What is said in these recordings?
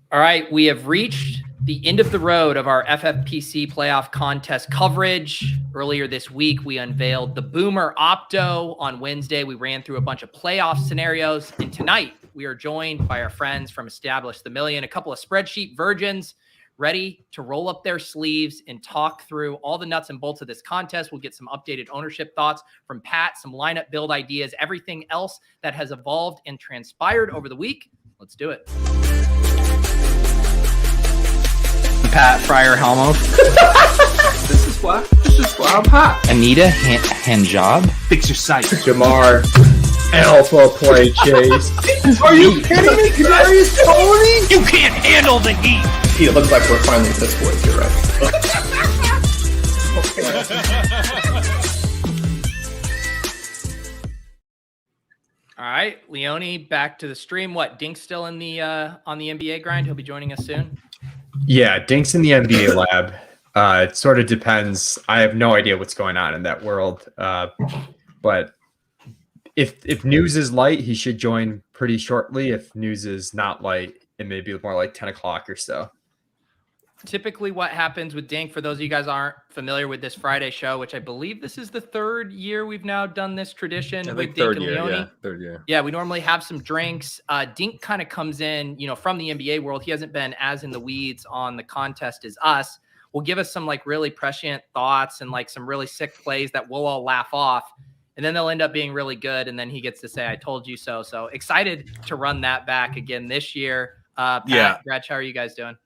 All right, we have reached the end of the road of our FFPC Playoff Contest coverage. Earlier this week, we unveiled the Boomer Opto. On Wednesday, we ran through a bunch of playoff scenarios. And tonight, we are joined by our friends from Establish the Million, a couple of spreadsheet virgins ready to roll up their sleeves and talk through all the nuts and bolts of this contest. We'll get some updated ownership thoughts from Pat, some lineup build ideas, everything else that has evolved and transpired over the week. Let's do it. Pat Fryer Helmo. This is why I'm hot. Anita Handjob. Fix your site. Jamar. Alpha play chase. Are you kidding me? Kadarius Toney? You can't handle the heat. It looks like we're finally at this point. You're right. All right, Leone, back to the stream. What, Dink's still in the on the NBA grind? He'll be joining us soon. Yeah, Dink's in the NBA lab. It sort of depends. I have no idea what's going on in that world. But if news is light, he should join pretty shortly. If news is not light, it may be more like 10 o'clock or so. Typically what happens with Dink, for those of you guys aren't familiar with this Friday show, which I believe this is the third year we've now done this tradition with Dink and Leone. Third year. Yeah, we normally have some drinks. Dink kind of comes in, from the NBA world. He hasn't been as in the weeds on the contest as us. Will give us some like really prescient thoughts and like some really sick plays that we'll all laugh off. And then they'll end up being really good. And then he gets to say, I told you so. So excited to run that back again this year. Pat, Gretch, how are you guys doing?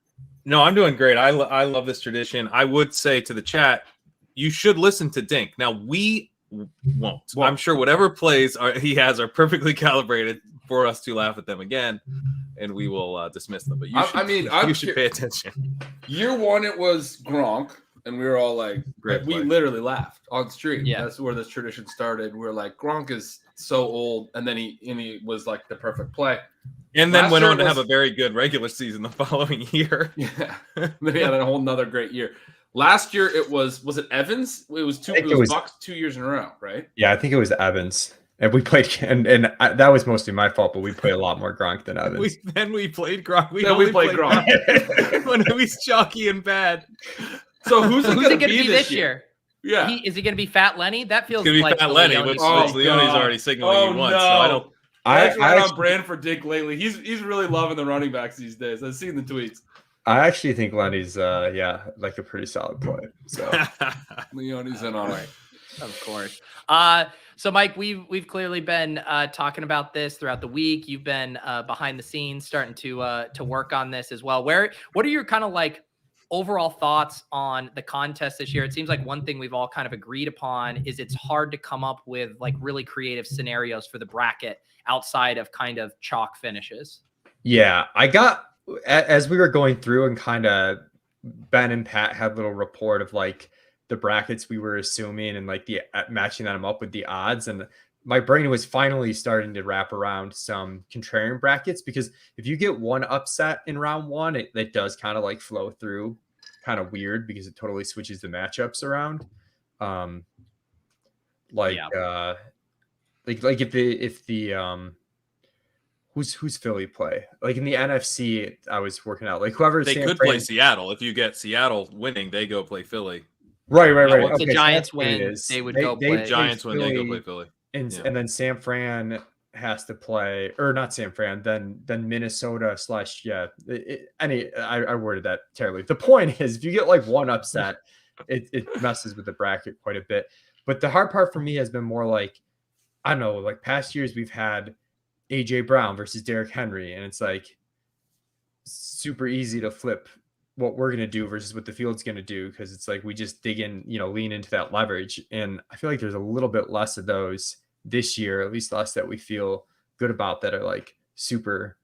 No, I'm doing great. I love this tradition. I would say to the chat, you should listen to Dink. Now, we won't. Well, I'm sure whatever plays he has are perfectly calibrated for us to laugh at them again, and we will dismiss them. But you should pay attention. Year one, it was Gronk, and we were all like, we literally laughed on stream. Yeah. That's where this tradition started. We were like, Gronk is so old, and then he was like the perfect play. And then went on to have a very good regular season the following year. Yeah. Then he had a whole nother great year. Last year, was it Evans? It was Bucks 2 years in a row, right? Yeah, I think it was Evans. And we played, and that was mostly my fault, but we played a lot more Gronk than Evans. We played Gronk. We played Gronk. When it was chalky and bad. So who's it going to be this year? Yeah. Is he going to be Fat Lenny? That feels like Fat Lenny, which Leone's already signaling he wants. No. So I don't. I've been on brand for Dink lately. He's really loving the running backs these days. I've seen the tweets. I actually think Lenny's like a pretty solid play. So Leone's in on it. Of course. So Mike, we've clearly been talking about this throughout the week. You've been behind the scenes starting to work on this as well. What are your kind of like overall thoughts on the contest this year? It seems like one thing we've all kind of agreed upon is it's hard to come up with like really creative scenarios for the bracket outside of kind of chalk finishes. Yeah, I got, as we were going through and kind of Ben and Pat had a little report of like the brackets we were assuming and like the matching them up with the odds. And my brain was finally starting to wrap around some contrarian brackets, because if you get one upset in round one, it does kind of like flow through kind of weird because it totally switches the matchups around. Like if the who's Philly play? Like in the NFC, I was working out like whoever they could play Seattle. If you get Seattle winning, they go play Philly. Right. Once the Giants win, they would go play. Giants win, they go play Philly. And then San Fran has to play, or not San Fran, then Minnesota / I worded that terribly. The point is, if you get like one upset, it messes with the bracket quite a bit. But the hard part for me has been more like, I don't know, like past years we've had AJ Brown versus Derrick Henry, and it's like super easy to flip what we're going to do versus what the field's going to do, because it's like we just dig in, lean into that leverage. And I feel like there's a little bit less of those this year, at least less that we feel good about that are like super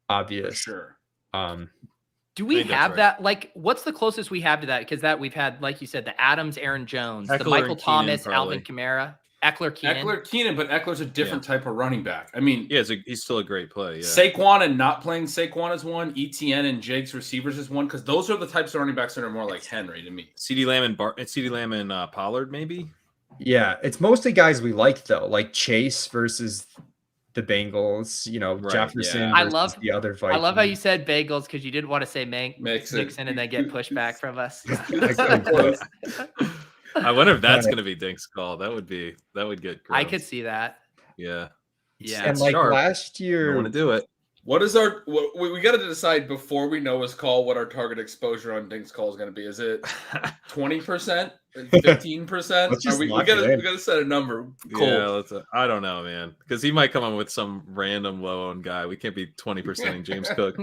obvious. Sure. Do we have that? Like, what's the closest we have to that? Because that we've had, like you said, the Adams, Aaron Jones, the Michael Thomas, Alvin Kamara, Eckler Keenan. But Eckler's a different type of running back. I mean, he's still a great play. Yeah. Saquon and not playing Saquon is one. ETN and Jake's receivers is one, because those are the types of running backs that are more like Henry to me. CeeDee Lamb and Pollard maybe. Yeah, it's mostly guys we like though, like Chase versus the Bengals, Right, Jefferson yeah. versus the other Vikings. I love how you said bagels because you didn't want to say Mixon. Mixon and then get pushback from us. I wonder if that's going to be Dink's call. That would get gross. I could see that. Yeah. Yeah. And like sharp. last I year, want to do it. What is our? We got to decide before we know his call what our target exposure on Dink's call is going to be. Is it 20%, 15%? We got to set a number. Cool. Yeah, I don't know, man, because he might come up with some random low-owned guy. We can't be 20%ing James Cook.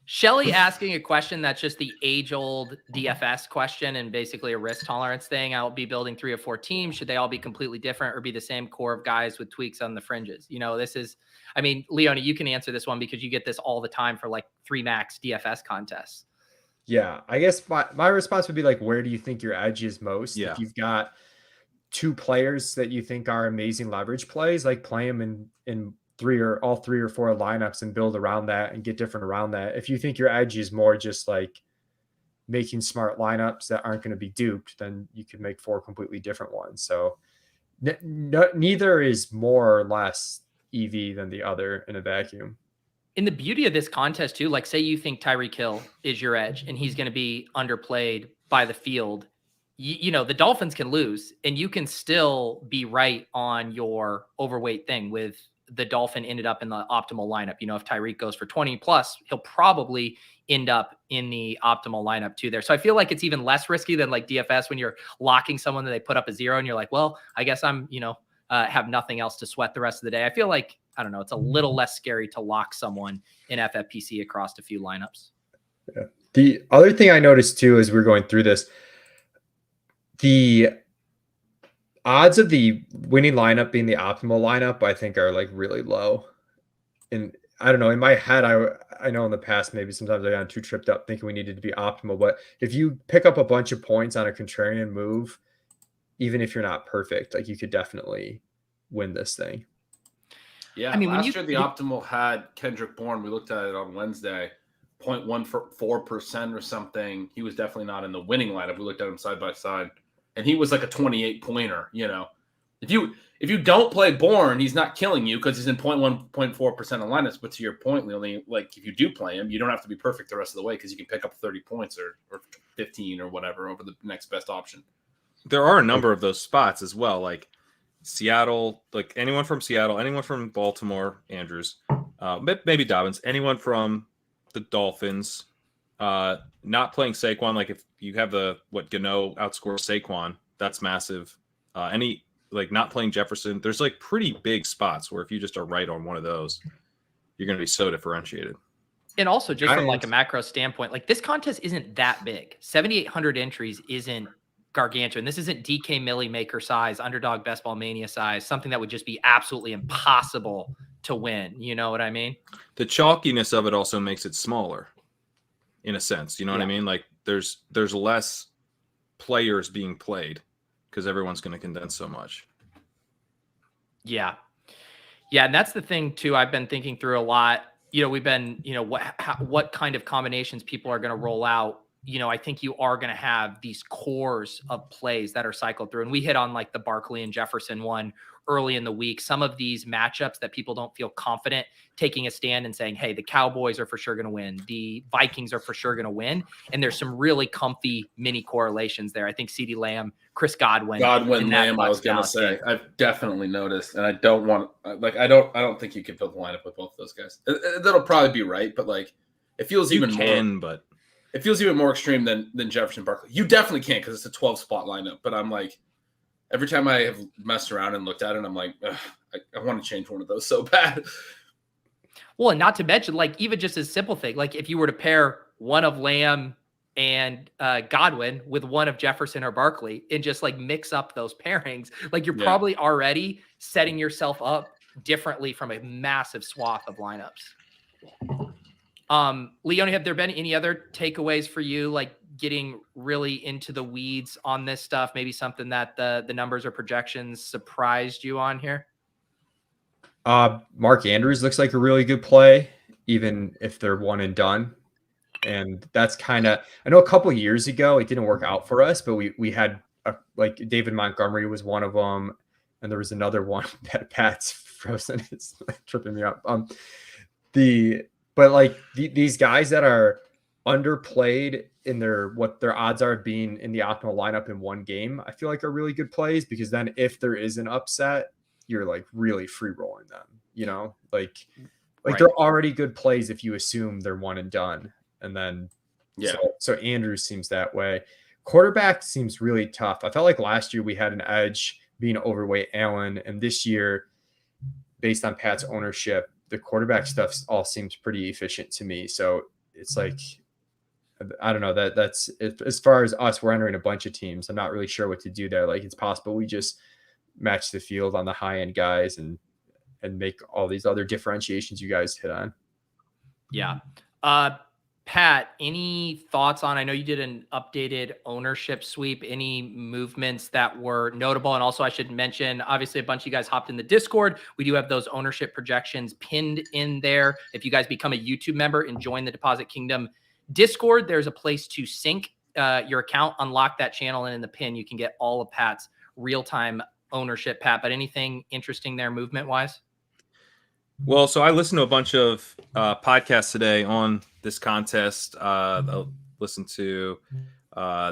Shelly asking a question that's just the age-old DFS question and basically a risk tolerance thing. I'll be building 3 or 4 teams. Should they all be completely different or be the same core of guys with tweaks on the fringes? This is, I mean, Leone, you can answer this one because you get this all the time for like 3 max DFS contests. Yeah, I guess my response would be like, where do you think your edge is most? Yeah. If you've got 2 players that you think are amazing leverage plays, like play them in all 3 or 4 lineups and build around that and get different around that. If you think your edge is more just like making smart lineups that aren't going to be duped, then you could make 4 completely different ones. So neither is more or less EV than the other in a vacuum. In the beauty of this contest too, like say you think Tyreek Hill is your edge and he's going to be underplayed by the field, the Dolphins can lose and you can still be right on your overweight thing with the Dolphin ended up in the optimal lineup. If Tyreek goes for 20 plus, he'll probably end up in the optimal lineup too there. So I feel like it's even less risky than like DFS when you're locking someone that they put up a 0 and you're like, well, I guess I'm, have nothing else to sweat the rest of the day. I feel like, I don't know, it's a little less scary to lock someone in FFPC across a few lineups. Yeah. The other thing I noticed too, as we're going through this, the odds of the winning lineup being the optimal lineup, I think, are like really low. And I don't know, in my head, I know in the past, maybe sometimes I got too tripped up thinking we needed to be optimal. But if you pick up a bunch of points on a contrarian move, even if you're not perfect, like you could definitely win this thing. Yeah. I mean, last year the optimal had Kendrick Bourne. We looked at it on Wednesday, 0.14% or something. He was definitely not in the winning lineup. We looked at him side by side. And he was like a 28 pointer, If you don't play Bourne, he's not killing you because he's in 0.1, 0.4% of lineups. But to your point, Leone, like if you do play him, you don't have to be perfect the rest of the way because you can pick up 30 points or 15 or whatever over the next best option. There are a number of those spots as well, like Seattle, like anyone from Seattle, anyone from Baltimore, Andrews, maybe Dobbins, anyone from the Dolphins. Not playing Saquon, like if you have Gano outscores Saquon, that's massive. Not playing Jefferson, there's like pretty big spots where if you just are right on one of those, you're going to be so differentiated. And also just from like a macro standpoint, like this contest isn't that big. 7,800 entries isn't gargantuan. This isn't DK Millie maker size, underdog best ball mania size, something that would just be absolutely impossible to win. You know what I mean? The chalkiness of it also makes it smaller. In a sense, you know what I mean? Like there's less players being played because everyone's going to condense so much. Yeah. And that's the thing too. I've been thinking through a lot, we've been, what kind of combinations people are going to roll out. I think you are going to have these cores of plays that are cycled through. And we hit on like the Barkley and Jefferson one early in the week. Some of these matchups that people don't feel confident taking a stand and saying, hey, the Cowboys are for sure going to win. The Vikings are for sure going to win. And there's some really comfy mini correlations there. I think CeeDee Lamb, Chris Godwin, Lamb, I was going to say, I've definitely noticed. And I don't want, like, I don't think you can build a lineup with both of those guys. That'll probably be right. But like, it feels even more extreme than Jefferson Barkley. You definitely can't because it's a 12 spot lineup. But I'm like, every time I have messed around and looked at it, I'm like, I want to change one of those so bad. Well, and not to mention, like, even just a simple thing, like if you were to pair one of Lamb and Godwin with one of Jefferson or Barkley and just like mix up those pairings, like you're probably already setting yourself up differently from a massive swath of lineups. Leone, have there been any other takeaways for you, like getting really into the weeds on this stuff? Maybe something that the numbers or projections surprised you on here? Mark Andrews looks like a really good play, even if they're one and done. And that's kind of, I know a couple of years ago, it didn't work out for us, but we had like David Montgomery was one of them. And there was another one that Pat's frozen. It's like tripping me up. But like these guys that are underplayed in what their odds are of being in the optimal lineup in one game, I feel like are really good plays, because then if there is an upset, you're like really free rolling them, like Right. they're already good plays if you assume they're one and done. And then, Yeah. So Andrews seems that way. Quarterback seems really tough. I felt like last year we had an edge being overweight Allen, and this year, based on Pat's ownership, the quarterback stuff all seems pretty efficient to me. So it's like, I don't know, that's as far as us, we're entering a bunch of teams. I'm not really sure what to do there. Like, it's possible we just match the field on the high end guys and make all these other differentiations you guys hit on. Yeah. Pat, any thoughts on, I know you did an updated ownership sweep, any movements that were notable? And also I should mention, obviously a bunch of you guys hopped in the Discord. We do have those ownership projections pinned in there. If you guys become a YouTube member and join the Deposit Kingdom Discord, there's a place to sync your account, unlock that channel, and in the pin, you can get all of Pat's real-time ownership. Pat, but anything interesting there movement-wise? Well, so I listened to a bunch of podcasts today on this contest. I listened to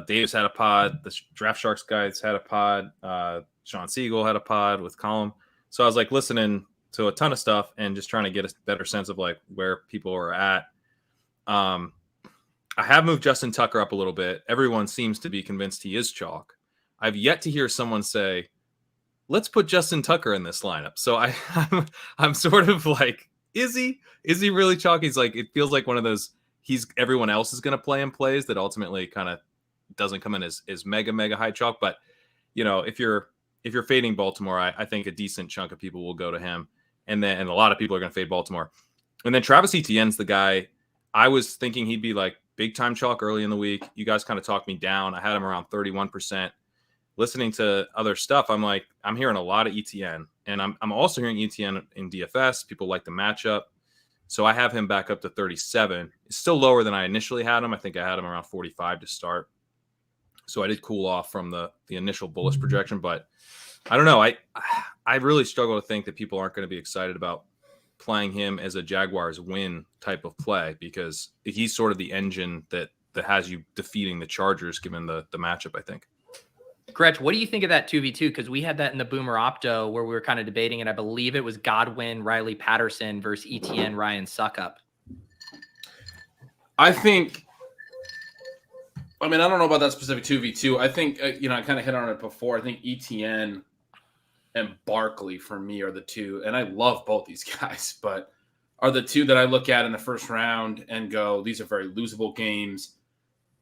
Dave's had a pod. The Draft Sharks guys had a pod. Sean Siegel had a pod with Colin. So I was like listening to a ton of stuff and just trying to get a better sense of like where people are at. I have moved Justin Tucker up a little bit. Everyone seems to be convinced he is chalk. I've yet to hear someone say, let's put Justin Tucker in this lineup. So I'm sort of like, is he really chalk? He's like, it feels like one of those, everyone else is going to play in plays that ultimately kind of doesn't come in as mega high chalk. But if you're fading Baltimore, I think a decent chunk of people will go to him. And a lot of people are going to fade Baltimore. And then Travis Etienne's the guy. I was thinking he'd be like big time chalk early in the week. You guys kind of talked me down. I had him around 31%. Listening to other stuff, I'm like, I'm hearing a lot of ETN, and I'm also hearing ETN in DFS. People like the matchup, so I have him back up to 37. It's still lower than I initially had him. I think I had him around 45 to start, so I did cool off from the initial bullish projection. But I don't know. I really struggle to think that people aren't going to be excited about playing him as a Jaguars win type of play, because he's sort of the engine that has you defeating the Chargers given the matchup, I think. Gretch, what do you think of that 2v2? Because we had that in the Boomer Opto where we were kind of debating, and I believe it was Godwin, Riley Patterson versus ETN, Ryan Suckup. I don't know about that specific 2v2. I think, I kind of hit on it before. I think ETN and Barkley for me are the two, and I love both these guys, but are the two that I look at in the first round and go, these are very losable games.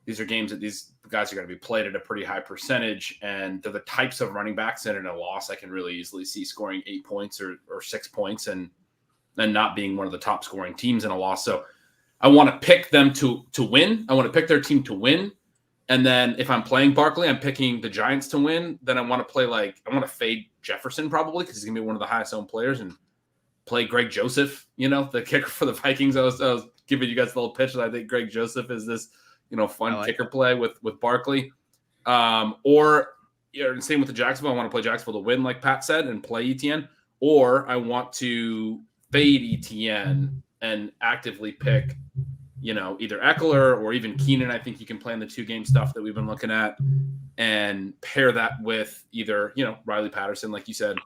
These are games that these guys are going to be played at a pretty high percentage, and they're the types of running backs that in a loss I can really easily see scoring 8 points or 6 points and not being one of the top scoring teams in a loss. So I want to pick them to win. I want to pick their team to win. And then if I'm playing Barkley, I'm picking the Giants to win. Then I want to fade Jefferson probably because he's going to be one of the highest owned players, and play Greg Joseph, the kicker for the Vikings. I was giving you guys a little pitch that I think Greg Joseph is this fun kicker play with Barkley. Or same with the Jacksonville. I want to play Jacksonville to win, like Pat said, and play ETN. Or I want to fade ETN and actively pick, either Eckler or even Keenan. I think you can play in the 2-game stuff that we've been looking at and pair that with either, Riley Patterson, like you said,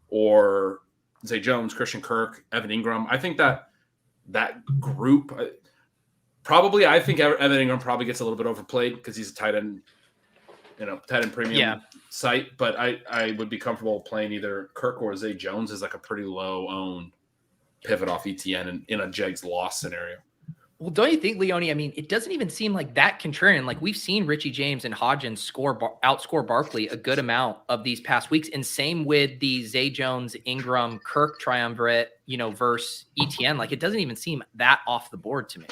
or Zay Jones, Christian Kirk, Evan Ingram. I think that group probably, I think Evan Ingram probably gets a little bit overplayed because he's a tight end, tight end premium site. But I would be comfortable playing either Kirk or Zay Jones as like a pretty low owned pivot off ETN in a Jags loss scenario. Well, don't you think, Leone? I mean, it doesn't even seem like that contrarian. Like, we've seen Richie James and Hodgins outscore Barkley a good amount of these past weeks. And same with the Zay Jones, Ingram, Kirk triumvirate, versus ETN. Like, it doesn't even seem that off the board to me.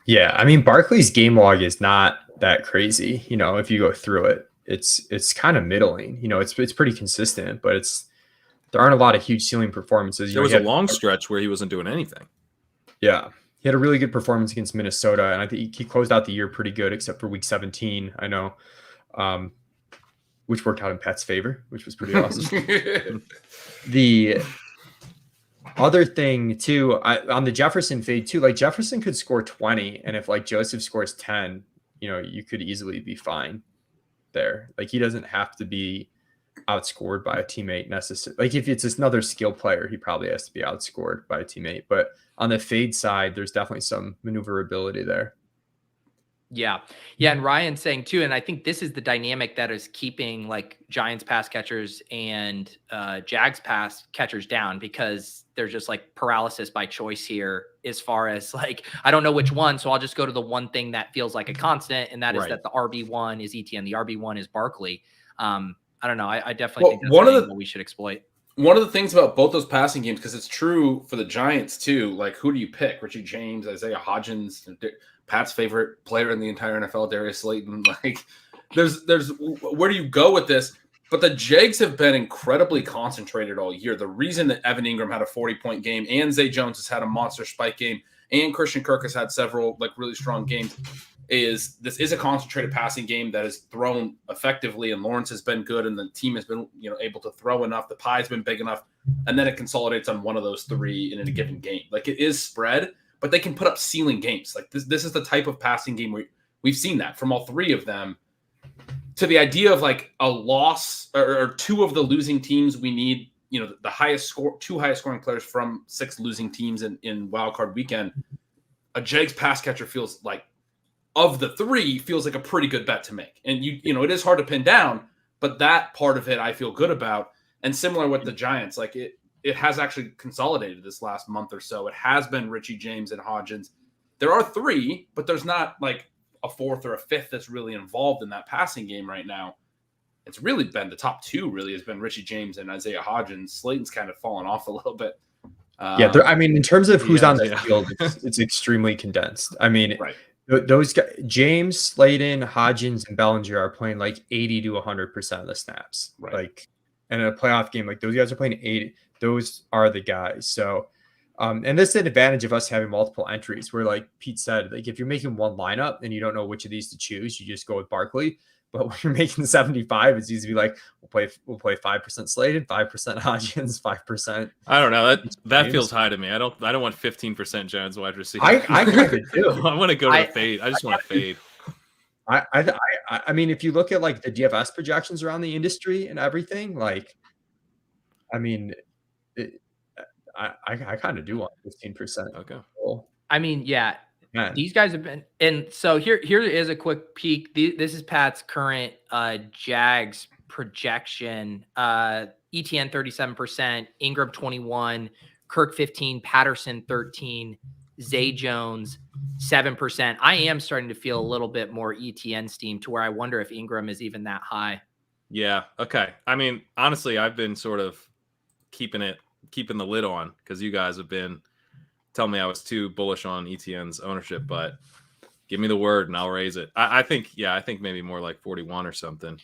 Yeah. I mean, Barkley's game log is not that crazy. If you go through it, it's kind of middling. It's pretty consistent, but there aren't a lot of huge ceiling performances. There was a long stretch where he wasn't doing anything. Yeah. He had a really good performance against Minnesota, and I think he closed out the year pretty good, except for week 17, I know, which worked out in Pat's favor, which was pretty awesome. Other thing too, on the Jefferson fade too, like Jefferson could score 20, and if like Joseph scores 10, you could easily be fine there. Like he doesn't have to be outscored by a teammate necessarily. Like if it's another skill player, he probably has to be outscored by a teammate. But on the fade side, there's definitely some maneuverability there. Yeah. Yeah. And Ryan's saying too, and I think this is the dynamic that is keeping like Giants pass catchers and Jags pass catchers down, because there's just like paralysis by choice here as far as like, I don't know which one. So I'll just go to the one thing that feels like a constant. And that is that the RB1 is ETN. The RB1 is Barkley. I don't know. I definitely think that's one of the we should exploit. One of the things about both those passing games, because it's true for the Giants too, like who do you pick? Richie James, Isaiah Hodgins, Pat's favorite player in the entire NFL, Darius Slayton. Like there's where do you go with this? But the Jags have been incredibly concentrated all year. The reason that Evan Ingram had a 40-point game and Zay Jones has had a monster spike game and Christian Kirk has had several like really strong games is this is a concentrated passing game that is thrown effectively, and Lawrence has been good and the team has been able to throw enough. The pie's been big enough, and then it consolidates on one of those three in a given game. Like it is spread, but they can put up ceiling games. Like this is the type of passing game where we've seen that from all three of them. To the idea of like a loss or two of the losing teams, we need the two highest scoring players from 6 losing teams in Wild Card Weekend. A Jags pass catcher feels like, of the 3, feels like a pretty good bet to make. And it is hard to pin down, but that part of it I feel good about. And similar with the Giants, like it has actually consolidated this last month or so. It has been Richie James and Hodgins. There are 3, but there's not like a 4th or a 5th that's really involved in that passing game right now. It's really been the top 2 really has been Richie James and Isaiah Hodgins. Slayton's kind of fallen off a little bit. I mean, in terms of who's on the field, it's extremely condensed. I mean, right. Those guys, James, Slayton, Hodgins, and Bellinger are playing like 80 to 100% of the snaps. Right. Like in a playoff game, like those guys are playing 80. Those are the guys. So, and this is an advantage of us having multiple entries where, like Pete said, like if you're making one lineup and you don't know which of these to choose, you just go with Barkley. But when you're making 75, it's easy to be like, we'll play 5% Slayton, 5% Hodgins, 5%. I don't know. That feels high to me. I don't want 15% Jones wide receiver. I kind of do. I want to go to fade. I just want to fade. I mean, if you look at like the DFS projections around the industry and everything, like, I mean, I kind of do want 15%. Okay. I mean, yeah. Man. These guys have been, and so here is a quick peek. This is Pat's current Jags projection. ETN 37%, Ingram 21, Kirk 15, Patterson 13, Zay Jones 7%. I am starting to feel a little bit more ETN steam to where I wonder if Ingram is even that high. Yeah. Okay. I mean, honestly, I've been sort of keeping the lid on because you guys have been telling me I was too bullish on ETN's ownership, but give me the word and I'll raise it. I think maybe more like 41 or something.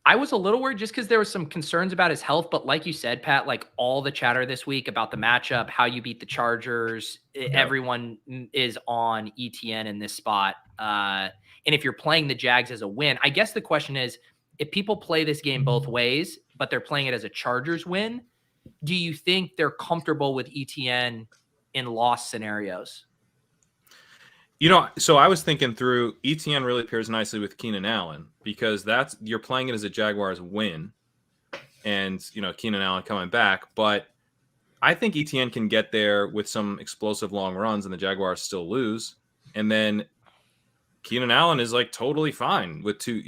I was a little worried just because there was some concerns about his health, but like you said, Pat, like all the chatter this week about the matchup, how you beat the Chargers, everyone is on ETN in this spot. And if you're playing the Jags as a win, I guess the question is, if people play this game both ways, but they're playing it as a Chargers win, do you think they're comfortable with ETN in loss scenarios? So I was thinking through, ETN really pairs nicely with Keenan Allen because you're playing it as a Jaguars win and, Keenan Allen coming back. But I think ETN can get there with some explosive long runs and the Jaguars still lose. And then Keenan Allen is like totally fine with two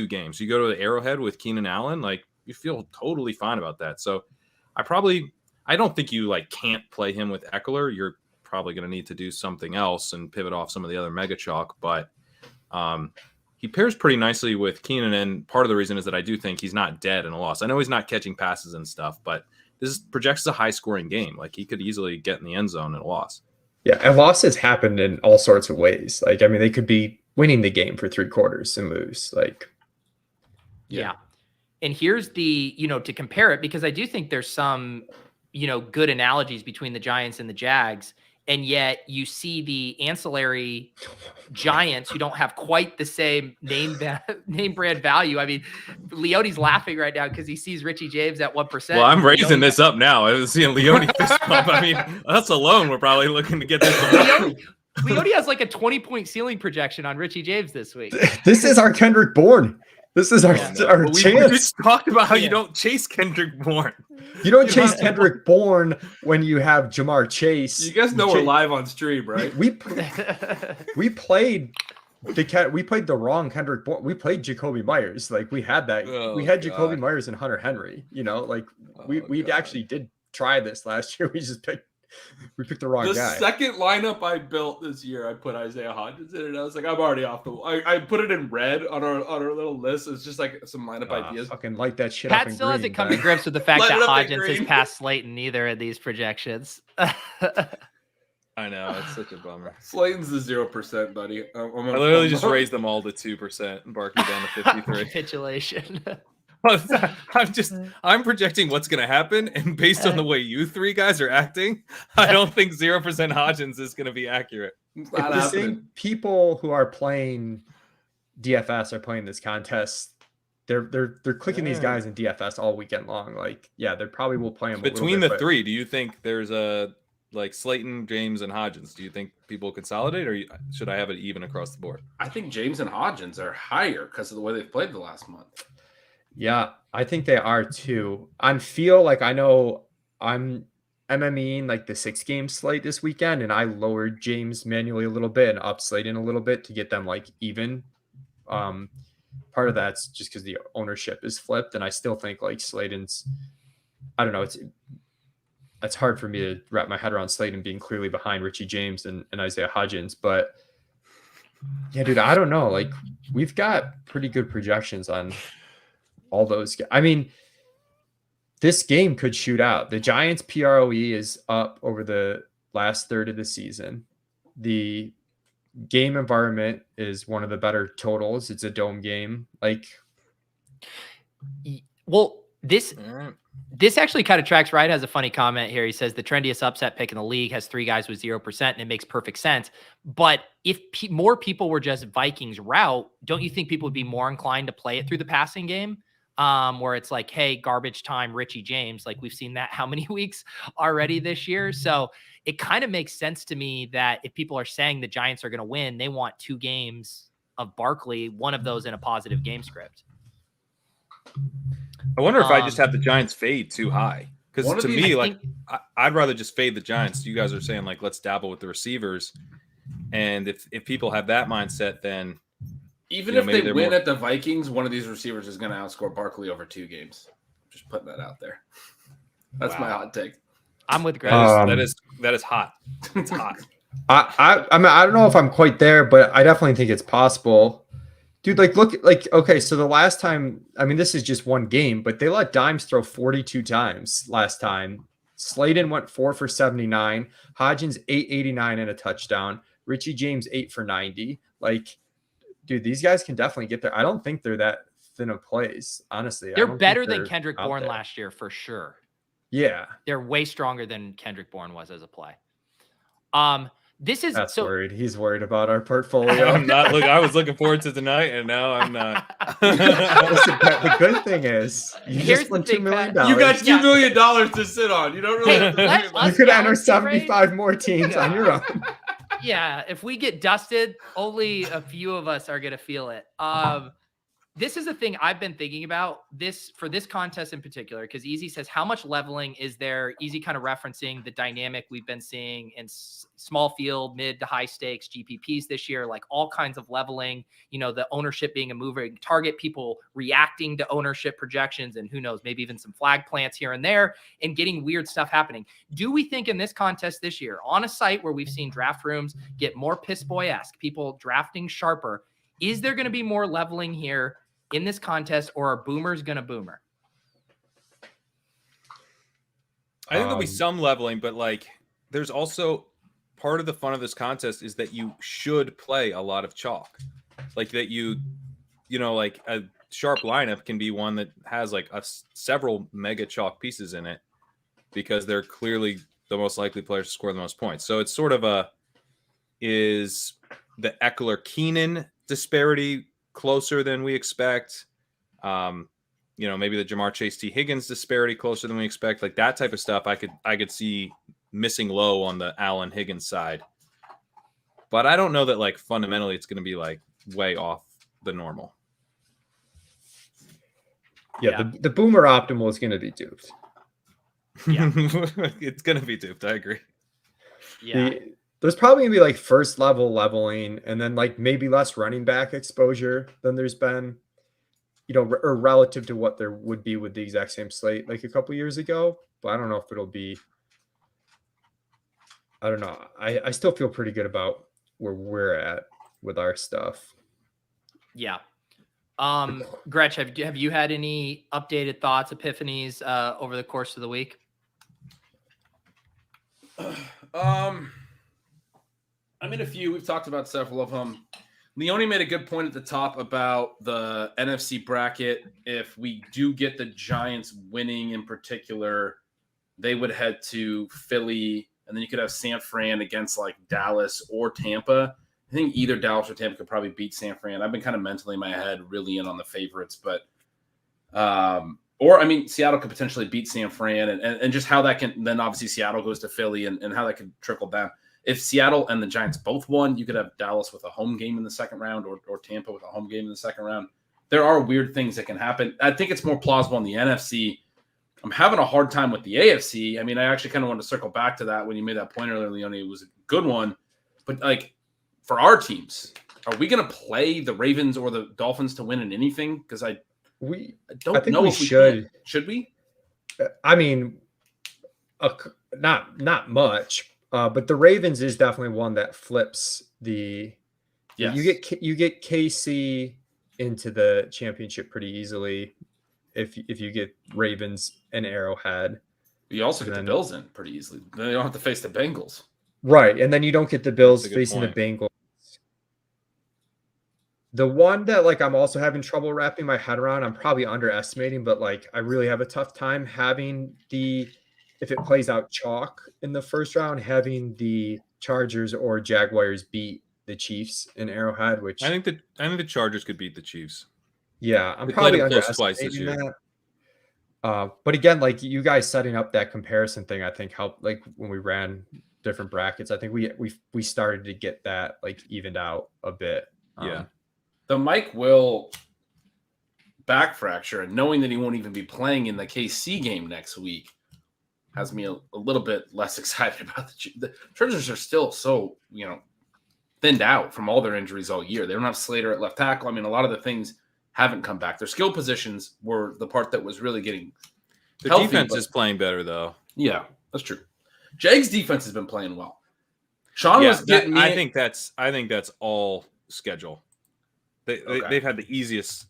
games. You go to the Arrowhead with Keenan Allen, like you feel totally fine about that. So I don't think you can't play him with Eckler. You're probably going to need to do something else and pivot off some of the other mega chalk, but he pairs pretty nicely with Keenan. And part of the reason is that I do think he's not dead in a loss. I know he's not catching passes and stuff, but this projects as a high scoring game. Like he could easily get in the end zone in a loss. Yeah. And losses happen in all sorts of ways. They could be winning the game for 3 quarters and lose. Yeah. And here's the, to compare it, because I do think there's some, good analogies between the Giants and the Jags. And yet you see the ancillary giants who don't have quite the same name brand value. I mean, Leone's laughing right now because he sees Richie James at 1%. Well, I'm raising this up now. I was seeing Leone fist bump. I mean, us alone, we're probably looking to get this. Leone has like a 20-point ceiling projection on Richie James this week. This is our Kendrick Bourne. This is our chance. We just talked about how you don't chase Kendrick Bourne. You don't chase Kendrick Bourne when you have Jamar Chase. You guys know we're live on stream, right? We played the wrong Kendrick Bourne. We played Jacoby Myers. Like we had that. We had Jacoby Myers and Hunter Henry. You know, like we actually did try this last year. We picked the wrong guy. The second lineup I built this year, I put Isaiah Hodgins in it. And I was like, I'm already off the. I put it in red on our little list. It's just like some lineup ideas. Fucking light that shit. Pat up still green, hasn't come to grips with the fact Light that it up in Hodgins has green. passed Slayton either of these projections. I know, it's such a bummer. Slayton's the 0%, buddy. I literally just raised them all to 2% and Barkley down to 53. Capitulation. I'm projecting what's going to happen, and based on the way you three guys are acting, I don't think 0% Hodgins is going to be accurate. The same people who are playing DFS are playing this contest. They're clicking these guys in DFS all weekend long. Like, yeah, they probably will play them Between the three, do you think there's a like Slayton, James, and Hodgins? Do you think people consolidate, or should I have it even across the board? I think James and Hodgins are higher because of the way they've played the last month. Yeah, I think they are too. On feel, like I know I'm MMEing like the 6-game slate this weekend, and I lowered James manually a little bit and up Slayton a little bit to get them like even. Part of that's just because the ownership is flipped, and I still think like Slayton's. I don't know. It's hard for me to wrap my head around Slayton being clearly behind Richie James and Isaiah Hodgins, but yeah, dude, I don't know. Like we've got pretty good projections on all those. I mean, this game could shoot out. The Giants' PROE is up over the last third of the season. The game environment is one of the better totals. It's a dome game. Like, well, this actually kind of tracks. Right has a funny comment here. He says the trendiest upset pick in the league has 3 guys with 0%, and it makes perfect sense. But if more people were just Vikings route, don't you think people would be more inclined to play it through the passing game? Where it's like, hey, garbage time, Richie James. Like we've seen that how many weeks already this year. So it kind of makes sense to me that if people are saying the Giants are going to win, they want 2 games of Barkley, one of those in a positive game script. I wonder if I just have the Giants fade too high. Because to me, I'd rather just fade the Giants. You guys are saying like, let's dabble with the receivers. And if people have that mindset, then even if they win at the Vikings, one of these receivers is going to outscore Barkley over 2 games. Just putting that out there. That's my hot take. I'm with Greg. That is hot. It's hot. I mean, I don't know if I'm quite there, but I definitely think it's possible. Dude, like, look, like, okay, so the last time, I mean, this is just one game, but they let Dimes throw 42 times last time. Slayton went 4 for 79. Hodgins 889 and a touchdown. Richie James 8 for 90. Like, dude, these guys can definitely get there. I don't think they're that thin of plays, honestly. They're better than Kendrick Bourne last year for sure. Yeah. They're way stronger than Kendrick Bourne was as a play. That's worried. He's worried about our portfolio. I'm not. Look, I was looking forward to tonight, and now I'm not. Listen, the good thing is you just won $2 million. You got $2 million to sit on. You don't really. You could enter 75 more teams on your own. Yeah, if we get dusted, only a few of us are gonna feel it. This is the thing I've been thinking about for this contest in particular, because Easy says, how much leveling is there? Easy kind of referencing the dynamic we've been seeing in small field, mid to high stakes GPPs this year, like all kinds of leveling, the ownership being a moving target, people reacting to ownership projections, and who knows, maybe even some flag plants here and there, and getting weird stuff happening. Do we think in this contest this year, on a site where we've seen draft rooms get more piss boy-esque, people drafting sharper, is there going to be more leveling here in this contest, or are boomers going to boomer? I think there'll be some leveling, but like there's also part of the fun of this contest is that you should play a lot of chalk. Like that like a sharp lineup can be one that has like several mega chalk pieces in it because they're clearly the most likely players to score the most points. So it's sort of is the Eckler-Keenan disparity closer than we expect? Maybe the Jamar Chase T. Higgins disparity closer than we expect. Like that type of stuff I could see missing low on the Allen Higgins side. But I don't know that like fundamentally it's going to be like way off the normal. Yeah. The Boomer Optimal is going to be duped. Yeah. It's going to be duped. I agree. Yeah. There's probably going to be like first level leveling and then like maybe less running back exposure than there's been, or relative to what there would be with the exact same slate like a couple years ago. But I don't know if it'll be, I don't know. I still feel pretty good about where we're at with our stuff. Yeah. Gretch, have you had any updated thoughts, epiphanies over the course of the week? I mean, a few. We've talked about several of them. Leone made a good point at the top about the NFC bracket. If we do get the Giants winning in particular, they would head to Philly, and then you could have San Fran against like Dallas or Tampa. I think either Dallas or Tampa could probably beat San Fran. I've been kind of mentally in my head really in on the favorites, but Seattle could potentially beat San Fran and just how that can, then obviously Seattle goes to Philly and how that could trickle down. If Seattle and the Giants both won, you could have Dallas with a home game in the second round or Tampa with a home game in the second round. There are weird things that can happen. I think it's more plausible in the NFC. I'm having a hard time with the AFC. I mean, I actually kind of want to circle back to that when you made that point earlier, Leone. It was a good one. But like for our teams, are we going to play the Ravens or the Dolphins to win in anything? Because I don't know if we should. Should we? I mean, not much. But the Ravens is definitely one that flips the. Yes. You get KC into the championship pretty easily if you get Ravens and Arrowhead. You also get the Bills in pretty easily. Then you don't have to face the Bengals. Right, and then you don't get the Bills facing the Bengals. The one that like I'm also having trouble wrapping my head around, I'm probably underestimating, but like I really have a tough time having if it plays out chalk in the first round, having the Chargers or Jaguars beat the Chiefs in Arrowhead, which I think the Chargers could beat the Chiefs. Yeah, I'm probably underestimating that. But again, like you guys setting up that comparison thing, I think helped. Like when we ran different brackets, I think we started to get that like evened out a bit. Yeah, the Mike Will back fracture and knowing that he won't even be playing in the KC game next week has me a little bit less excited about the Chargers are still so, thinned out from all their injuries all year. They don't have Slater at left tackle. I mean, a lot of the things haven't come back. Their skill positions were the part that was really getting healthy. Defense is playing better, though. Yeah, that's true. Jags defense has been playing well. Sean was getting me. I think that's all schedule. They've had the easiest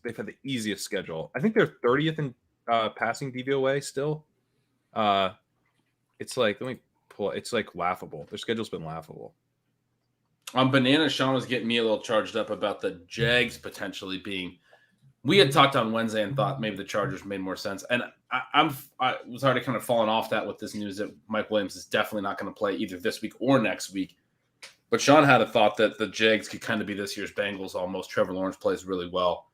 schedule. I think they're 30th in passing DVOA still. It's like it's like laughable. Their schedule's been laughable. On Banana, Sean was getting me a little charged up about the Jags potentially being. We had talked on Wednesday and thought maybe the Chargers made more sense, and I was already kind of falling off that with this news that Mike Williams is definitely not going to play either this week or next week. But Sean had a thought that the Jags could kind of be this year's Bengals almost. Trevor Lawrence plays really well.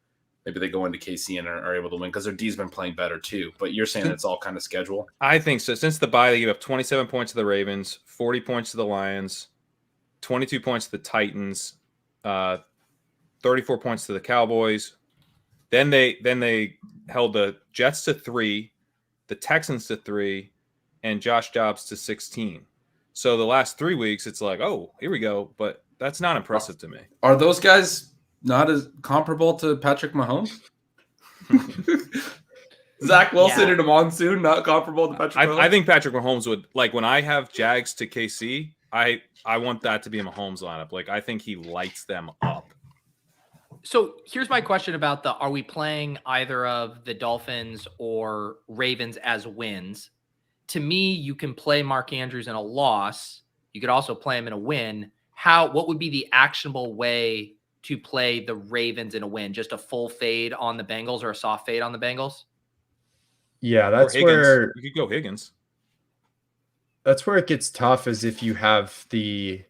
Maybe they go into KC and are able to win because their D's been playing better too. But you're saying it's all kind of schedule? I think so. Since the bye, they gave up 27 points to the Ravens, 40 points to the Lions, 22 points to the Titans, 34 points to the Cowboys. Then they held the Jets to 3, the Texans to 3, and Josh Dobbs to 16. So the last 3 weeks, it's like, oh, here we go. But that's not impressive to me. Are those guys not as comparable to Patrick Mahomes? Zach Wilson in a monsoon, not comparable to Patrick Mahomes? I think Patrick Mahomes would, like when I have Jags to KC, I want that to be a Mahomes lineup. Like I think he lights them up. So here's my question about are we playing either of the Dolphins or Ravens as wins? To me, you can play Mark Andrews in a loss. You could also play him in a win. What would be the actionable way to play the Ravens in a win? Just a full fade on the Bengals or a soft fade on the Bengals? Yeah, that's where you could go Higgins. That's where it gets tough, is if you have the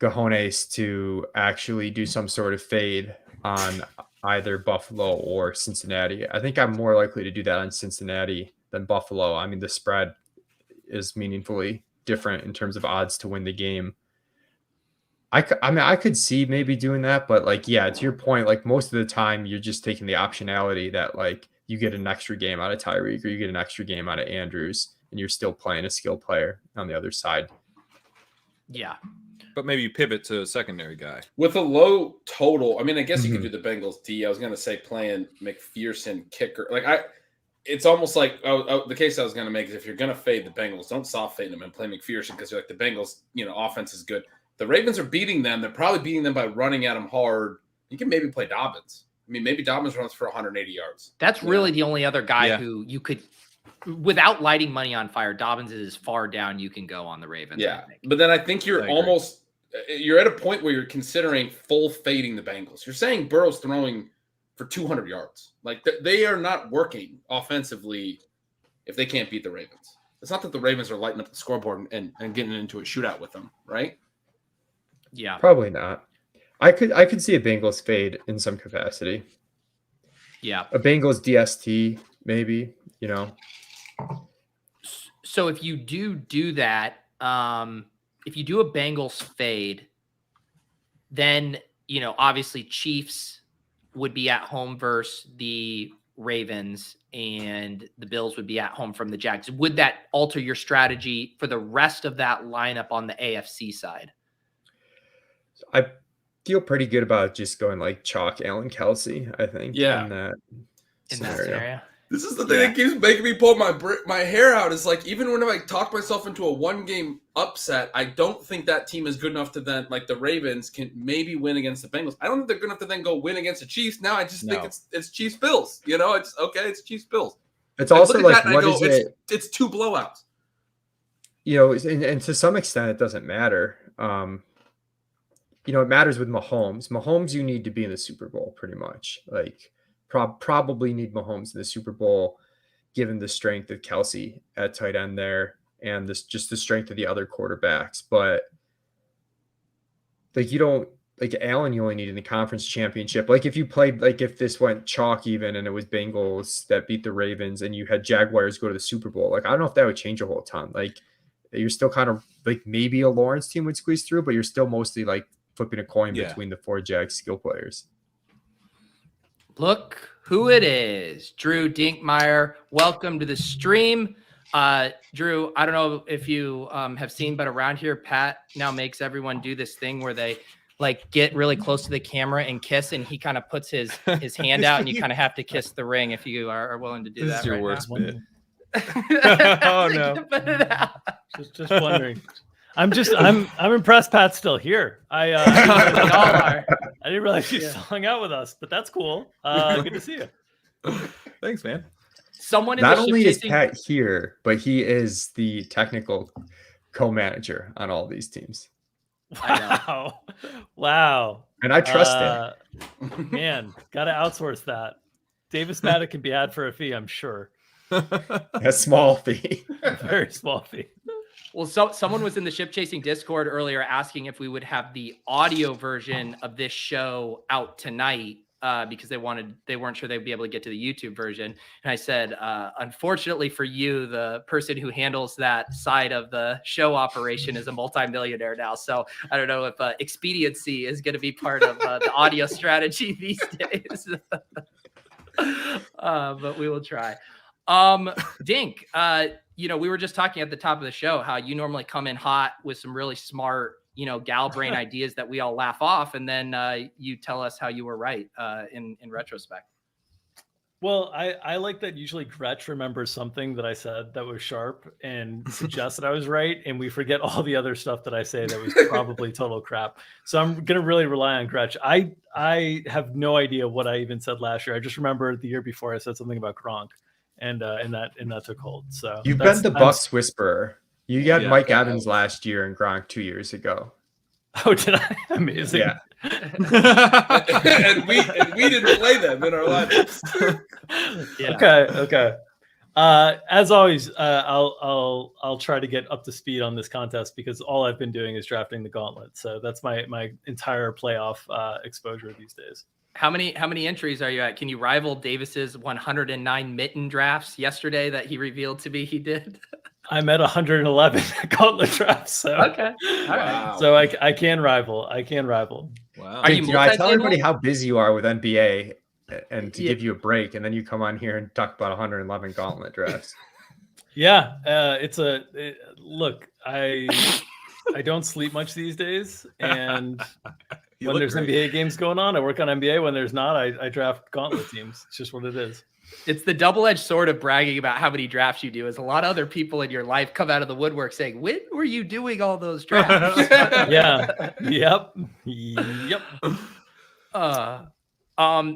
cojones to actually do some sort of fade on either Buffalo or Cincinnati. I think I'm more likely to do that on Cincinnati than Buffalo. I mean, the spread is meaningfully different in terms of odds to win the game. I mean, I could see maybe doing that, but like, yeah, to your point, like most of the time you're just taking the optionality that like you get an extra game out of Tyreek or you get an extra game out of Andrews, and you're still playing a skill player on the other side. Yeah. But maybe you pivot to a secondary guy. With a low total, I mean, I guess you could do the Bengals D. I was going to say playing McPherson kicker. It's almost like the case I was going to make is if you're going to fade the Bengals, don't soft fade them and play McPherson because you're like, the Bengals, offense is good. The Ravens are beating them. They're probably beating them by running at them hard. You can maybe play Dobbins. I mean, maybe Dobbins runs for 180 yards. That's really the only other guy who you could, without lighting money on fire, Dobbins is as far down you can go on the Ravens. Yeah, but then I think you're at a point where you're considering full fading the Bengals. You're saying Burrow's throwing for 200 yards. Like they are not working offensively if they can't beat the Ravens. It's not that the Ravens are lighting up the scoreboard and getting into a shootout with them, right? Yeah, probably not. I could see a Bengals fade in some capacity. Yeah, a Bengals DST maybe. So if you do that, if you do a Bengals fade, then obviously Chiefs would be at home versus the Ravens, and the Bills would be at home from the Jags. Would that alter your strategy for the rest of that lineup on the AFC side? I feel pretty good about just going like chalk Allen Kelsey, I think. Yeah. In that scenario. This is the thing that keeps making me pull my hair out. Is like, even when I talk myself into a 1-game upset, I don't think that team is good enough to then, like the Ravens can maybe win against the Bengals. I don't think they're good enough to then go win against the Chiefs. Now I just think it's Chiefs Bills. It's okay. It's Chiefs Bills. It's also like, what is it? It's 2 blowouts. And to some extent, it doesn't matter. It matters with Mahomes. Mahomes, you need to be in the Super Bowl pretty much. Like, probably need Mahomes in the Super Bowl, given the strength of Kelsey at tight end there and just the strength of the other quarterbacks. But like, you don't like Allen, you only need in the conference championship. Like if you played, like if this went chalk even and it was Bengals that beat the Ravens and you had Jaguars go to the Super Bowl, like I don't know if that would change a whole ton. Like you're still kind of like maybe a Lawrence team would squeeze through, but you're still mostly like flipping a coin between the 4 Jags skill players. Look who it is. Drew Dinkmeyer. Welcome to the stream. Drew, I don't know if you have seen, but around here, Pat now makes everyone do this thing where they like get really close to the camera and kiss, and he kind of puts his hand out and you kind of have to kiss the ring if you are willing to do that. This is your right worst now. bit. Oh no. Just wondering. I'm impressed Pat's still here. I didn't realize he still hung out with us, but that's cool. Good to see you. Thanks, man. Someone in not the only is ship-chasing- Pat here, but he is the technical co-manager on all these teams. Wow. And I trust him. Man, gotta outsource that. Davis Maddock can be had for a fee, I'm sure. A small fee. Very small fee. Well, someone was in the Ship Chasing Discord earlier asking if we would have the audio version of this show out tonight because they weren't sure they'd be able to get to the YouTube version. And I said, unfortunately for you, the person who handles that side of the show operation is a multimillionaire now. So I don't know if expediency is going to be part of the audio strategy these days. But we will try. Dink, we were just talking at the top of the show how you normally come in hot with some really smart, gal brain ideas that we all laugh off, and then you tell us how you were right in retrospect. Well, I like that usually Gretch remembers something that I said that was sharp and suggests that I was right, and we forget all the other stuff that I say that was probably total crap. So I'm going to really rely on Gretch. I have no idea what I even said last year. I just remember the year before I said something about Gronk. And that took hold. So you've been the Bucks whisperer. You got Mike Evans last year and Gronk 2 years ago. Oh, did I? Amazing. Yeah. and we didn't play them in our lineups. Yeah. Okay. As always, I'll try to get up to speed on this contest because all I've been doing is drafting the Gauntlet. So that's my entire playoff exposure these days. How many entries are you at? Can you rival Davis's 109 mitten drafts yesterday that he revealed to me he did? I'm at 111 Gauntlet drafts. So okay, all Wow. right. So I can rival. Wow. Are you I tell multi-table? everybody how busy you are with NBA and to give you a break, and then you come on here and talk about 111 Gauntlet drafts. Yeah, look, I don't sleep much these days, and when there's NBA games going on, I work on NBA. When there's not, I draft Gauntlet teams. It's just what it is. It's the double-edged sword of bragging about how many drafts you do. Is a lot of other people in your life come out of the woodwork saying, "When were you doing all those drafts?" Yeah. Yep.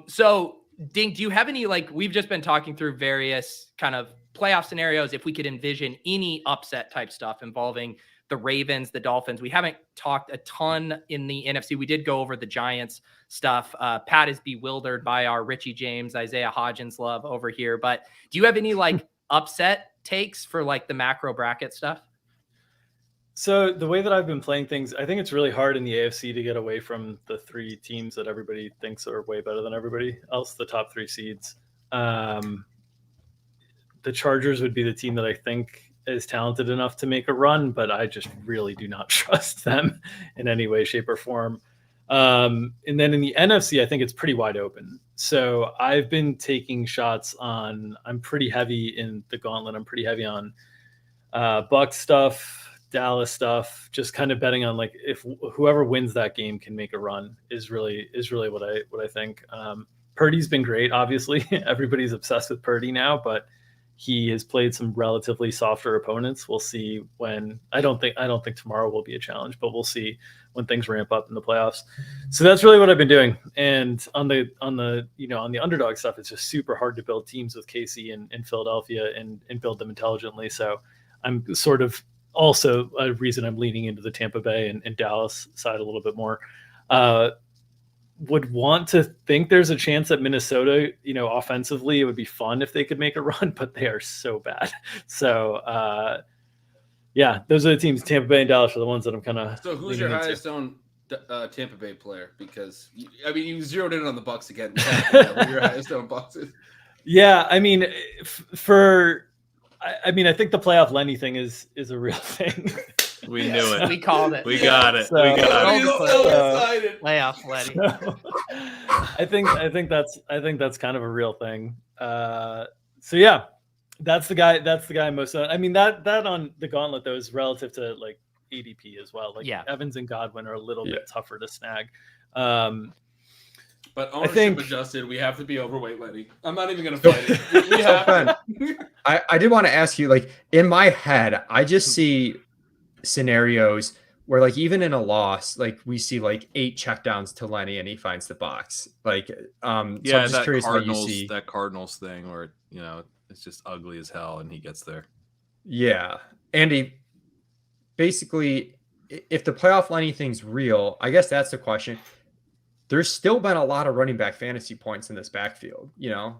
So Dink, do you have any, like, we've just been talking through various kind of playoff scenarios. If we could envision any upset type stuff involving the Ravens, the Dolphins, we haven't talked a ton in the NFC. We did go over the Giants stuff. Pat is bewildered by our Richie James, Isaiah Hodgins love over here. But do you have any like upset takes for like the macro bracket stuff? So the way that I've been playing things, I think it's really hard in the AFC to get away from the three teams that everybody thinks are way better than everybody else, the top three seeds. The Chargers would be the team that I think is talented enough to make a run, but I just really do not trust them in any way, shape, or form. And then in the NFC, I think it's pretty wide open. So I've been taking shots on, I'm pretty heavy in the Gauntlet. I'm pretty heavy on Bucs stuff, Dallas stuff, just kind of betting on like if whoever wins that game can make a run is really what I think. Purdy's been great. Obviously everybody's obsessed with Purdy now, but he has played some relatively softer opponents. We'll see when. I don't think tomorrow will be a challenge, but we'll see when things ramp up in the playoffs. So that's really what I've been doing. And on the underdog stuff, it's just super hard to build teams with KC and Philadelphia and build them intelligently. So I'm sort of also a reason I'm leaning into the Tampa Bay and Dallas side a little bit more. Would want to think there's a chance that Minnesota, offensively, it would be fun if they could make a run, but they are so bad. So, those are the teams. Tampa Bay and Dallas are the ones that I'm kind of. So, who's your highest owned Tampa Bay player? Because you zeroed in on the Bucs again. Who your highest owned Bucs is? Yeah, I mean, I think the playoff Lenny thing is a real thing. We knew it. We called it. We got it. So, we got it. So excited. Playoff Lenny. So, I think that's kind of a real thing. So yeah, that's the guy. That's the guy most. I mean that on the Gauntlet though is relative to like ADP as well. Like Evans and Godwin are a little bit tougher to snag. But ownership adjusted, we have to be overweight, Lenny. I'm not even going to fight it. We have. I did want to ask you, like, in my head, I just see scenarios where, like, even in a loss, like, we see like 8 checkdowns to Lenny and he finds the box. Like, so I'm just curious how you see that Cardinals thing where, it's just ugly as hell and he gets there. Yeah. Andy, basically, if the playoff Lenny thing's real, I guess that's the question. There's still been a lot of running back fantasy points in this backfield,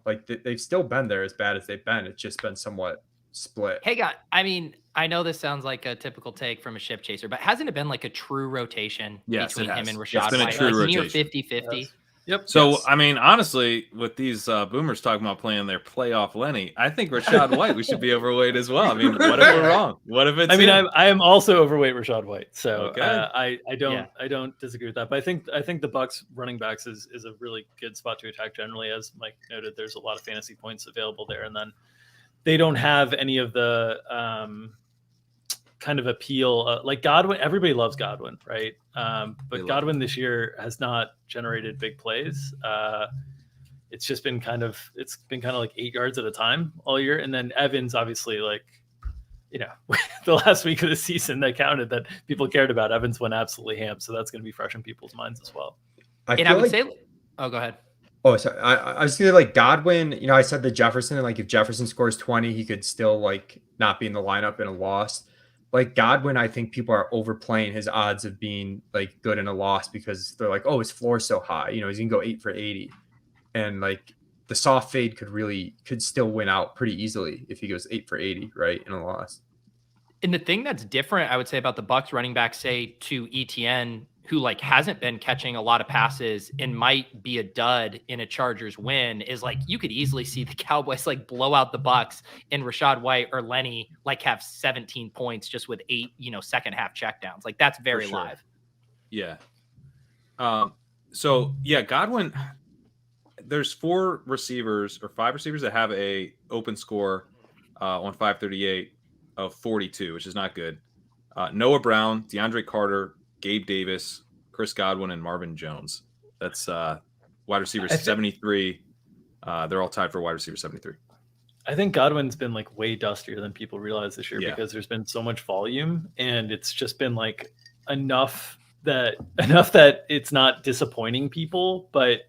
like they've still been there as bad as they've been. It's just been somewhat split. Hey, God, I mean, I know this sounds like a typical take from a ship chaser, but hasn't it been like a true rotation between him and Rashad It's been White? a true rotation. Near 50-50. Yes. Yep. So, I mean, honestly, with these boomers talking about playing their playoff Lenny, I think Rashad White, we should be overweight as well. I mean, what if we're wrong? What if it's I am also overweight Rashad White. So okay. I don't disagree with that. But I think the Bucs running backs is a really good spot to attack generally. As Mike noted, there's a lot of fantasy points available there. And then they don't have any of the kind of appeal like Godwin. Everybody loves Godwin, right? But Godwin this year has not generated big plays. It's just been kind of like 8 yards at a time all year. And then Evans, obviously, like, the last week of the season that counted that people cared about, Evans went absolutely ham. So that's going to be fresh in people's minds as well. I would say, oh, go ahead. Oh, sorry. I was thinking like Godwin, I said the Jefferson, like if Jefferson scores 20, he could still like not be in the lineup in a loss. Like Godwin, I think people are overplaying his odds of being like good in a loss because they're like, oh, his floor is so high. He's going to go 8 for 80. And like, the soft fade could still win out pretty easily if he goes 8 for 80, right, in a loss. And the thing that's different, I would say, about the Bucs running back, say to ETN, who like hasn't been catching a lot of passes and might be a dud in a Chargers win, is like you could easily see the Cowboys like blow out the Bucs and Rachaad White or Lenny like have 17 points just with 8, second half checkdowns. Like that's very live. Yeah. So yeah, Godwin, there's 4 receivers or 5 receivers that have a open score on 538 of 42, which is not good. Noah Brown, DeAndre Carter, Gabe Davis, Chris Godwin, and Marvin Jones. That's wide receivers 73. They're all tied for wide receiver 73. I think Godwin's been like way dustier than people realize this year because there's been so much volume, and it's just been like enough that it's not disappointing people, but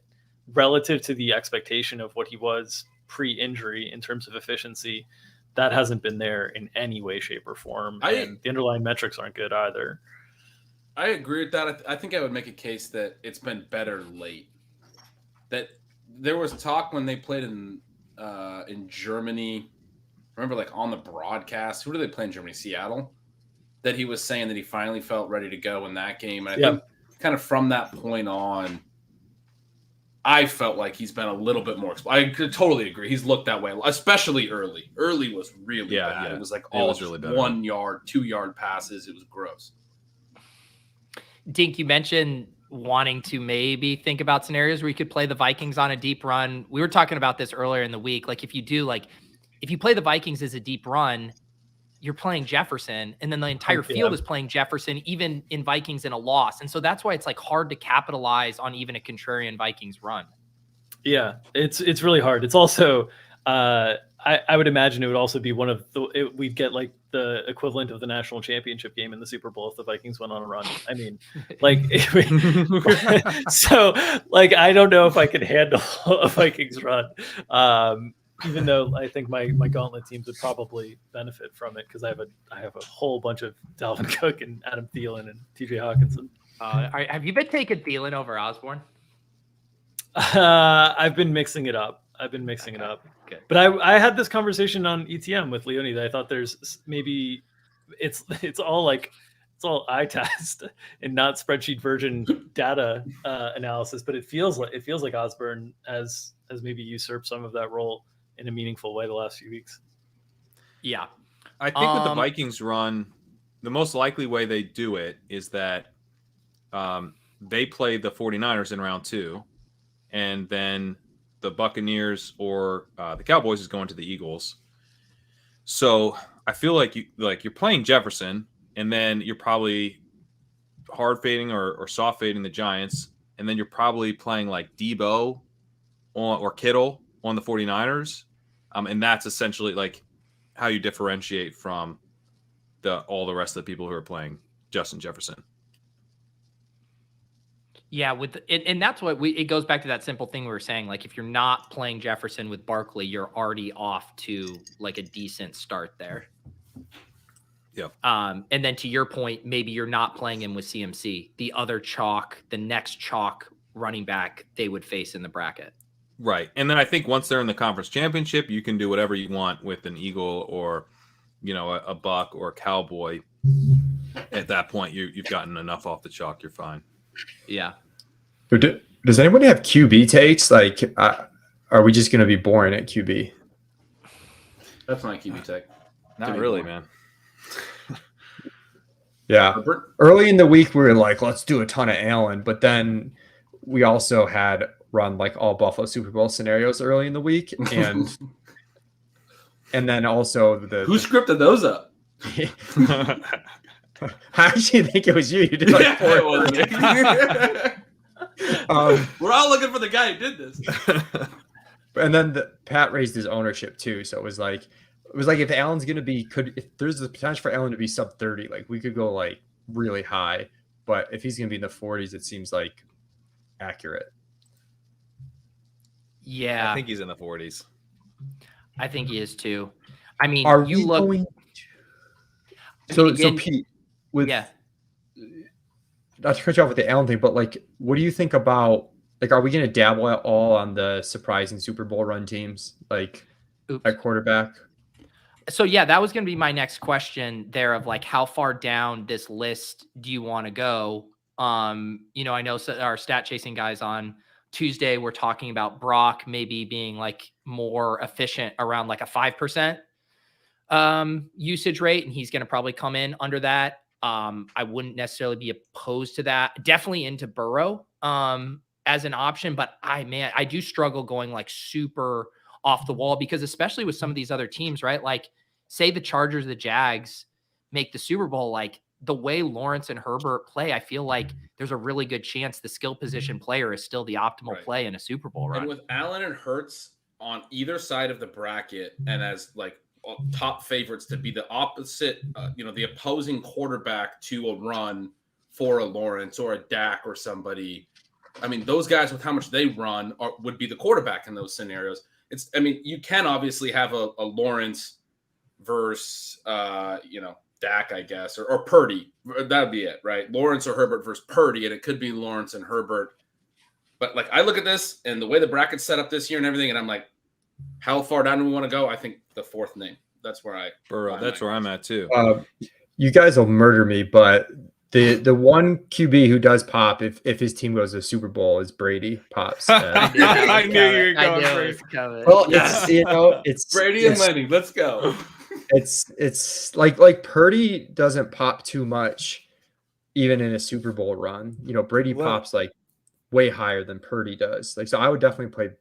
relative to the expectation of what he was pre-injury in terms of efficiency, that hasn't been there in any way, shape, or form. And the underlying metrics aren't good either. I agree with that. I think I would make a case that it's been better late. That there was talk when they played in Germany. Remember, like on the broadcast, who did they play in Germany? Seattle. That he was saying that he finally felt ready to go in that game. And I think kind of from that point on, I felt like he's been a little bit more. I could totally agree. He's looked that way, especially early. Early was really bad. Yeah. It was like all really 1 yard, 2 yard passes. It was gross. Dink, you mentioned wanting to maybe think about scenarios where you could play the Vikings on a deep run. We were talking about this earlier in the week. Like if you play the Vikings as a deep run, you're playing Jefferson, and then the entire field is playing Jefferson, even in Vikings in a loss. And so that's why it's like hard to capitalize on even a contrarian Vikings run. Yeah, it's really hard. It's also, I would imagine it would also be one of we'd get like the equivalent of the national championship game in the Super Bowl if the Vikings went on a run. I mean, like, so like, I don't know if I could handle a Vikings run. Even though I think my Gauntlet teams would probably benefit from it because I have a whole bunch of Dalvin Cook and Adam Thielen and TJ Hawkinson. Have you been taking Thielen over Osborne? I've been mixing it up. Good. But I had this conversation on ETM with Leone that I thought there's maybe it's all eye test and not spreadsheet version data analysis, but it feels like Osborne has maybe usurped some of that role in a meaningful way the last few weeks. Yeah. I think with the Vikings run, the most likely way they do it is that they play the 49ers in round 2, and then the Buccaneers or the Cowboys is going to the Eagles. So I feel like you're playing Jefferson, and then you're probably hard fading or soft fading the Giants, and then you're probably playing like Debo or Kittle on the 49ers. And that's essentially like how you differentiate from all the rest of the people who are playing Justin Jefferson. Yeah, and that's what it goes back to that simple thing we were saying. Like if you're not playing Jefferson with Barkley, you're already off to like a decent start there. Yeah. And then to your point, maybe you're not playing him with CMC, the next chalk running back they would face in the bracket. Right. And then I think once they're in the conference championship, you can do whatever you want with an Eagle or, a Buck or a Cowboy. At that point, you've gotten enough off the chalk. You're fine. Yeah. Does anybody have QB takes? Like, are we just going to be boring at QB? That's my QB take. Not really, man. Yeah. Early in the week, we were like, let's do a ton of Allen. But then we also had run like all Buffalo Super Bowl scenarios early in the week. And then also who scripted those up? I actually think it was you. You did like 4. We're all looking for the guy who did this. And then Pat raised his ownership too. So it was like if Allen's going to be, if there's the potential for Allen to be sub 30, like we could go like really high, but if he's going to be in the 40s, it seems like accurate. Yeah. I think he's in the 40s. I think he is too. I mean, So Pete, not to cut you off with the Allen thing, but like, what do you think about like, are we going to dabble at all on the surprising Super Bowl run teams, like at quarterback? So yeah, that was going to be my next question there of like, how far down this list do you want to go? You know, I know our stat chasing guys on Tuesday were talking about Brock maybe being like more efficient around like a 5% usage rate, and he's going to probably come in under that. I wouldn't necessarily be opposed to that. Definitely into Burrow as an option, but I do struggle going like super off the wall, because especially with some of these other teams, right? Like say the Chargers, the Jags make the Super Bowl, like the way Lawrence and Herbert play, I feel like there's a really good chance the skill position player is still the optimal play in a Super Bowl run. And with Allen and Hurts on either side of the bracket, and as like top favorites to be the opposite, the opposing quarterback to a run for a Lawrence or a Dak or somebody. I mean, those guys with how much they run would be the quarterback in those scenarios. You can obviously have a Lawrence versus, Dak, I guess, or Purdy. That would be it, right? Lawrence or Herbert versus Purdy, and it could be Lawrence and Herbert. But like, I look at this and the way the bracket's set up this year and everything, and I'm like, how far down do we want to go? I think the fourth name. That's where Burrow. That's where I'm at too. You guys will murder me, but the one QB who does pop if his team goes to the Super Bowl is Brady. Pops. I knew you were going Brady. Well, it's Brady and Lenny. Let's go. It's like Purdy doesn't pop too much, even in a Super Bowl run. Brady pops like way higher than Purdy does. Like, so I would definitely play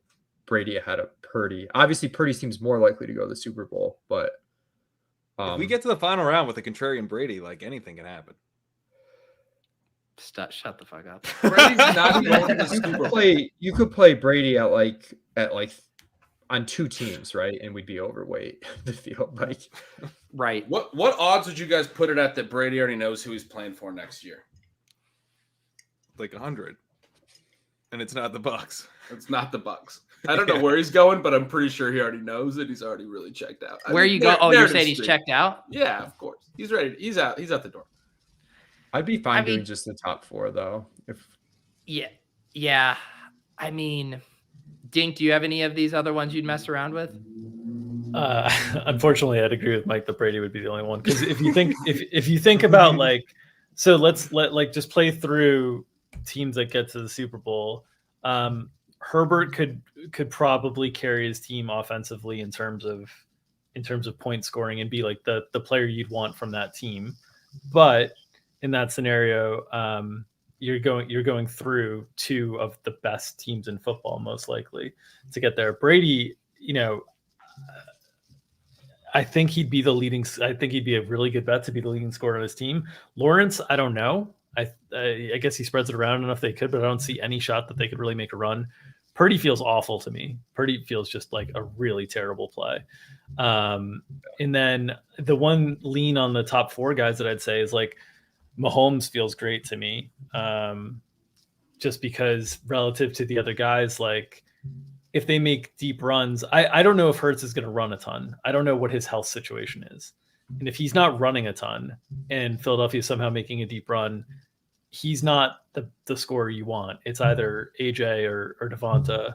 Brady ahead of Purdy. Obviously, Purdy seems more likely to go to the Super Bowl, but if we get to the final round with a contrarian Brady, like anything can happen. Shut the fuck up. Brady's not going to the Super Bowl. You could play Brady at like on two teams, right? And we'd be overweight the field, like. Right. What odds would you guys put it at that Brady already knows who he's playing for next year? Like 100. And it's not the Bucks. It's not the Bucks. I don't know where he's going, but I'm pretty sure he already knows it. He's already really checked out. Where you go? Oh, you're saying he's checked out? Yeah, of course. He's ready. He's out. He's out the door. I'd be fine doing just the top four, though. Yeah. I mean, Dink, do you have any of these other ones you'd mess around with? Unfortunately, I'd agree with Mike that Brady would be the only one. Because if you think if you think about so let's just play through teams that get to the Super Bowl. Herbert could probably carry his team offensively in terms of point scoring and be like the player you'd want from that team. But in that scenario, you're going through two of the best teams in football, most likely, to get there. Brady, I think he'd be I think he'd be a really good bet to be the leading scorer of his team. Lawrence, I don't know. I guess he spreads it around enough they could, but I don't see any shot that they could really make a run. Purdy feels awful to me. Purdy feels just like a really terrible play. And then the one lean on the top four guys that I'd say is like Mahomes feels great to me. Just because relative to the other guys, like if they make deep runs, I don't know if Hurts is going to run a ton. I don't know what his health situation is. And if he's not running a ton and Philadelphia is somehow making a deep run, he's not the scorer you want. It's either AJ or Devonta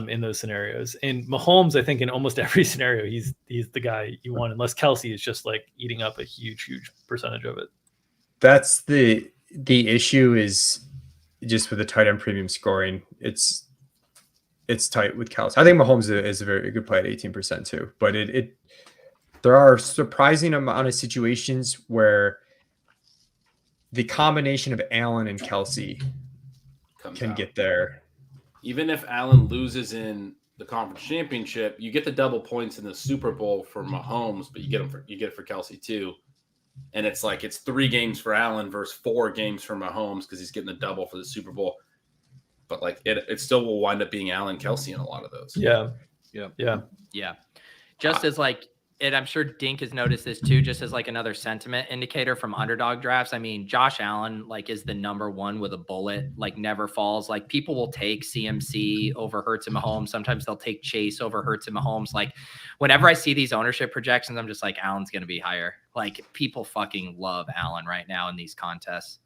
in those scenarios. And Mahomes, I think in almost every scenario, he's the guy you want, unless Kelsey is just like eating up a huge percentage of it. That's the issue is just with the tight end premium scoring. It's tight with Kelsey. I think Mahomes is a very good play at 18% too, but there are surprising amount of situations where the combination of Allen and Kelsey can get there. Even if Allen loses in the conference championship, you get the double points in the Super Bowl for Mahomes, but you get it for Kelsey too. And it's like it's 3 games for Allen versus 4 games for Mahomes because he's getting the double for the Super Bowl. But like it still will wind up being Allen Kelsey in a lot of those. Yeah. Just as like, and I'm sure Dink has noticed this too, just as like another sentiment indicator from underdog drafts. I mean, Josh Allen like is the number one with a bullet, like never falls. Like people will take CMC over Hurts and Mahomes. Sometimes they'll take Chase over Hurts and Mahomes. Like whenever I see these ownership projections, I'm just like, Allen's going to be higher. Like people fucking love Allen right now in these contests.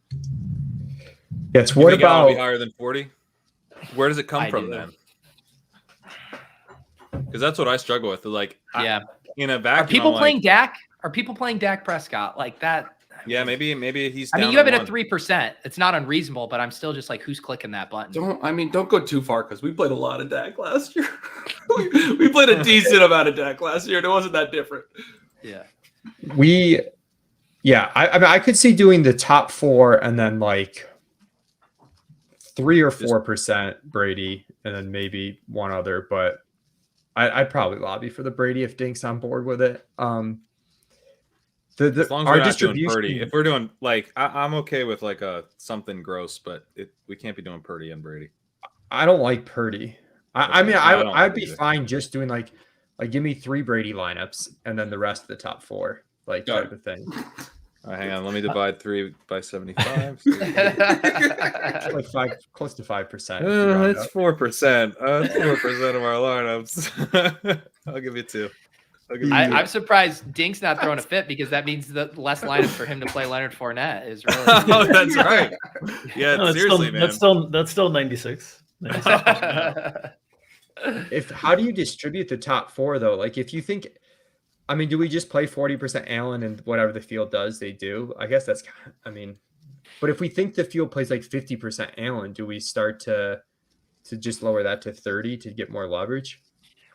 Yes. What about be higher than 40? Where does it come I from do. then? Because that's what I struggle with. Like, Yeah. in a vacuum, Are people I'm playing like, Dak? Are people playing Dak Prescott like that? yeah, maybe he's. I mean, down you have to it one. at 3%. It's not unreasonable, but I'm still just like, who's clicking that button? Don't go too far because we played a lot of Dak last year. we played a decent amount of Dak last year, and it wasn't that different. Yeah. I mean, I could see doing the top 4 and then like 3 or 4% Brady, and then maybe one other. But I'd probably lobby for the Brady if Dink's on board with it. As long as our we're not doing distribution, Purdy. If we're doing like, I'm okay with like a something gross, but we can't be doing Purdy and Brady. I don't like Purdy. I mean, I don't I'd like be either. fine just doing like give me 3 Brady lineups and then the rest of the top 4, like Got type of thing. All right, hang on. Let me divide 3 by 75. Like close to 5%. That's 4%. That's 4% of our lineups. I'll give you 2. I'm surprised Dink's not throwing a fit because that means the less lineups for him to play Leonard Fournette is really. Oh, that's right. Yeah, No, seriously, man. That's still 96. How do you distribute the top 4 though? Like if you think, I mean, do we just play 40% Allen and whatever the field does, they do? I guess that's, I mean, but if we think the field plays like 50% Allen, do we start to just lower that to 30 to get more leverage?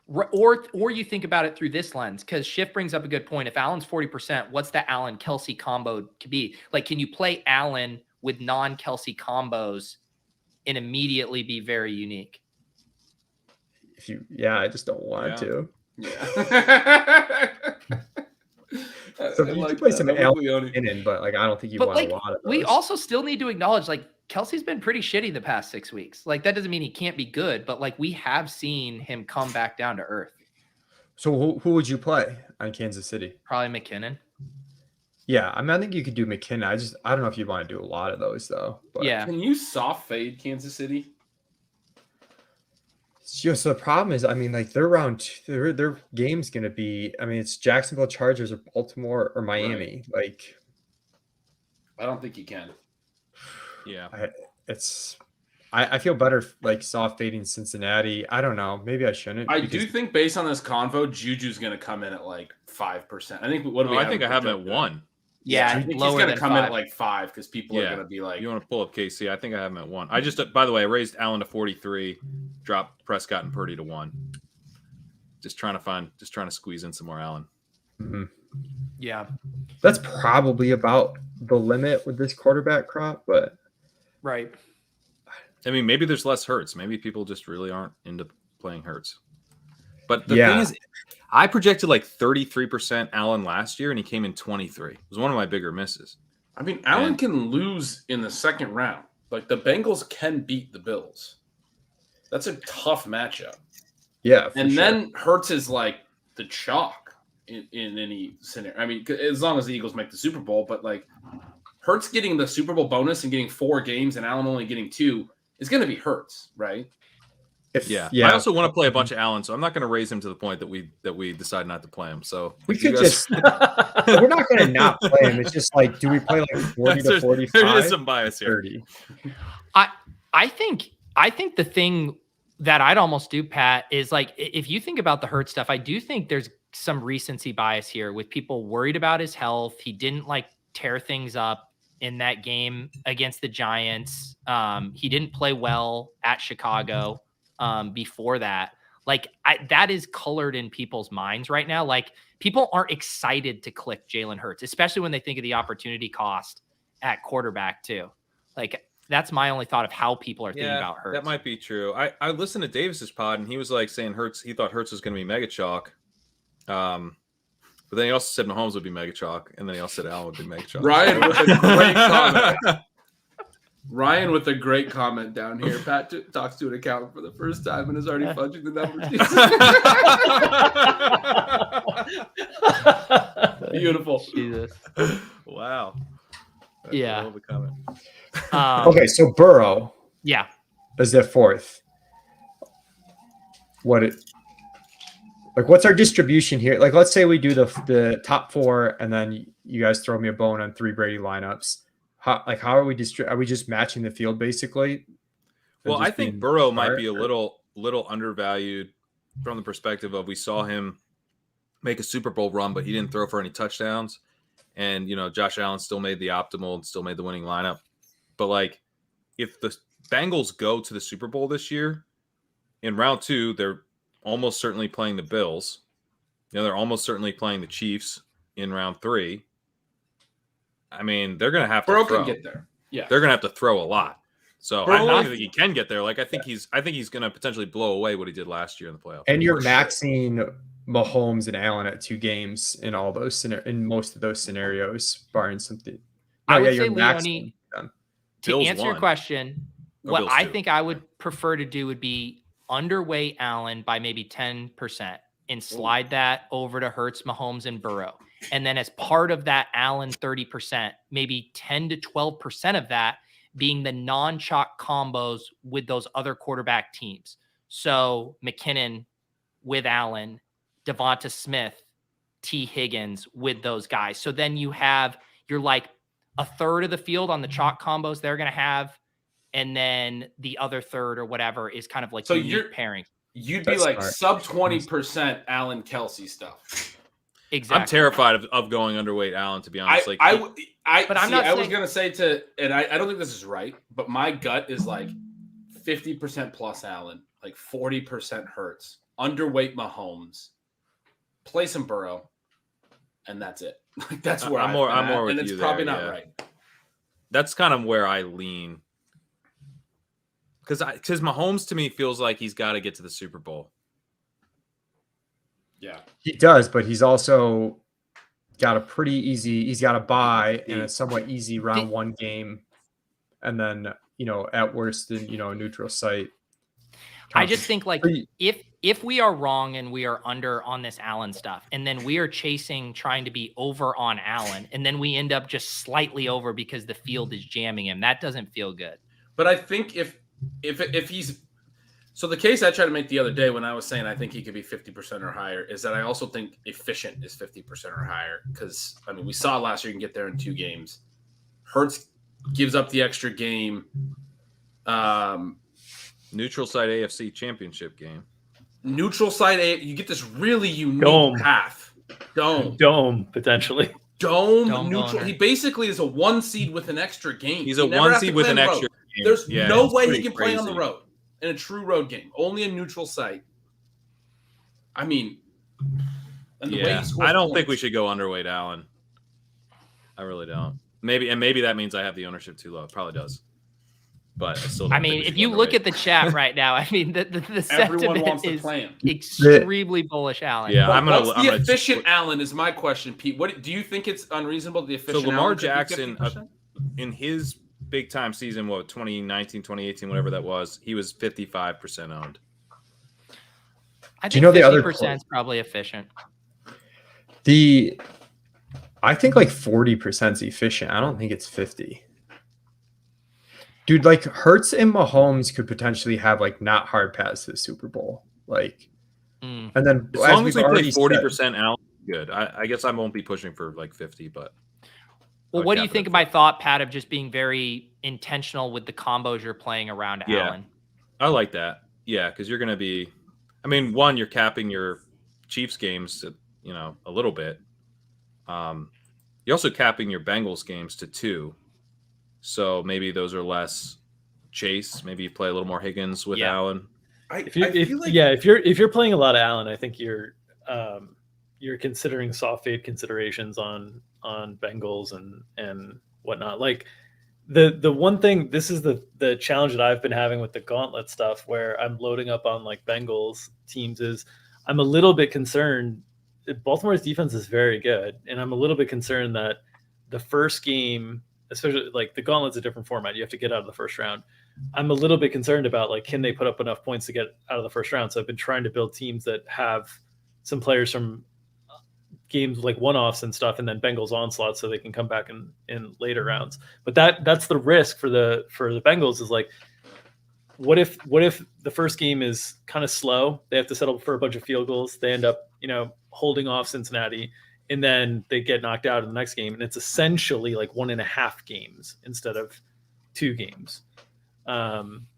Or you think about it through this lens, because Schiff brings up a good point. If Allen's 40%, what's the Allen Kelsey combo to be? Like, can you play Allen with non-Kelsey combos and immediately be very unique? I just don't want to. Yeah. So you can play some Allen in, but like I don't think you want a lot of those. We also still need to acknowledge, like, Kelsey's been pretty shitty the past 6 weeks. Like, that doesn't mean he can't be good, but like we have seen him come back down to earth. So who would you play on Kansas City? Probably McKinnon. Yeah, I mean, I think you could do McKinnon. I don't know if you want to do a lot of those though. But Yeah. Can you soft fade Kansas City? So the problem is, I mean, like their game's gonna be. I mean, it's Jacksonville Chargers or Baltimore or Miami. Right. Like, I don't think you can. Yeah. I feel better like soft fading Cincinnati. I don't know. Maybe I shouldn't. I do think based on this convo, Juju's going to come in at like 5%. I think I think I have him at 1. Yeah, I think he's lower going to than come in 5. at like 5 because people are going to be like, You want to pull up KC? I think I have him at 1. I just, by the way, I raised Allen to 43, dropped Prescott and Purdy to 1. Just trying to squeeze in some more Allen. Mm-hmm. Yeah. That's probably about the limit with this quarterback crop, but Right. I mean, maybe there's less Hurts. Maybe people just really aren't into playing Hurts. But the thing is, I projected like 33% Allen last year, and he came in 23. It was one of my bigger misses. I mean, Allen can lose in the second round. Like the Bengals can beat the Bills. That's a tough matchup. Yeah. And then Hurts is like the chalk in any scenario. I mean, as long as the Eagles make the Super Bowl, but like Hurts getting the Super Bowl bonus and getting 4 games and Allen only getting 2 is going to be Hurts, right? I also want to play a bunch of Allen, so I'm not going to raise him to the point that we decide not to play him. So we could just we're not going to not play him. It's just like, do we play like 40 to 45? There is some bias here. 30. I think the thing that I'd almost do, Pat, is like if you think about the Hurt stuff, I do think there's some recency bias here with people worried about his health. He didn't like tear things up in that game against the Giants. He didn't play well at Chicago before that. Like that is colored in people's minds right now. Like people aren't excited to click Jalen Hurts, especially when they think of the opportunity cost at quarterback too. Like that's my only thought of how people are thinking about Hurts. That might be true. I listened to Davis's pod, and he was like saying he thought Hurts was going to be mega chalk. But then he also said Mahomes would be mega chalk, and then he also said Allen would be mega chalk. Ryan with a great comment. Ryan with a great comment down here. Pat talks to an accountant for the first time and is already fudging the numbers. Beautiful. Jesus. Wow. That's Yeah. a hell of a comment. Okay, so Burrow. Yeah. Is the 4th. What's our distribution here? Like, let's say we do the top 4, and then you guys throw me a bone on 3 Brady lineups. How are we are we just matching the field basically? Well, I just think being Burrow might smart, be a or- little undervalued from the perspective of we saw him make a Super Bowl run, but he didn't throw for any touchdowns. And, Josh Allen still made the optimal and still made the winning lineup. But, like, if the Bengals go to the Super Bowl this year, in round 2, they're almost certainly playing the Bills. They're almost certainly playing the Chiefs in round 3. I mean, they're going to have to Burrow throw. can get there. Yeah. They're going to have to throw a lot. So Burrow, I think he can get there. Like, I think he's going to potentially blow away what he did last year in the playoffs. And you're maxing Mahomes and Allen at 2 games in all those in most of those scenarios, barring something. I would say, you're Leone, maxing them. to Bills answer your won. question, Or what Bills I too. think I would prefer to do would be underweight Allen by maybe 10% and slide that over to Hurts, Mahomes, and Burrow. And then as part of that Allen 30%, maybe 10 to 12% of that being the non-chalk combos with those other quarterback teams. So McKinnon with Allen, Devonta Smith, T. Higgins with those guys. So then you're like a third of the field on the chalk combos they're going to have. And then the other third or whatever is kind of like unique pairing. You'd be That's like smart. sub 20% Allen Kelsey stuff. Exactly. I'm terrified of going underweight Allen, to be honest. But I'm not I was saying- going to say and I don't think this is right, but my gut is like 50% plus Allen, like 40% Hurts, underweight Mahomes, play some Burrow, and that's it. Like that's where I'm more with and it's you probably there, not yeah. right. That's kind of where I lean. Because Mahomes to me feels like he's got to get to the Super Bowl. Yeah. He does, but he's also got a pretty easy. He's got a bye and a somewhat easy round 1 game, and then at worst in a neutral site. I just think like if we are wrong and we are under on this Allen stuff, and then we are trying to be over on Allen, and then we end up just slightly over because the field is jamming him, that doesn't feel good. But I think if he's so the case I tried to make the other day when I was saying I think he could be 50% or higher is that I also think efficient is 50% or higher, because I mean we saw last year you can get there in 2 games. Hurts gives up the extra game. Neutral site AFC championship game. Neutral site you get this really unique path. Dome potentially. Dome neutral. boner. He basically is a 1 seed with an extra game. He's He a never 1 has to seed play with on an the extra road. game. There's Yeah, no it's way he pretty can play on the crazy. road in a true road game. Only a neutral site. I mean, and the way Yeah, he scores I don't think we points. should go underweight Allen. I really don't. Maybe that means I have the ownership too low. It probably does. But I still don't I think mean, we if should you go look underweight. at the chat right now, I mean, the Everyone sentiment wants to is play him. extremely bullish Allen. Yeah, What's the efficient Allen is my question, Pete. What do you think it's unreasonable? The efficient Lamar Allen could be Jackson, 50%? in his big time season, 2019, 2018, whatever that was, he was 55% owned. I Do think you know the other 50% is probably efficient. I think like 40% is efficient. I don't think it's 50. Dude, like Hurts and Mahomes could potentially have like not hard paths to the Super Bowl. Like, and then As long as we've we play already 40% Allen, good. I guess I won't be pushing for like 50, but Well, I'll what do you cap it think at of my thought, Pat, of just being very intentional with the combos you're playing around Yeah. Allen? I like that. Yeah, because you're going to be. I mean, one, you're capping your Chiefs games to a little bit. You're also capping your Bengals games to 2. So maybe those are less chase. Maybe you play a little more Higgins with Allen. If you're playing a lot of Allen, I think you're considering soft fade considerations on Bengals and whatnot. Like the one thing, this is the challenge that I've been having with the Gauntlet stuff, where I'm loading up on like Bengals teams, is I'm a little bit concerned. Baltimore's defense is very good, and I'm a little bit concerned that the first game, especially like the Gauntlet's a different format, you have to get out of the first round. I'm a little bit concerned about like, can they put up enough points to get out of the first round? So I've been trying to build teams that have some players from games like one-offs and stuff, and then Bengals onslaught, so they can come back in later rounds. But that's the risk for the Bengals, is like, what if the first game is kind of slow? They have to settle for a bunch of field goals. They end up, holding off Cincinnati, and then they get knocked out in the next game, and it's essentially like 1.5 games instead of 2 games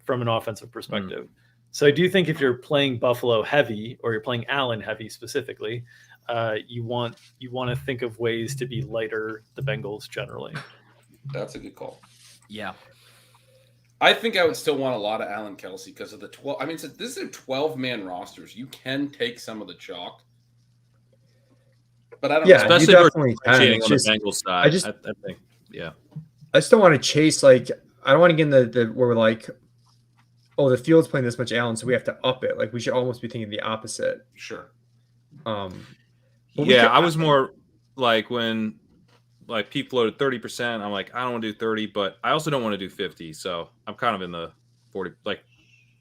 from an offensive perspective. So I do think if you're playing Buffalo heavy, or you're playing Allen heavy specifically, you want to think of ways to be lighter the Bengals generally. That's a good call. Yeah. I think I would still want a lot of Allen Kelsey because of the 12. I mean, so this is a 12-man rosters. You can take some of the chalk. But I don't know. Especially you definitely can. on the Bengals side. I think, yeah. I still want to chase, like, I don't want to get in the where we're like, oh, the field's playing this much Allen, so we have to up it. Like, we should almost be thinking the opposite. Sure. Yeah, I was more like when like Pete floated 30%. I'm like, I don't want to do 30, but I also don't want to do 50. So I'm kind of in the 40. Like,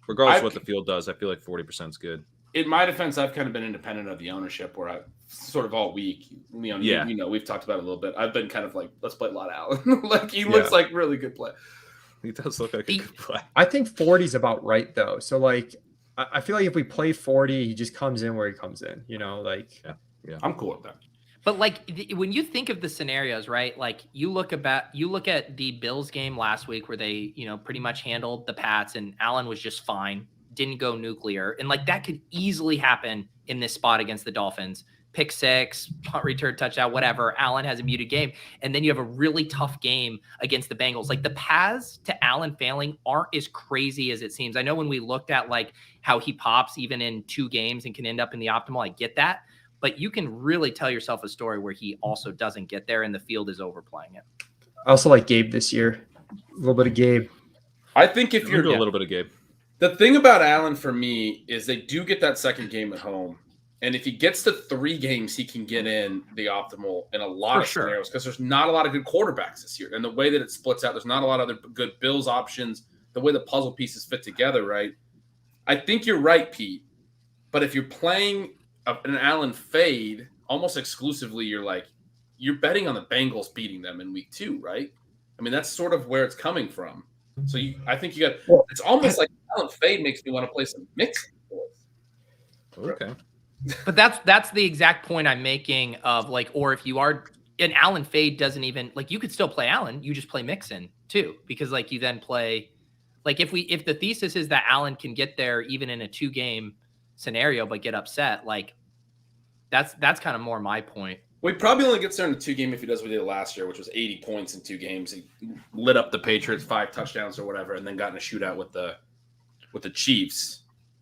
regardless of what the field does, I feel like 40% is good. In my defense, I've kind of been independent of the ownership, where I sort of all week, Leone, you know, we've talked about it a little bit. I've been kind of like, let's play a lot of Allen. Like, he looks like really good play. He does look like a good play. I think 40 is about right, though. So, like, I feel like if we play 40, he just comes in where he comes in, you know, like. Yeah. I'm cool with that. But like when you think of the scenarios, right? Like you look at the Bills game last week where they, you know, pretty much handled the Pats and Allen was just fine, didn't go nuclear. And like that could easily happen in this spot against the Dolphins. Pick six, punt return, touchdown, whatever. Allen has a muted game. And then you have a really tough game against the Bengals. Like the paths to Allen failing aren't as crazy as it seems. I know when we looked at like how he pops even in 2 games and can end up in the optimal, I get that. But you can really tell yourself a story where he also doesn't get there and the field is overplaying it. I also like Gabe this year. A little bit of Gabe. I think if you're a little bit of Gabe. The thing about Allen for me is they do get that second game at home. And if he gets to 3 games, he can get in the optimal in a lot of scenarios because there's not a lot of good quarterbacks this year. And the way that it splits out, there's not a lot of other good Bills options, the way the puzzle pieces fit together, right? I think you're right, Pete. But if you're playing an Allen fade, almost exclusively, you're betting on the Bengals beating them in week 2, right? I mean, that's sort of where it's coming from. So I think you got it's almost like Allen fade makes me want to play some mixed. Okay. But that's the exact point I'm making of like, or if you are an Allen fade doesn't even like you could still play Allen, you just play Mixon too, because like you then play like if the thesis is that Allen can get there even in a 2-game scenario but get upset, like that's kind of more my point. We probably only gets there in a 2-game if he does what he did last year, which was 80 points in 2 games. He lit up the Patriots 5 touchdowns or whatever, and then got in a shootout with the Chiefs.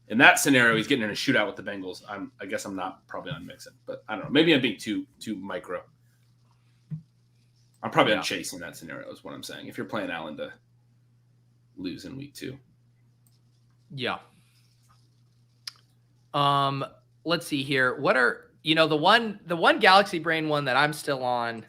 In that scenario, he's getting in a shootout with the Bengals. I guess I'm not probably on Mixon, but I don't know. Maybe I'm being too micro. I'm probably on chasing that scenario is what I'm saying. If you're playing Allen to lose in week 2. Yeah. Let's see here. What are the one Galaxy Brain one that I'm still on?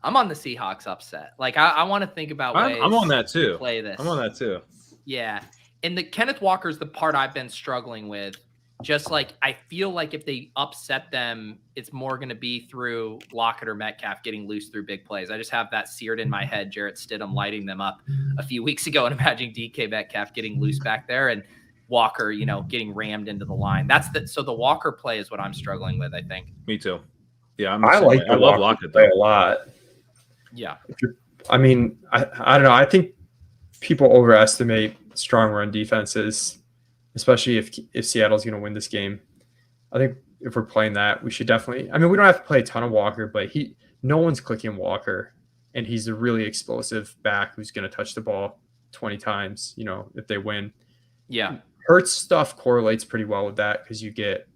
I'm on the Seahawks upset. Like I want to think about ways I'm on that too. To play this. I'm on that too. Yeah. And the Kenneth Walker's the part I've been struggling with. Just like I feel like if they upset them, it's more going to be through Lockett or Metcalf getting loose through big plays. I just have that seared in my head. Jarrett Stidham lighting them up a few weeks ago and imagining DK Metcalf getting loose back there and Walker, getting rammed into the line. So the Walker play is what I'm struggling with, I think. Me too. Yeah, I love Lockett play a lot. Yeah. I mean, I don't know. I think people overestimate strong run defenses, especially if Seattle's going to win this game. I think if we're playing that, we should definitely. I mean, we don't have to play a ton of Walker, but no one's clicking Walker, and he's a really explosive back who's going to touch the ball 20 times. If they win. Yeah. Hurts stuff correlates pretty well with that because you get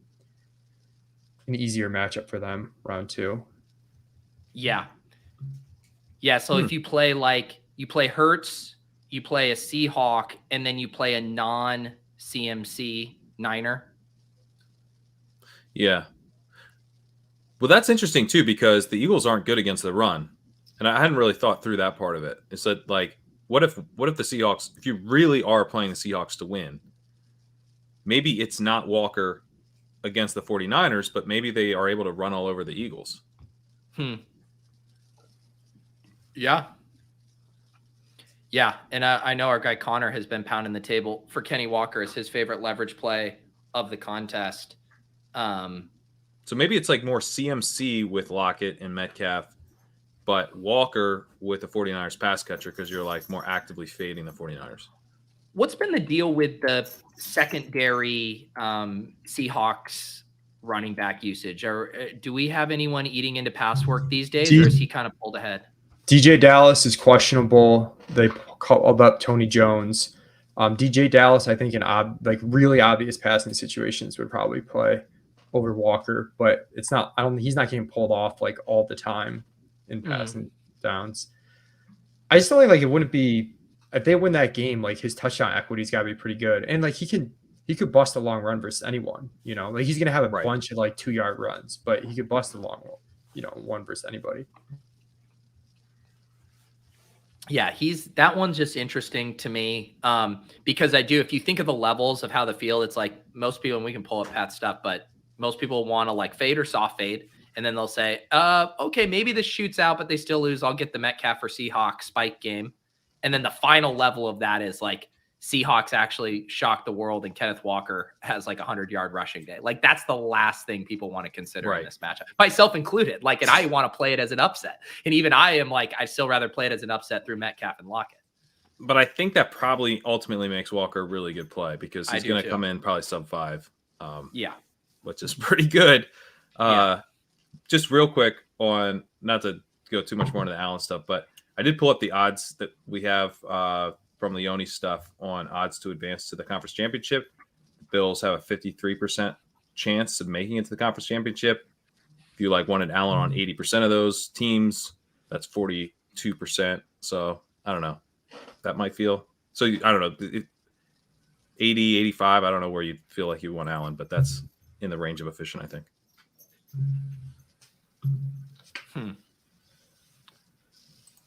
an easier matchup for them round 2. Yeah. Yeah. So if you play Hurts, you play a Seahawk, and then you play a non-CMC Niner. Yeah. Well, that's interesting too because the Eagles aren't good against the run, and I hadn't really thought through that part of it. It's that like, what if the Seahawks? If you really are playing the Seahawks to win, maybe it's not Walker against the 49ers, but maybe they are able to run all over the Eagles. Yeah. Yeah. And I know our guy Connor has been pounding the table for Kenny Walker as his favorite leverage play of the contest. So maybe it's like more CMC with Lockett and Metcalf, but Walker with the 49ers pass catcher because you're like more actively fading the 49ers. What's been the deal with the secondary Seahawks running back usage? Or do we have anyone eating into pass work these days, or is he kind of pulled ahead? DJ Dallas is questionable. They called up Tony Jones. DJ Dallas, I think, in really obvious passing situations would probably play over Walker, but it's not. He's not getting pulled off like all the time in passing downs. I just don't think it wouldn't be if they win that game. Like his touchdown equity's got to be pretty good, and like he could bust a long run versus anyone. Like he's gonna have a bunch of 2-yard runs, but he could bust a long one versus anybody. Yeah, that one's just interesting to me because if you think of the levels of how the field, it's like most people, and we can pull up Pat's stuff, but most people want to fade or soft fade. And then they'll say, okay, maybe this shoots out, but they still lose. I'll get the Metcalf or Seahawks spike game. And then the final level of that is Seahawks actually shock the world and Kenneth Walker has 100-yard rushing day. That's the last thing people want to consider in this matchup, myself included. And I want to play it as an upset. And even I am I'd still rather play it as an upset through Metcalf and Lockett. But I think that probably ultimately makes Walker a really good play because he's going to come in probably sub 5. Which is pretty good. Just real quick on, not to go too much more into the Allen stuff, but I did pull up the odds that we have from Leone stuff on odds to advance to the conference championship. The Bills have a 53% chance of making it to the conference championship. If you wanted Allen on 80% of those teams, that's 42%. So I don't know. That might feel so. I don't know. 80, 85. I don't know where you feel like you want Allen, but that's in the range of efficient, I think.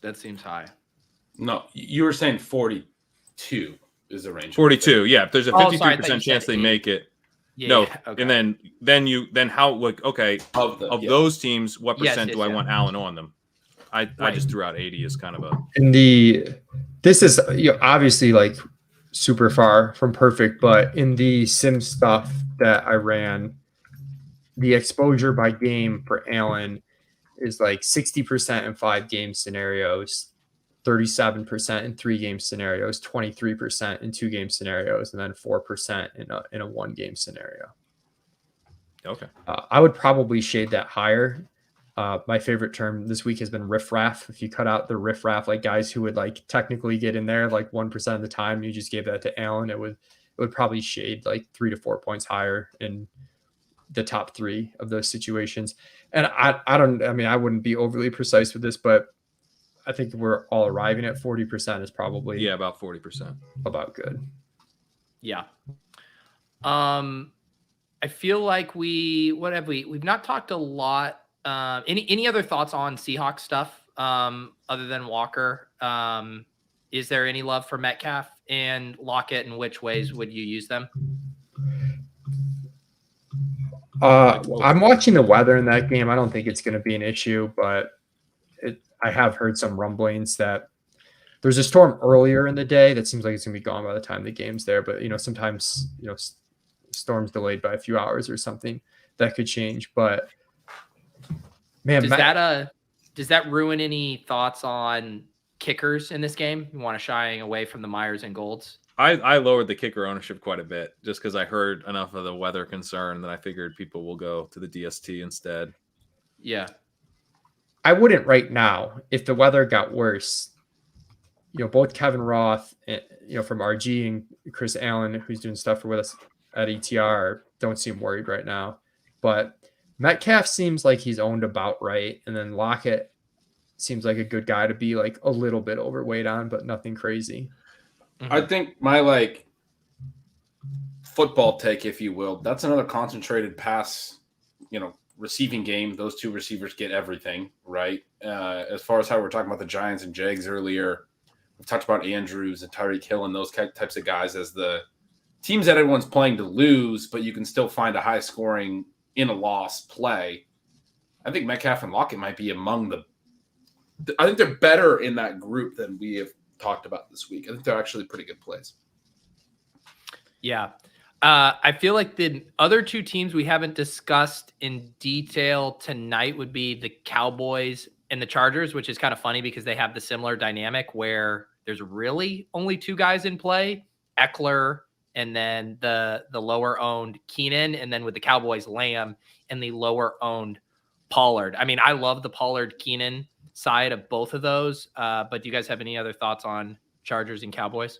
That seems high. No, you were saying 42 is the range. 42, yeah. If there's a 53% chance they make it. Okay. And then how of those teams, what percent do I want Allen on them? I just threw out 80 as kind of a. This is obviously super far from perfect, but in the sim stuff that I ran, the exposure by game for Allen is 60% in 5-game scenarios, 37% in 3-game scenarios, 23% in 2-game scenarios, and then 4% in a 1-game scenario. Okay. I would probably shade that higher. My favorite term this week has been riffraff. If you cut out the riffraff, guys who would technically get in there 1% of the time, you just gave that to Allen, it would probably shade 3 to 4 points higher in the top 3 of those situations. And I wouldn't be overly precise with this, but I think we're all arriving at 40% is probably about 40%. About good. Yeah. I feel like we've not talked a lot. Any other thoughts on Seahawks stuff other than Walker? Is there any love for Metcalf and Lockett, and which ways would you use them? I'm watching the weather in that game. I don't think it's going to be an issue, but I have heard some rumblings that there's a storm earlier in the day that seems like it's going to be gone by the time the game's there. But, sometimes, storms delayed by a few hours or something that could change. But, man, does that ruin any thoughts on kickers in this game? You want to shying away from the Myers and Golds? I lowered the kicker ownership quite a bit just because I heard enough of the weather concern that I figured people will go to the DST instead. Yeah. I wouldn't right now. If the weather got worse, both Kevin Roth, from RG, and Chris Allen, who's doing stuff with us at ETR, don't seem worried right now. But Metcalf seems like he's owned about right. And then Lockett seems like a good guy to be a little bit overweight on, but nothing crazy. I think my football take, if you will, that's another concentrated pass, receiving game. Those two receivers get everything, right? As far as how we're talking about the Giants and Jags earlier, we've talked about Andrews and Tyreek Hill and those types of guys as the teams that everyone's playing to lose, but you can still find a high scoring in a loss play. I think Metcalf and Lockett might be among I think they're better in that group than we have talked about this week. I think they're actually pretty good plays. Yeah. I feel like the other two teams we haven't discussed in detail tonight would be the Cowboys and the Chargers, which is kind of funny because they have the similar dynamic where there's really only 2 guys in play Eckler, and then the lower owned Keenan, and then with the Cowboys, Lamb, and the lower owned Pollard. I mean, I love the Pollard Keenan side of both of those. But do you guys have any other thoughts on Chargers and Cowboys?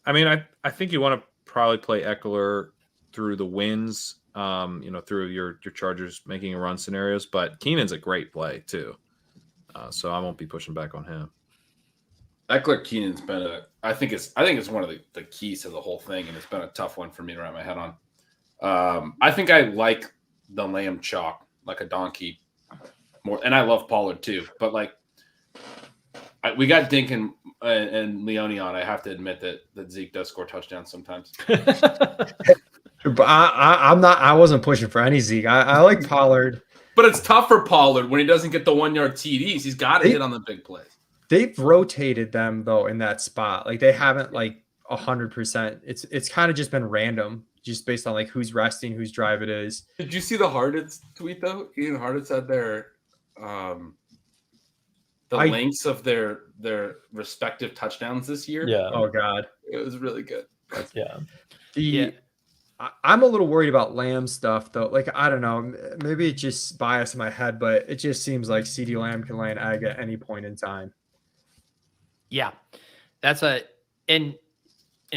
I mean, I think you want to probably play Eckler through the wins, through your Chargers making a run scenarios, but Keenan's a great play too. So I won't be pushing back on him. Eckler Keenan's been I think it's one of the keys to the whole thing, and it's been a tough one for me to wrap my head on. I think I like the Lamb chalk like a donkey more, and I love Pollard too. But like, we got Dink and Leone on. I have to admit that Zeke does score touchdowns sometimes. But I wasn't pushing for any Zeke. I like Pollard. But it's tough for Pollard when he doesn't get the 1 yard TDs. He's got to hit on the big plays. They've rotated them though in that spot. Like they haven't like 100%. It's kind of just been random, just based on like who's resting, whose drive it is. Did you see the Harditz tweet though? Ian Harditz had their lengths of their respective touchdowns this year. Yeah. Oh God. It was really good. Yeah. I'm a little worried about Lamb stuff though. Like, I don't know, maybe it's just bias in my head, but it just seems like CeeDee Lamb can lay an egg at any point in time. Yeah, and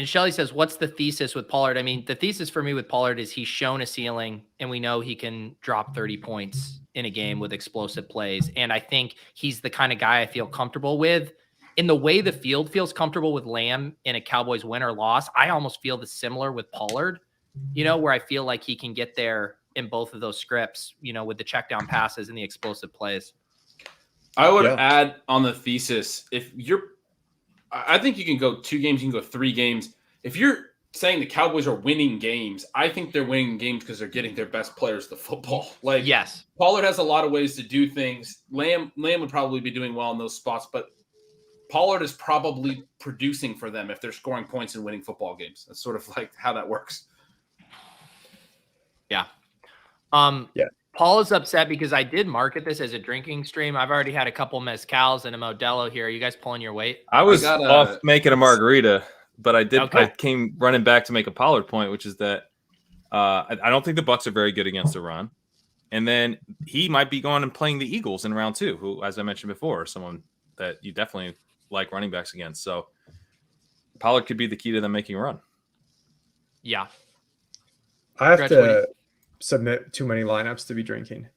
Shelly says, what's the thesis with Pollard? I mean, the thesis for me with Pollard is he's shown a ceiling, and we know he can drop 30 points in a game with explosive plays. And I think he's the kind of guy I feel comfortable with. In the way the field feels comfortable with Lamb in a Cowboys win or loss, I almost feel the similar with Pollard, where I feel like he can get there in both of those scripts, with the check down passes and the explosive plays. I would add on the thesis, I think you can go 2 games, you can go 3 games. If you're saying the Cowboys are winning games, I think they're winning games because they're getting their best players to football. Like, yes, Pollard has a lot of ways to do things. Lamb would probably be doing well in those spots, but Pollard is probably producing for them if they're scoring points and winning football games. That's sort of like how that works. Yeah. Paul is upset because I did market this as a drinking stream. I've already had a couple mezcals and a Modelo here. Are you guys pulling your weight? I was off making a margarita, but I did. Okay. I came running back to make a Pollard point, which is that I don't think the Bucs are very good against the run, and then he might be going and playing the Eagles in round 2, who, as I mentioned before, are someone that you definitely like running backs against. So Pollard could be the key to them making a run. Yeah, I have to submit too many lineups to be drinking.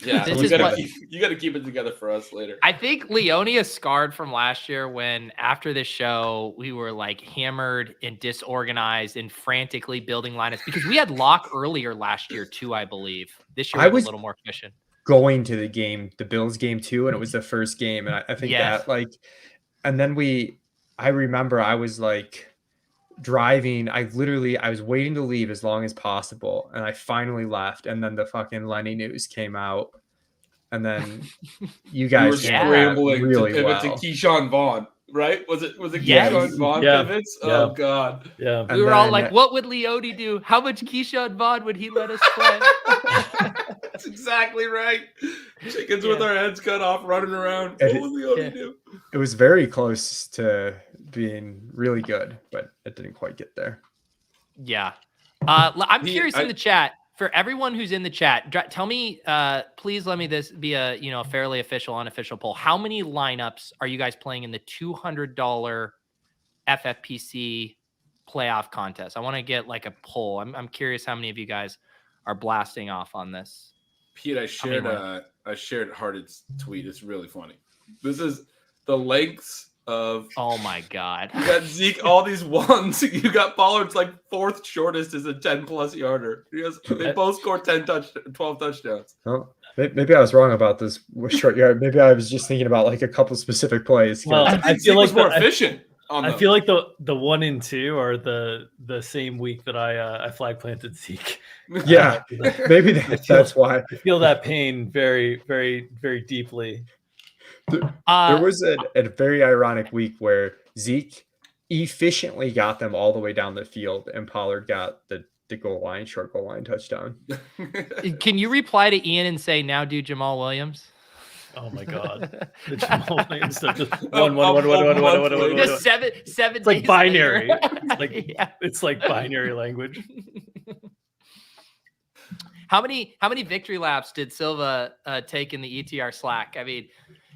Yeah, you got to keep it together for us later. I think Leone is scarred from last year when after this show we were like hammered and disorganized and frantically building lineups because we had Locke earlier last year too, I believe. This year was a little more efficient. Going to the Bills game too, and it was the first game, and I think that and then I remember I was like driving. I was waiting to leave as long as possible, and I finally left, and then the fucking Lenny news came out, and then you guys were scrambling really to pivot to Keyshawn Vaughn, right? Was it Keyshawn Vaughn pivots? Yeah. Oh God. Yeah. We were all like, what would Leone do? How much Keyshawn Vaughn would he let us play? That's exactly right. Chickens with our heads cut off, running around. What would Leone do? It was very close to being really good, but it didn't quite get there. Yeah. I'm curious in the chat, for everyone who's in the chat, tell me, please let me this be a fairly official, unofficial poll. How many lineups are you guys playing in the $200 FFPC playoff contest? I want to get like a poll. I'm curious how many of you guys are blasting off on this. Pete, I shared Hardit's tweet. It's really funny. This is the lengths of. Oh my God! You got Zeke, all these ones. You got Pollard's like 4th shortest is a 10+ yarder. They both scored 12 touchdowns. Oh, maybe I was wrong about this short yard. Maybe I was just thinking about like a couple specific plays. Well, I feel like more efficient. I feel like the 1 and 2 are the same week that I flag planted Zeke. Yeah, maybe that's why. I feel that pain very, very, very deeply. There was a very ironic week where Zeke efficiently got them all the way down the field, and Pollard got the short goal line touchdown. Can you reply to Ian and say, now do Jamal Williams? Oh my god. The Jamal Williams stuff just one. Just seven It's like days binary. later. It's like binary language. How many victory laps did Silva take in the ETR Slack? I mean,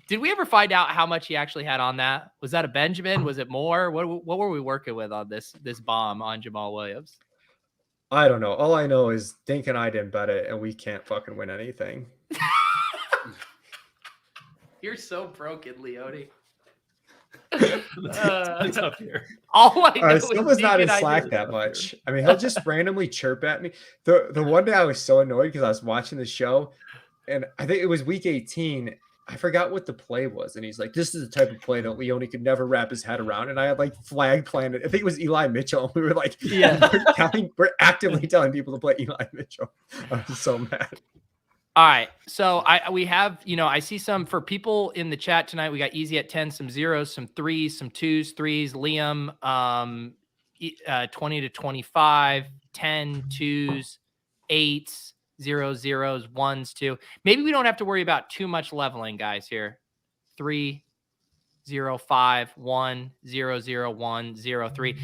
did we ever find out how much he actually had on that? Was that a Benjamin? Was it more? What were we working with on this bomb on Jamal Williams? I don't know. All I know is Dink and I didn't bet it, and we can't fucking win anything. You're so broken, Leone. It's up here. All I know is Silva's not in Dink and I Slack did- that much. I mean, he'll just randomly chirp at me. The one day I was so annoyed because I was watching the show, and I think it was week 18. I forgot what the play was, and he's like, "This is the type of play that Leone could never wrap his head around." And I had like flag planted. I think it was Eli Mitchell. And we were like, Yeah. we're actively telling people to play Eli Mitchell. I was so mad. All right. So we have, I see some for people in the chat tonight. We got easy at 10, some zeros, some threes, some twos, threes, Liam, 20 to 25, 10, twos, eights, 0, zeros, ones, 2. Maybe we don't have to worry about too much leveling, guys, here. 3, 0, 5, 1, 0, 0, 1, 0, 3.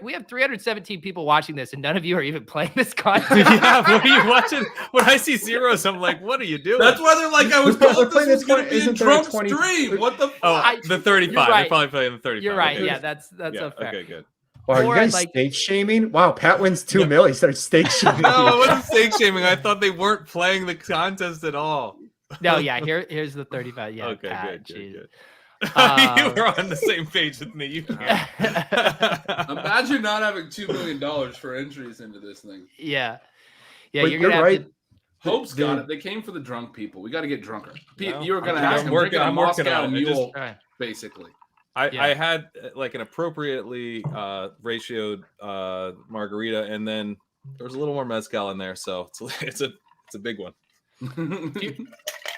We have 317 people watching this, and none of you are even playing this content. Yeah, what are you watching? When I see zeros, I'm like, what are you doing? That's why they're like, I was They're told playing this was this going one- to be a isn't there a drunk 20 stream. What the fuck? Oh, the 35. You're right. They're probably playing the 35. You're right. Okay. Yeah, that's Yeah, a fair. okay, good. Wow, you Or, guys like- stake shaming? Wow, Pat wins 2 mil. He started stake shaming. No, I wasn't stake shaming. I thought they weren't playing the contest at all. No, yeah, here's the 35. Yeah, Okay, Pat, good. jeez. You Um, were on the same page with me. You can't. Imagine not having $2 million for entries into this thing. Yeah, But you're you're gonna right. have to. Hope's Dude. got it. They came for the drunk people. We got to get drunker. No, You were going to I'm ask him. working- I'm I'm working Moscow on it. I Mule, Right. basically. Yeah. I had like an appropriately ratioed margarita, and then there was a little more mezcal in there, so it's a big one.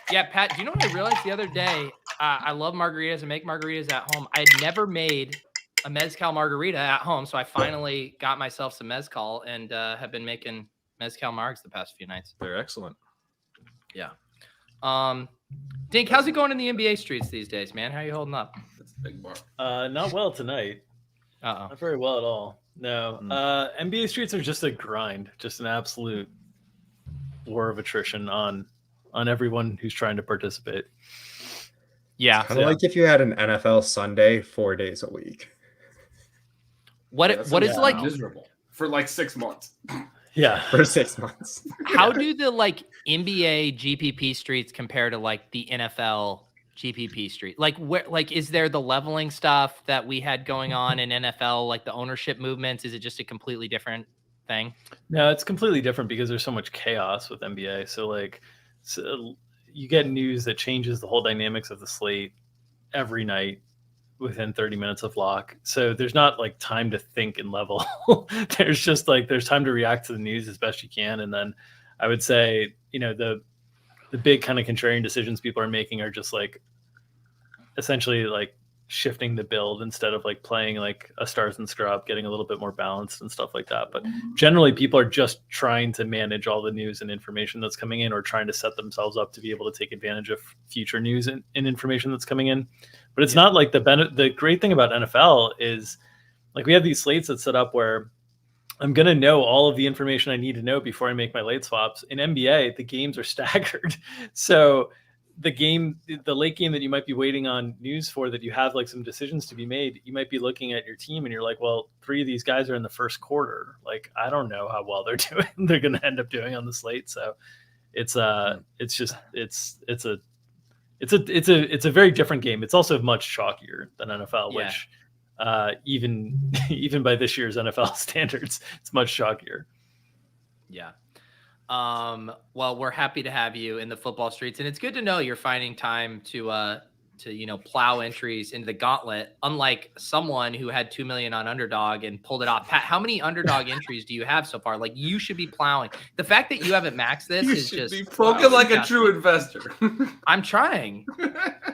Yeah, Pat, do you know what I realized the other day? I love margaritas and make margaritas at home. I had never made a mezcal margarita at home, so I finally got myself some mezcal and have been making mezcal margs the past few nights. They're excellent. Yeah. Dink, how's it going in the NBA streets these days, man? How are you holding up? That's a big bar. Not well tonight. Uh-oh. Not very well at all. No. NBA streets are just a grind, just an absolute war of attrition on everyone who's trying to participate. Yeah. Kind of like if you had an NFL Sunday 4 days a week. What is it like? Miserable for like 6 months. Yeah. For 6 months. How do the like NBA GPP streets compare to like the NFL GPP street? Like where, like, is there the leveling stuff that we had going on in NFL, like the ownership movements? Is it just a completely different thing? No, it's completely different because there's so much chaos with NBA. So you get news that changes the whole dynamics of the slate every night within 30 minutes of lock. So there's not like time to think and level. There's just like, there's time to react to the news as best you can. And then I would say, the big kind of contrarian decisions people are making are just like essentially like shifting the build instead of like playing like a stars and scrub, getting a little bit more balanced and stuff like that. But generally people are just trying to manage all the news and information that's coming in, or trying to set themselves up to be able to take advantage of future news and information that's coming in. But it's not like the great thing about NFL is like we have these slates that set up where I'm going to know all of the information I need to know before I make my late swaps. In NBA, the games are staggered. So the late game that you might be waiting on news for, that you have like some decisions to be made, you might be looking at your team and you're like, well, 3 of these guys are in the first quarter. Like, I don't know how well they're doing. They're going to end up doing on the slate. So it's a very different game. It's also much chalkier than NFL, Yeah. which even by this year's NFL standards, it's much chalkier. Yeah. Well, we're happy to have you in the football streets, and it's good to know you're finding time to plow entries into the gauntlet, unlike someone who had 2 million on underdog and pulled it off. Pat, how many underdog entries do you have so far? Like, you should be plowing. The fact that you haven't maxed this is just Spoken like a true investor. I'm trying.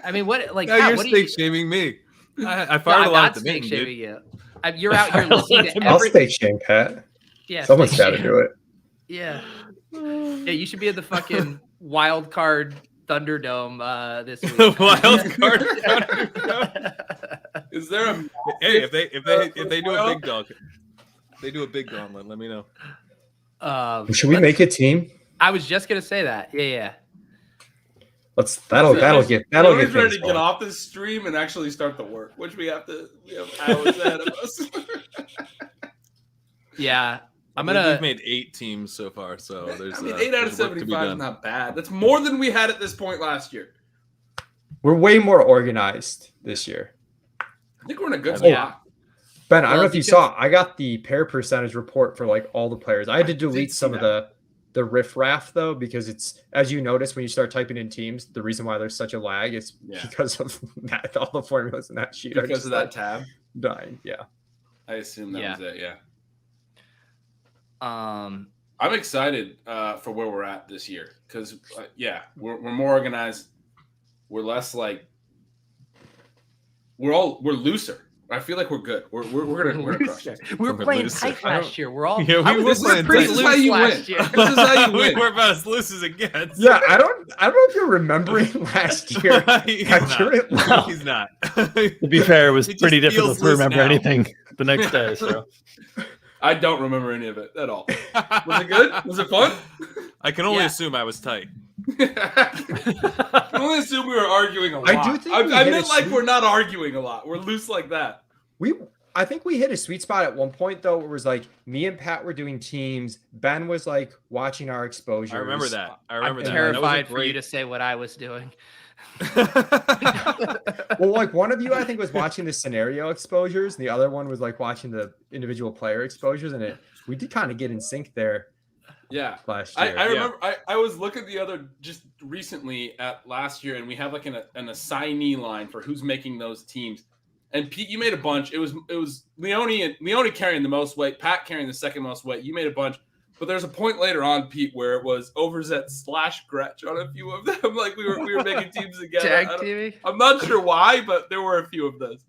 I mean, what, like, Now Pat, you're what do stake shaming me. I fired I'm a lot not at the stake meeting, shaming dude. you. You're out here listening to I'll every. stake shame, Pat. Yeah, Someone's stake got to shame. do it. Yeah. Yeah, you should be at the fucking wild card Thunderdome this week. Wild card Thunderdome. Is there a Hey, if they do a big dog, they do a big gauntlet. Let me know. Should we make a team? I was just gonna say that. Yeah. That'll get ready things to get going. off this stream and actually start the work, which we have hours ahead of us. Yeah. We've made 8 teams so far, so there's 8 out of 75 is not bad. That's more than we had at this point last year. We're way more organized this year. I think we're in a good Yeah. spot. Ben, I don't know if you saw, I got the pair percentage report for like all the players. I had to delete some of the riffraff though, because it's, as you notice when you start typing in teams, the reason why there's such a lag is because of that, all the formulas in that sheet because of that tab dying. Yeah, I assume that was it. Yeah. I'm excited for where we're at this year because we're more organized. We're less like we're looser. I feel like we're good. We're gonna crush it. We were playing tight last year. We're all we were playing pretty tight. loose This is how you last win. year. This is how you win. We're about as loose as it gets. yeah. I don't know if you're remembering last year. He's not. To be fair, it was It pretty just difficult feels to remember loose now. anything the next day. So I don't remember any of it at all. Was it good? Was it fun? I can only assume I was tight. I can only assume we were arguing a lot. I do think we I hit meant a like sweet- we're not arguing a lot. We're loose like that. I think we hit a sweet spot at one point though, where it was like me and Pat were doing teams. Ben was like watching our exposures. I remember that. I'm that. terrified That for you to say what I was doing. Well, like one of you, I think, was watching the scenario exposures, and the other one was like watching the individual player exposures, and we did kind of get in sync there. Yeah. Last year. I remember I was looking the other just recently at last year, and we have like an assignee line for who's making those teams. And Pete, you made a bunch. It was Leone carrying the most weight, Pat carrying the second most weight. You made a bunch. But there's a point later on, Pete, where it was Overzet / Gretch on a few of them. Like we were making teams together. Tag teaming? I'm not sure why, but there were a few of those.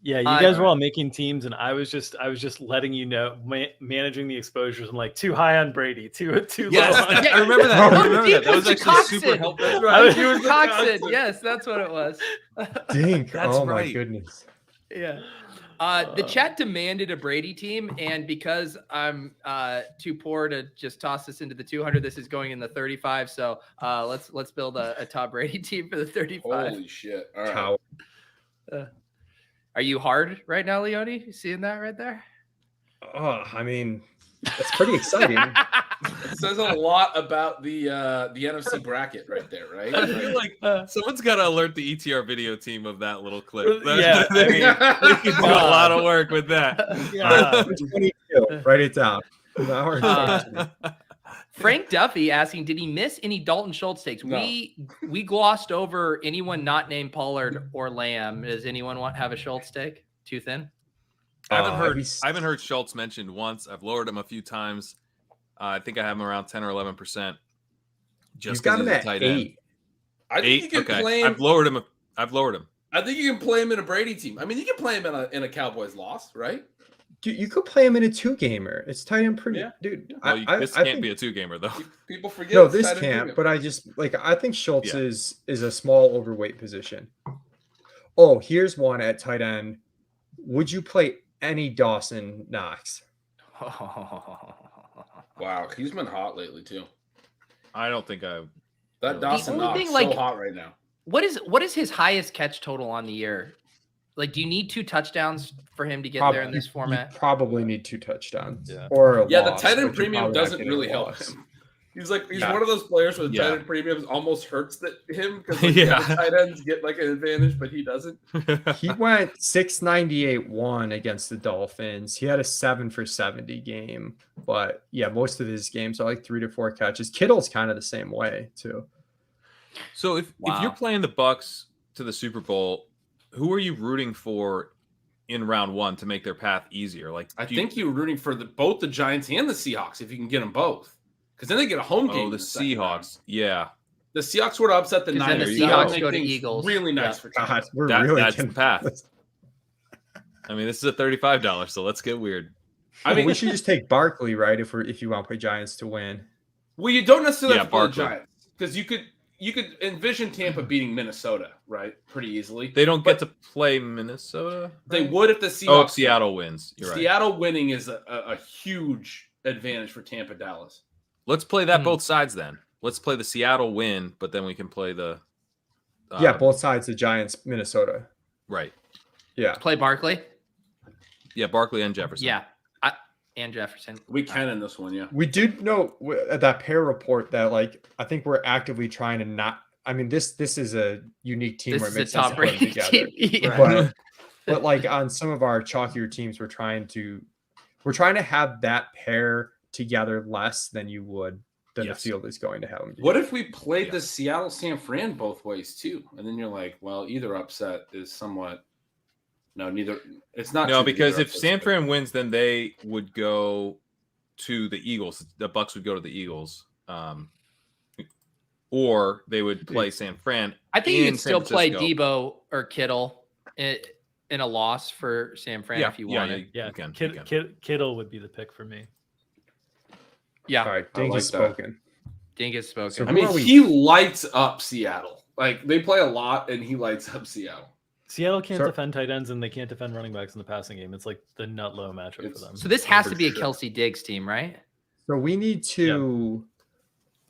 yeah, you guys were all making teams, and I was just letting you know, managing the exposures. I'm like too high on Brady, too low. Yes, On I remember that. I remember that. That was Mr. actually super Coxon. helpful. That's right. You were Coxon. Yes, that's what it was. Dink. That's Oh my right. goodness. Yeah. The chat demanded a Brady team, and because I'm too poor to just toss this into the 200, this is going in the 35. So let's build a top Brady team for the 35. Holy shit! All right. Are you hard right now, Leone? You seeing that right there? Oh, I mean, that's pretty exciting. It says a lot about the NFC bracket right there, right? I feel like someone's got to alert the ETR video team of that little clip. Yeah. They can do a lot of work with that. Yeah. 22. Write it down. Frank Duffy asking, did he miss any Dalton Schultz takes? No. We glossed over anyone not named Pollard or Lamb. Does anyone have a Schultz take? Too thin? I haven't heard Schultz mentioned once. I've lowered him a few times. I think I have him around 10 or 11%. You've got him at 8. I think you can play him. I've lowered him. I think you can play him in a Brady team. I mean, you can play him in a Cowboys loss, right? Dude, you could play him in a 2-gamer. It's tight end premium. Yeah. Dude, Well, this I can't think, be a 2-gamer though. People forget. no, it's this tight end can't. premium. But I just I think Schultz is a small overweight position. Oh, here's one at tight end. Would you play any Dawson Knox? Wow, he's been hot lately too. I don't think I. That Dawson only Knox thing, so like- hot right now. What is his highest catch total on the year? Like, do you need 2 touchdowns for him to get there in this format? You probably need 2 touchdowns. Yeah. Or a Yeah, loss, the tight but end you're premium probably not doesn't getting really a help loss. him. He's one Yeah. of those players where the Yeah. tight end premium almost hurts him because Yeah. the tight ends get like an advantage, but he doesn't. He went 698-1 against the Dolphins. He had a 7 for 70 game. But yeah, most of his games are like 3 to 4 catches. Kittle's kind of the same way too. So if you're playing the Bucks to the Super Bowl, who are you rooting for in round 1 to make their path easier? Like, I think you're rooting for both the Giants and the Seahawks if you can get them both, because then they get a home game. Oh, in the second round. Seahawks. Yeah, The Seahawks were to upset the 'Cause then the Niners. Seahawks That would make go to things Eagles. Really nice Yeah. for God, Giants. we're That- really that's the getting- path. I mean, this is a $35, so let's get weird. I mean, we should just take Barkley, right? If you want to play Giants to win. well, you don't necessarily Yeah, have to play the Barkley. Giants because you could you could envision Tampa beating Minnesota, right? Pretty easily. They don't get to play Minnesota. They would if the Seahawks. Oh, if Seattle wins. You're Seattle winning is a huge advantage for Tampa Dallas. Let's play that both sides then. Let's play the Seattle win, but then we can play the both sides. The Giants, Minnesota. Right. Yeah. Play Barkley. Yeah, Barkley and Jefferson. Yeah, and Jefferson. We can in this one, yeah. We do know at that pair report that I think we're actively trying to not. I mean, this is a unique team This where is it a makes sense to top put them rated together. team. Yeah. But on some of our chalkier teams, we're trying to have that pair together less than you would than the field is going to have them. What if we played the Seattle San Fran both ways too? And then you're like, well, either upset is somewhat. No, neither. It's not. No, because if San Fran wins, then they would go to the Eagles. The Bucks would go to the Eagles, or they would play San Fran. I think you in can still San play Francisco. Debo or Kittle in a loss for San Fran if you wanted. You can. Kittle would be the pick for me. Yeah. All right, Dink like has spoken. Dink has spoken. So I mean, he lights up Seattle. Like they play a lot, and he lights up Seattle. Seattle can't defend tight ends, and they can't defend running backs in the passing game. It's like the nut low matchup for them. So this has to be a Kelsey Diggs team, right? So we need to.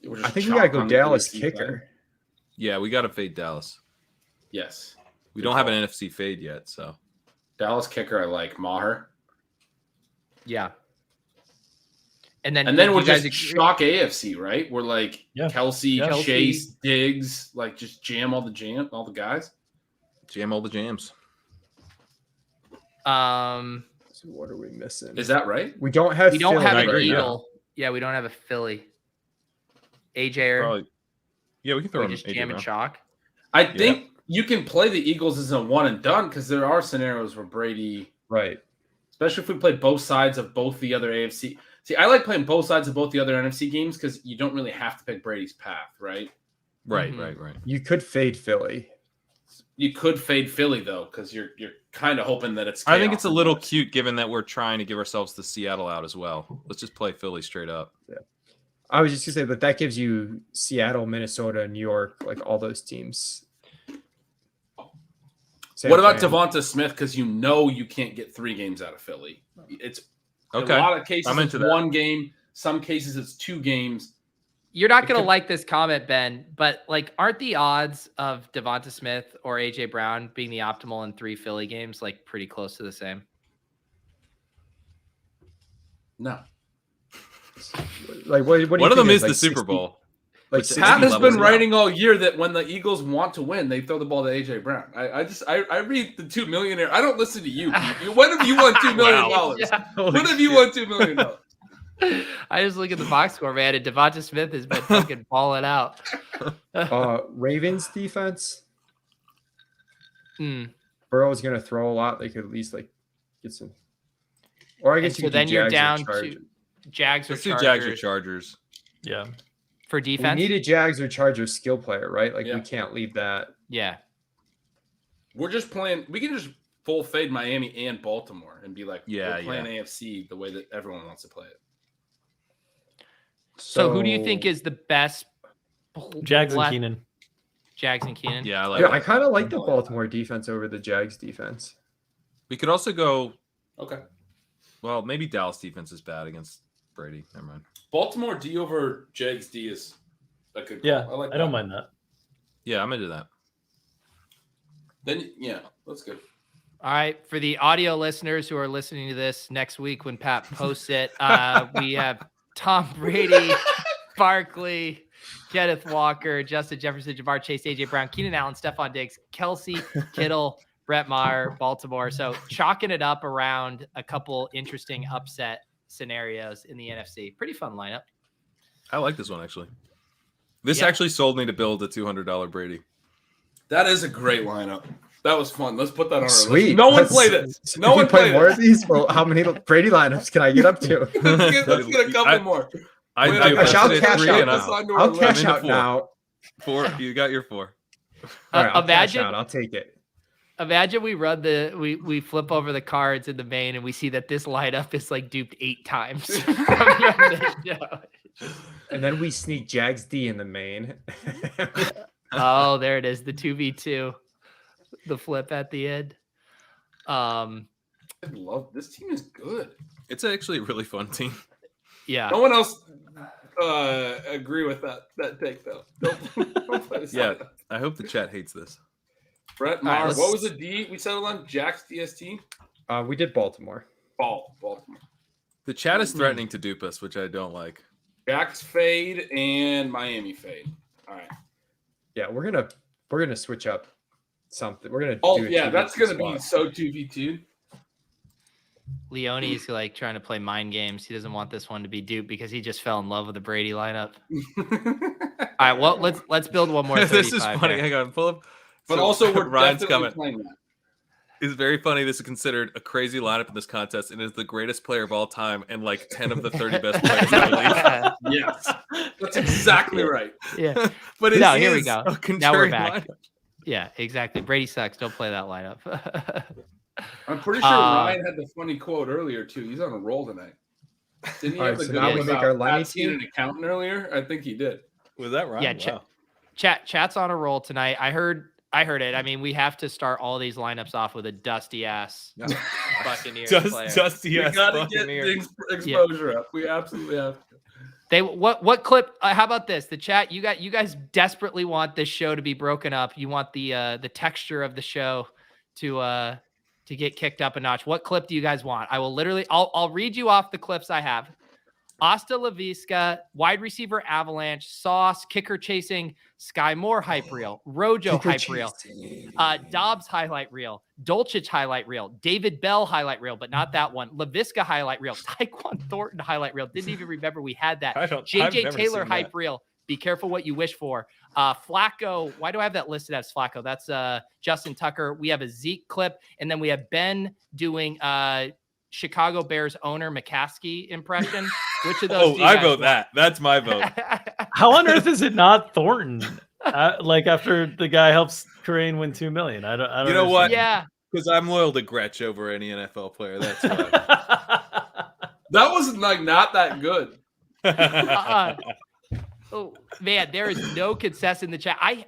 We're I just think we got to chalk go on the Dallas NFC kicker. side. Yeah, we got to fade Dallas. Yes, We don't have an NFC fade yet, so Dallas kicker. I like Maher, Yeah. And then we'll you guys just shock AFC, right? We're like Kelsey, Kelsey. Chase, Diggs, like just jam all the guys. jam all the jams. So what are we missing? Is that right? We don't have. we don't Philly have I an agree, Eagle. Yeah, we don't have a Philly. AJ, Probably. Yeah, we can throw we him just AJ jam and Brown. chalk. I think you can play the Eagles as a one and done because there are scenarios where Brady, Right. especially if we play both sides of both the other AFC. See, I like playing both sides of both the other NFC games because you don't really have to pick Brady's path, right? Right, Mhm. right. You could fade Philly. You could fade Philly though because you're kind of hoping that it's. I think it's a chaos little otherwise. cute given that we're trying to give ourselves the Seattle out as well. Let's just play Philly straight up. I was just gonna say that gives you Seattle, Minnesota, New York, like all those teams. San What about Fran. Devonta Smith? Because you can't get 3 games out of Philly. It's Okay. a lot of cases I'm it's into that. 1 game. Some cases it's 2 games. You're not going to like this comment, Ben, but aren't the odds of Devonta Smith or AJ Brown being the optimal in 3 Philly games pretty close to the same? No. Like what do you One of think them is like the Super 60 Bowl. Like Which 60 Pat has levels been now. writing all year that when the Eagles want to win, they throw the ball to AJ Brown. I read the $2 millionaire. I don't listen to you. When have you won $2 million? Yeah. When have you won $2 million? I just look at the box score, man, and Devonta Smith has been fucking balling out. Ravens defense. Hmm. Burrow's gonna throw a lot. They could at least get some. Or I guess And you so could do then you're Jags or down Chargers. to Jags or Let's do Chargers Jags or Chargers. Yeah. for We defense. need a Jags or Chargers skill player, right? Like Yeah. we can't leave that. Yeah. We're just playing. We can just full fade Miami and Baltimore and be like, Yeah, we're playing AFC the way that everyone wants to play it. So who do you think is the best? Jags and left- Keenan. Jags and Keenan. Yeah, I like Yeah, that. I kind of like the Baltimore defense over the Jags defense. We could also go, Okay. well, maybe Dallas defense is bad against Brady. Never mind. Baltimore D over Jags D is a good call. Yeah, I like I don't that. mind that. Yeah, I'm into that. Then yeah, that's good. All right. For the audio listeners who are listening to this next week when Pat posts it, we have Tom Brady, Barkley, Kenneth Walker, Justin Jefferson, Jamar Chase, AJ Brown, Keenan Allen, Stephon Diggs, Kelsey, Kittle, Brett Maher, Baltimore. So chalking it up around a couple interesting upset scenarios in the NFC. Pretty fun lineup. I like this one actually. This Yeah. actually sold me to build a $200 Brady. That is a great lineup. That was fun. Let's put that on our Sweet. list. No one Let's- play this. If No you one play play more this. of these. Well, how many Brady lineups can I get up to? Let's get a couple more. I Wait, do. gotta I'll I did cash 3 out and now. Let's undo our I'll list. cash I'm into out 4. now. 4. You got your 4. All right, I'll cash Imagine out. I'll take it. Imagine we run we flip over the cards in the main and we see that this lineup is duped 8 times. from the show. And then we sneak Jags D in the main. Oh, there it is. The 2v2, the flip at the end. I love this team is good. It's actually a really fun team. Yeah. No one else agree with that take though. Don't play this Yeah, out. I hope the chat hates this. Brett All right, Marr, let's- what was the D we settled on? Jack's DST? We did Baltimore. Baltimore. The chat is threatening to dupe us, which I don't like. Jack's fade and Miami fade. All right. Yeah, we're gonna switch up something. We're gonna. Oh do a yeah, 2v2 that's gonna be spot. so 2v2. Leone's like trying to play mind games. He doesn't want this one to be duped because he just fell in love with the Brady lineup. All right, well, let's build one more. This is 35 funny. here. Hang on, pull up. But So, also we're Ryan's definitely comment playing that. is very funny. This is considered a crazy lineup in this contest and is the greatest player of all time and like 10 of the 30 best players in the league. Yes. That's exactly right. Yeah, But it No, here we is go. a contrarian Now we're back. lineup. yeah, exactly. Brady sucks. Don't play that lineup. I'm pretty sure Ryan had the funny quote earlier too. He's on a roll tonight. Didn't he All have right, the so good now one we make about our Lenny not seeing team? an accountant earlier? I think he did. Was that right? Yeah, chat's on a roll tonight. I heard it. I mean, we have to start all these lineups off with a dusty ass Buccaneers player. Dusty We ass gotta get Buccaneers. Dink's exposure up. We absolutely have to. They what clip? How about this? The chat. You guys desperately want this show to be broken up. You want the texture of the show to get kicked up a notch. What clip do you guys want? I will literally. I'll read you off the clips I have. Asta Lavisca, wide receiver Avalanche, Sauce, kicker chasing, Sky Moore hype reel, Rojo hype reel, Dobbs highlight reel, Dolchich highlight reel, David Bell highlight reel, but not that one, Lavisca highlight reel, Tyquan Thornton highlight reel. Didn't even remember we had that. I've JJ never Taylor seen hype that. reel. Be careful what you wish for. Flacco. Why do I have that listed as Flacco? That's Justin Tucker. We have a Zeke clip, and then we have Ben doing Chicago Bears owner McCaskey impression. Which of those? do you I guys vote want? that. That's my vote. How on earth is it not Thornton? Like after the guy helps Contrarian win $2 million. I don't. You know what? Yeah. Because I'm loyal to Gretsch over any NFL player. That's why. That was like not that good. Oh man, there is no consensus in the chat. I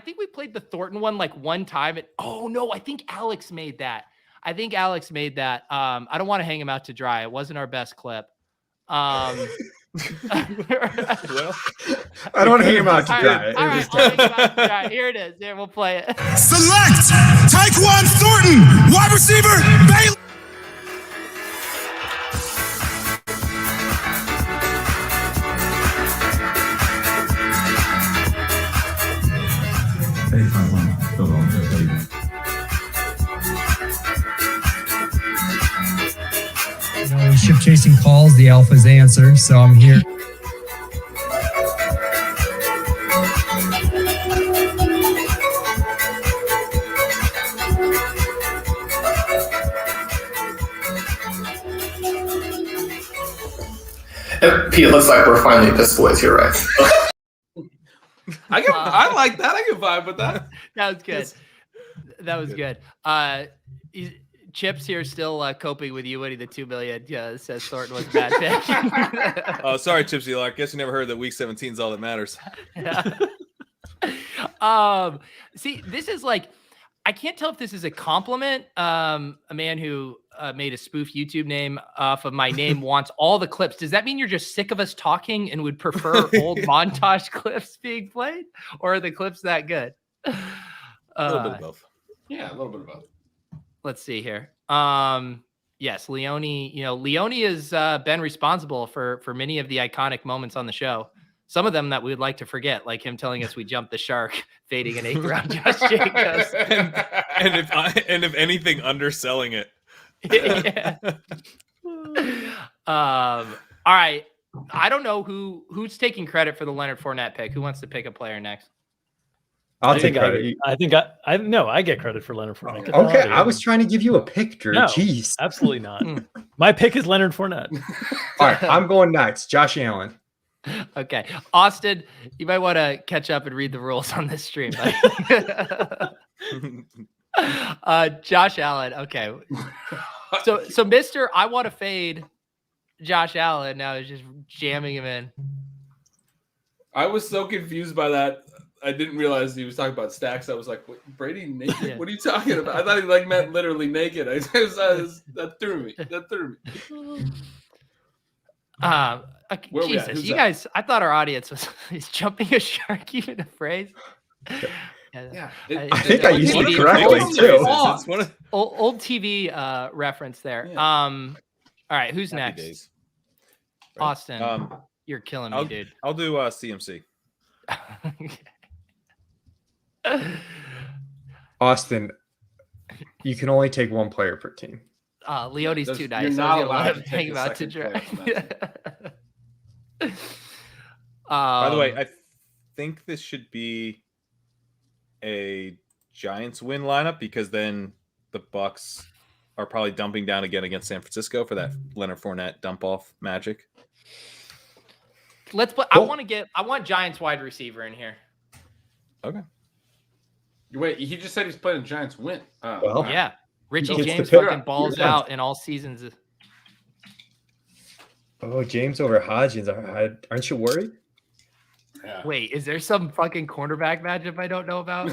think we played the Thornton one like one time. Oh no, I think Alex made that. I don't want to hang him out to dry. It wasn't our best clip. Well, I don't want to hang him out to All dry. right, I'll hang him out to dry. Here it is. There, we'll play it. Select Tyquan Thornton, wide receiver, Baylor. Ship chasing calls, the alphas answer, so I'm here. Pete, it looks like we're finally piss boys here, right? I like that. I can vibe with that. That was good. That was good. Chips here still coping with you winning the $2 million. Says Thornton was a bad pick. oh, sorry, Chipsy Lark. Guess you never heard that Week 17 is all that matters. Yeah. See, this is like, I can't tell if this is a compliment. A man who made a spoof YouTube name off of my name wants all the clips. Does that mean you're just sick of us talking and would prefer old montage clips being played, or are the clips that good? A little bit of both. Yeah, a little bit of both. Let's see here. Yes, Leone. Leone has been responsible for many of the iconic moments on the show. Some of them that we would like to forget, like him telling us we jumped the shark, fading an 8th round Josh Jacobs. and if anything, underselling it. Yeah. All right. I don't know who's taking credit for the Leonard Fournette pick. Who wants to pick a player next? I'll take credit. I get credit for Leonard Fournette. Get Okay, out I of was trying to give you a pick, Drew. No. Jeez. Absolutely not. My pick is Leonard Fournette. All right, I'm going next. Josh Allen. Okay. Austin, you might want to catch up and read the rules on this stream. Josh Allen. Okay. So Mr. I want to fade Josh Allen now is just jamming him in. I was so confused by that. I didn't realize he was talking about stacks. I was like, Brady naked? Yeah. What are you talking about? I thought he meant literally naked. That threw me. Okay, Jesus, you guys! I thought our audience is jumping a shark, even a phrase. Yeah, I think I used it correctly too. It's one of Old TV reference there. Yeah. All right, who's happy next? days. Austin, you're killing me, dude. I'll do CMC. Austin, you can only take one player per team. Leone's too nice. You're I was not gonna allowed let to him take hang a about to second draft. By the way, I think this should be a Giants win lineup because then the Bucks are probably dumping down again against San Francisco for that Leonard Fournette dump off magic. let's put. I want Giants wide receiver in here. Okay. Wait, he just said he's playing Giants win. Well, Yeah, Richie Gets James the pick. fucking balls Yeah. out in all seasons. Oh, James over Hodgins. Aren't you worried? Yeah. Wait, is there some fucking cornerback matchup I don't know about?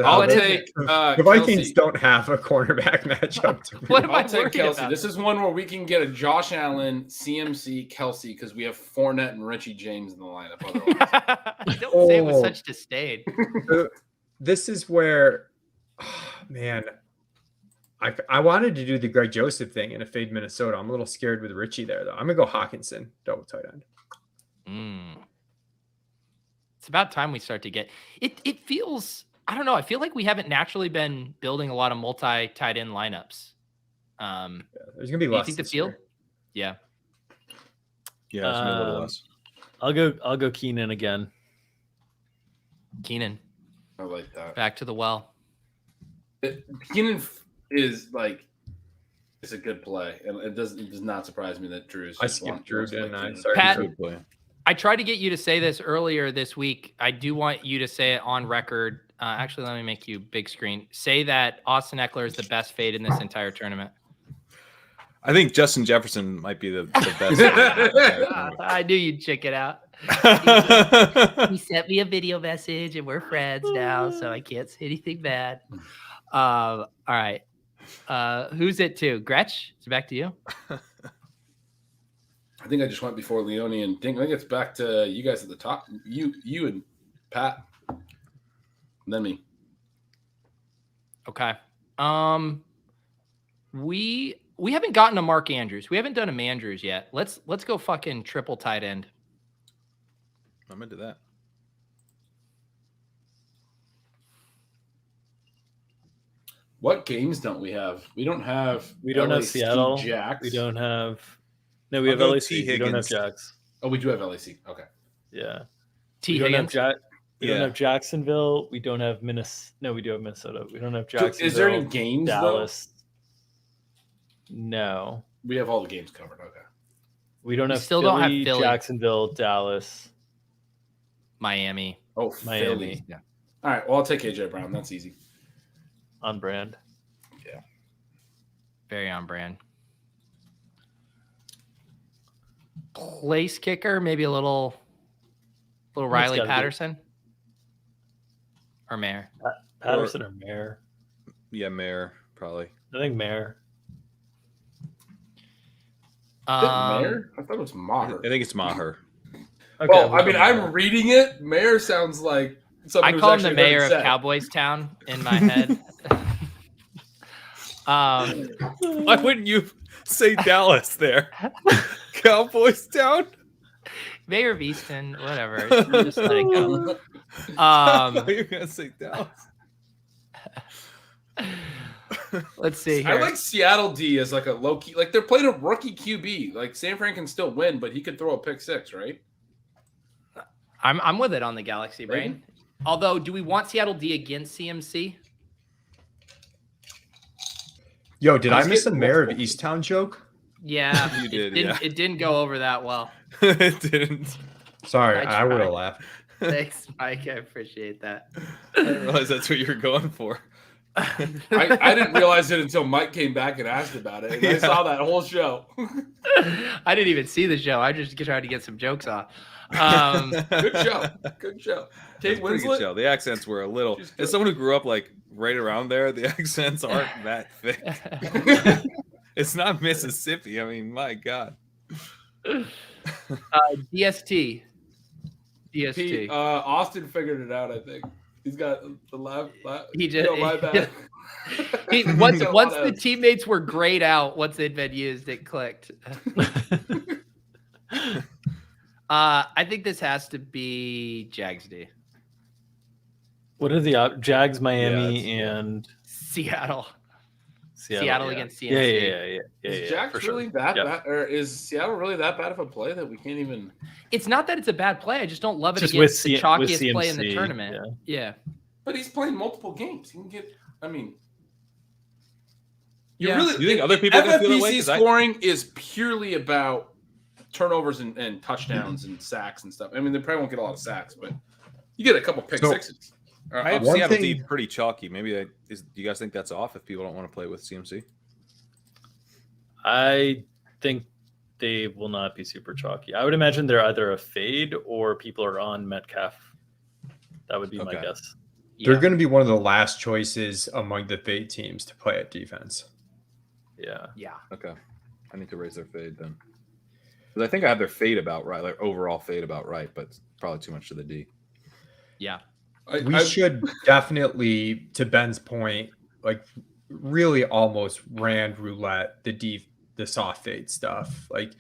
I'll What is take The Vikings Kelsey. don't have a cornerback matchup. To What am I I'll take worried Kelsey. about? This is one where we can get a Josh Allen, CMC, Kelsey because we have Fournette and Richie James in the lineup. Otherwise, Don't say it with Oh. such disdain. This is where, man, I wanted to do the Greg Joseph thing in a fade Minnesota. I'm a little scared with Richie there, though. I'm going to go Hawkinson, double tight end. It's about time we start to get it. It feels, I don't know. I feel like we haven't naturally been building a lot of multi tight end lineups. Yeah, there's going to be Do you less. think the this field? year. Yeah. Yeah, it's gonna be a little less. I'll go Keenan again. Keenan, I like that. back to the well. Keenan is like, it's a good play, and it does not surprise me that Drew's. I just skipped Drew, didn't I? Keenan. Sorry. Pat- Good play. I tried to get you to say this earlier this week. I do want you to say it on record. Actually, let me make you big screen. Say that Austin Eckler is the best fade in this entire tournament. I think Justin Jefferson might be the best. I knew you'd check it out. He sent me a video message, and we're friends now, so I can't say anything bad. All right. Who's it to? Gretch? Is it back to you? I think I just went before Leone and Dink. I think it's back to you guys at the top. You and Pat. And then me. Okay. We haven't gotten a Mark Andrews. We haven't done a Mandrews yet. Let's go fucking triple tight end. I'm into that. What games don't we have? We don't have. We don't have LAC Seattle. Jacks. We don't have. No, we I'll have go LAC. T. We don't have Higgins. Jacks. Oh, we do have LAC. Okay. Yeah. T. We don't have Higgins. We don't have Jacksonville. We don't have Minnesota. No, we do have Minnesota. We don't have So Jacksonville. is there any games Dallas? No. though? We have all the games covered. Okay. We don't We have still Philly, don't have Philly. Jacksonville, Dallas, Miami. Oh, Miami. Philly. Yeah. All right. Well, I'll take AJ Brown. That's easy. On brand. Very on brand. Place kicker, maybe a little Riley gotta be- Patterson or Mayer. Patterson or Mayer? Yeah, Mayer probably. I think Mayer. Is it Mayer? I thought it was Maher. I think it's Maher. Okay, Well, we'll I mean, go I'm Mayer. reading it. Mayor sounds like something. I call him the mayor of Cowboys Town in my head. Why wouldn't you say Dallas there? Cowboys Town? Mayor of Easton, whatever. Just let it go. I thought you were gonna say Dallas. Let's see I here. like Seattle D as like a low key. Like they're playing a rookie QB. Like San Fran can still win, but he could throw a pick six, right? I'm with it on the Galaxy brain. Although, do we want Seattle D against CMC? Yo, did I He's miss a getting Mayor of multiple. Easttown joke? Yeah, You did, It didn't go over that well. It didn't. Sorry, I I would have tried. laughed. Thanks, Mike. I appreciate that. I didn't realize that's what you were going for. I didn't realize it until Mike came back and asked about it. And I saw that whole show. I didn't even see the show. I just tried to get some jokes off. Good show. Good show. Kate Winslet. Show. The accents were a little. As someone who grew up like right around there, the accents aren't that thick. It's not Mississippi. I mean, my God. DST. Austin figured it out, I think. He's got the laugh. He just my bad. once the teammates were grayed out, once they'd been used, it clicked. I think this has to be Jags D. What are the Jags, Miami, and Seattle? Seattle against CMC. Yeah. Is Jags really that bad, or is Seattle really that bad of a play that we can't even? It's not that it's a bad play. I just don't love it Just against the with chalkiest play in CMC, the tournament. Yeah. But he's playing multiple games. He can get. I mean, you think other people can feel that way? FFPC scoring is purely about turnovers and touchdowns and sacks and stuff. I mean, they probably won't get a lot of sacks, but you get a couple pick sixes. I have Seattle D pretty chalky. Maybe do you guys think that's off if people don't want to play with CMC? I think they will not be super chalky. I would imagine they're either a fade or people are on Metcalf. That would be my guess. They're going to be one of the last choices among the fade teams to play at defense. Yeah. Okay. I need to raise their fade then. Because I think I have their fade about right, like overall fade about right, but it's probably too much to the D. Yeah. We should definitely, to Ben's point, like really almost ran roulette the soft fade stuff. Like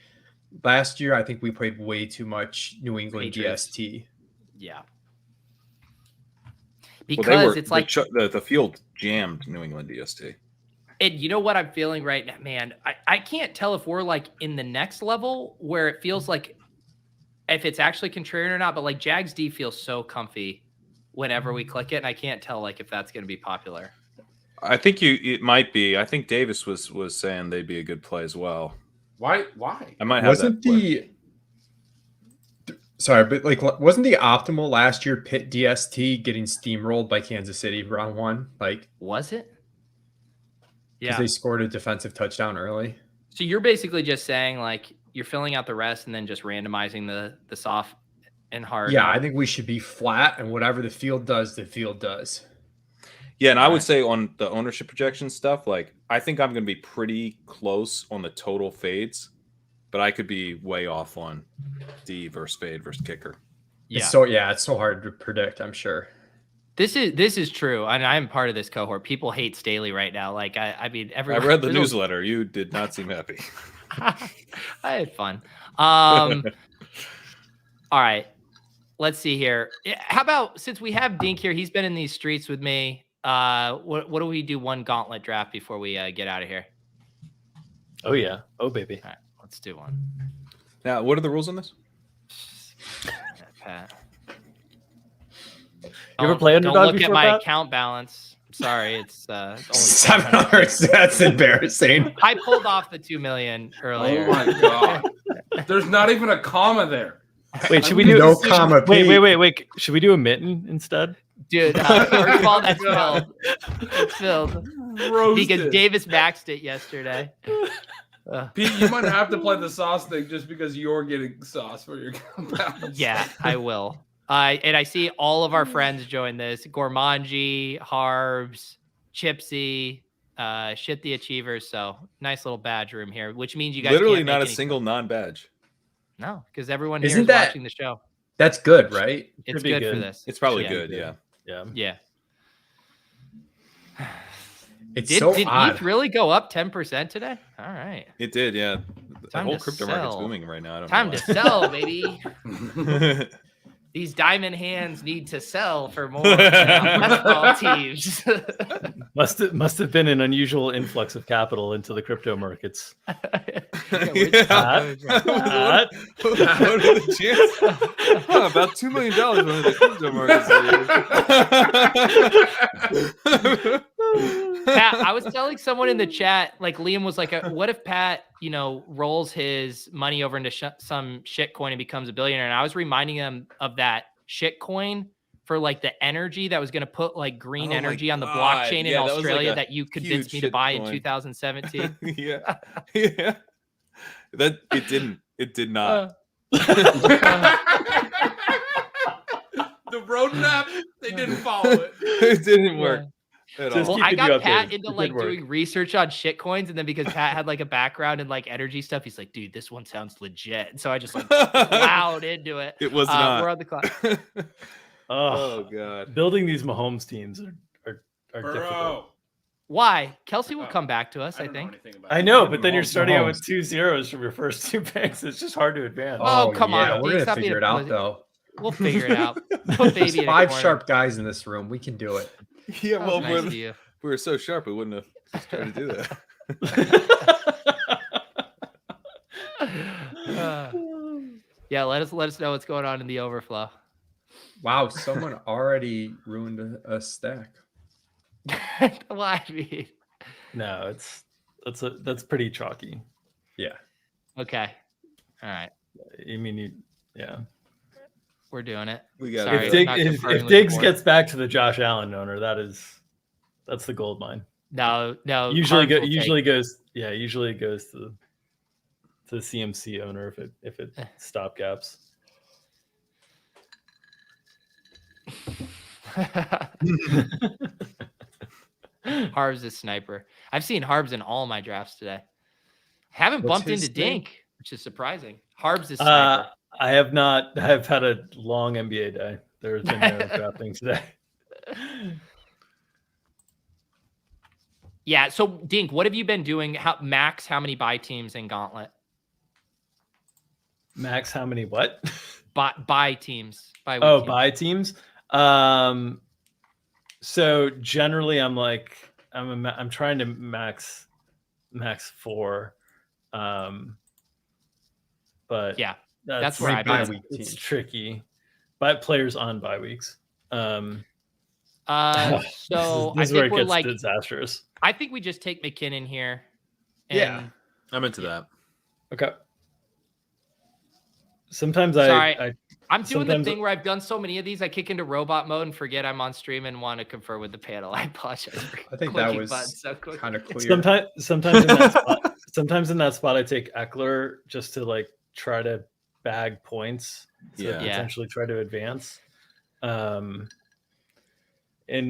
last year, I think we played way too much New England Patriots. DST. Yeah. Because it's like the field jammed New England DST. And you know what I'm feeling right now, man? I can't tell if we're like in the next level where it feels like if it's actually contrarian or not, but like Jags D feels so comfy whenever we click it, and I can't tell like if that's going to be popular. I think it might be. I think Davis was saying they'd be a good play as well. Why? I might have wasn't the optimal last year Pitt DST getting steamrolled by Kansas City round one? Like, was it? Because they scored a defensive touchdown early. So you're basically just saying like you're filling out the rest and then just randomizing the soft and hard. Yeah, I think we should be flat, and whatever the field does, the field does. Yeah, and I would say on the ownership projection stuff, like I think I'm going to be pretty close on the total fades, but I could be way off on D versus fade versus kicker. Yeah. It's so hard to predict, I'm sure. This is true, and I'm part of this cohort. People hate Staley right now. Like I mean, everyone. I read the newsletter. You did not seem happy. I had fun. All right, let's see here. How about since we have Dink here, he's been in these streets with me. What do we do? One gauntlet draft before we get out of here. Oh yeah. Oh baby. All right, let's do one. Now, what are the rules on this? Pat. You ever play Underdog? Don't look at before, my Pat? account balance. I'm sorry, it's only 700. That's embarrassing. I pulled off the 2 million earlier. Oh my god! There's not even a comma there. Wait, should we do no comma? Wait. Should we do a mitten instead? Dude, first of all, that's filled. It's filled. Roasted. Because Davis maxed it yesterday. Pete, you might have to play the sauce thing just because you're getting sauce for your compounds. Yeah, I will. And I see all of our friends join this. Gormanji, Harbs, Chipsy, Shit the Achievers. So nice little badge room here, which means you guys literally can't not a make any single non-badge. No, because everyone here Isn't is that- watching the show. That's good, right? It's be good for good. this. It's probably Yeah. good, yeah. Yeah. It's Did odd. ETH really go up 10% today? All right. It did, yeah. The Time whole to crypto market's sell. booming right now. I don't Time know to sell, baby. These diamond hands need to sell for more basketball teams. Must have been an unusual influx of capital into the crypto markets. What Pat? are the chances? About $2 million into the crypto markets. Pat, I was telling someone in the chat, like Liam was like, what if Pat, rolls his money over into some shit coin and becomes a billionaire? And I was reminding him of that shit coin for like the energy that was going to put like green Oh my energy on the God. blockchain in Yeah, that was like Australia a that you convinced me to huge buy in shitcoin. 2017. Yeah. Yeah. That it didn't. It did not. The roadmap, they didn't follow it. It didn't work at Just all. Well, I keeping you got Pat updated. into It like did work. doing research on shit coins, and then because Pat had like a background in like energy stuff, he's like, dude, this one sounds legit. And so I just like plowed into it. It was not. We're on the clock. Oh God. Building these Mahomes teams are difficult. Burrow. Why? Kelsey will come back to us, I think. I know, but then you're Mahomes, starting out with Mahomes. 2 zeros from your first 2 picks. It's just hard to advance. Oh, come on, yeah, we're Dink, gonna stop being figure a it out pussy. though. We'll figure it out. Put There's baby in a 5 corner. sharp guys in this room. We can do it. Yeah, That well, was nice of you. we were so sharp, we wouldn't have tried to do that. Yeah, let us know what's going on in the overflow. Wow, someone already ruined a stack. Well, I mean, No, that's pretty chalky. Yeah. okay, all right, I mean, yeah. we're doing it. We got Sorry, it. If, not Dig, conferring if with Diggs the board. gets back to the Josh Allen owner, that's the gold mine. No. Usually Cards will usually take- goes usually it goes to the CMC owner if it stop gaps. Harbs is sniper. I've seen Harbs in all my drafts today. Haven't What's bumped his into name? Dink, which is surprising. Harbs is sniper. I have not. I've had a long NBA day. There's been no drafting today. Yeah. So Dink, what have you been doing? How many buy teams in Gauntlet? Max, how many? What? Buy teams. Buy Oh, teams. buy teams. So generally, I'm trying to max 4. But Yeah, that's where Wait, I've bye been. week it's team. tricky. Buy players on bye weeks. So this I is where think it we're gets like. disastrous. I think we just take McKinnon here. Yeah. and- I'm into that. Okay. Sometimes Sorry. I'm doing sometimes- the thing where I've done so many of these, I kick into robot mode and forget I'm on stream and want to confer with the panel. I apologize. For I think that clicking was buttons so quick. kind of clear. sometimes in that spot I take Eckler just to like try to bag points to Yeah. potentially try to advance. And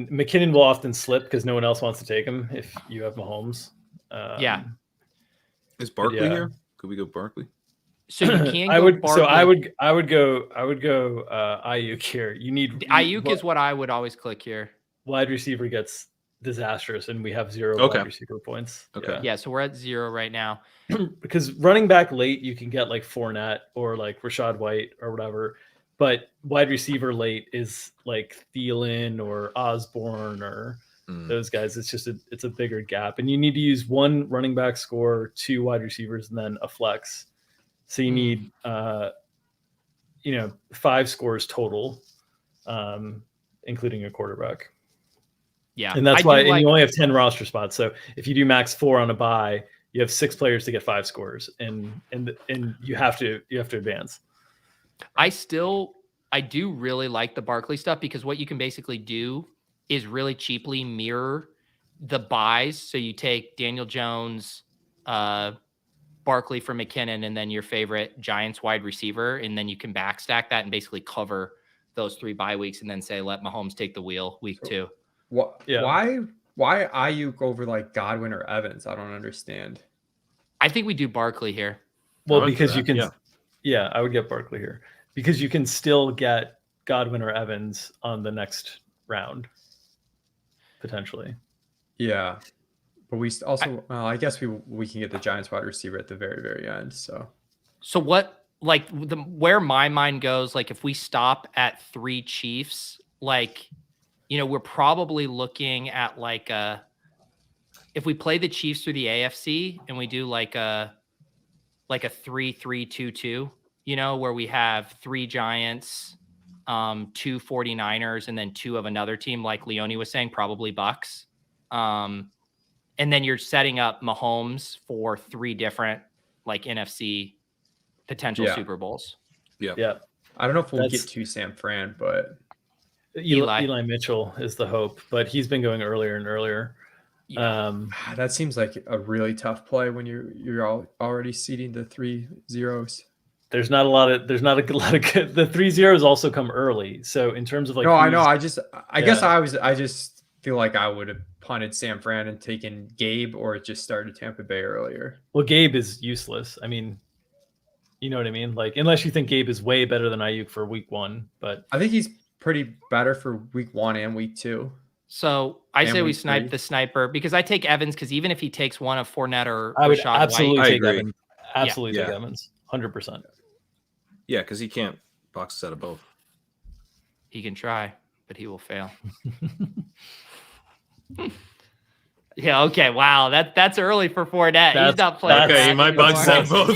McKinnon will often slip because no one else wants to take him if you have Mahomes. Yeah. Is Barkley Yeah. here? Could we go Barkley? So you can I go would Barkley. I would go Ayuk here. You need The Ayuk is what I would always click here. wide receiver gets disastrous and we have 0 Okay. wide receiver points. Okay. Yeah, so we're at 0 right now. Because running back late, you can get like Fournette or like Rashad White or whatever. But wide receiver late is like Thielen or Osborne or those guys. It's just it's a bigger gap. And you need to use 1 running back score, 2 wide receivers, and then a flex. So you need 5 scores total, including a quarterback. Yeah. And that's I why do like- you only have 10 roster spots. So if you do max 4 on a bye, you have 6 players to get 5 scores, and you have to advance. I do really like the Barkley stuff because what you can basically do is really cheaply mirror the buys. So you take Daniel Jones, Barkley for McKinnon, and then your favorite Giants wide receiver, and then you can backstack that and basically cover those 3 bye weeks, and then say let Mahomes take the wheel week 2. What? Yeah. Why Ayuk over like Godwin or Evans? I don't understand. I think we do Barkley here. Well, like because that, you can, yeah. yeah, I would get Barkley here because you can still get Godwin or Evans on the next round, potentially. Yeah, but we also, I guess we can get the Giants wide receiver at the very, very end. So what, like where my mind goes, like if we stop at 3 Chiefs, like, we're probably looking at like if we play the Chiefs through the AFC and we do like a 3-3-2-2, where we have 3 Giants, 2 49ers, and then 2 of another team, like Leone was saying, probably Bucks. And then you're setting up Mahomes for 3 different like NFC potential Super Bowls. Yeah. Yeah. I don't know if we'll That's- get to San Fran, but Eli Mitchell is the hope, but he's been going earlier and earlier. That seems like a really tough play when you're already seeding the 3 zeros. There's not a lot of good. The 3 zeros also come early. So in terms of like, no, I know. I guess I just feel like I would have punted San Fran and taken Gabe, or just started Tampa Bay earlier. Well, Gabe is useless. I mean, you know what I mean? Like, unless you think Gabe is way better than Ayuk for week 1, but I think he's pretty better for week 1 and week 2. So I say we snipe the sniper, because I take Evans, because even if he takes one of Fournette or I would Rashad absolutely White, take Evans. Absolutely take Evans. 100%. Yeah, because he can't box set of both. He can try, but he will fail. Yeah. Okay. Wow. That's early for Fournette. He's not playing. Okay, he might box set both.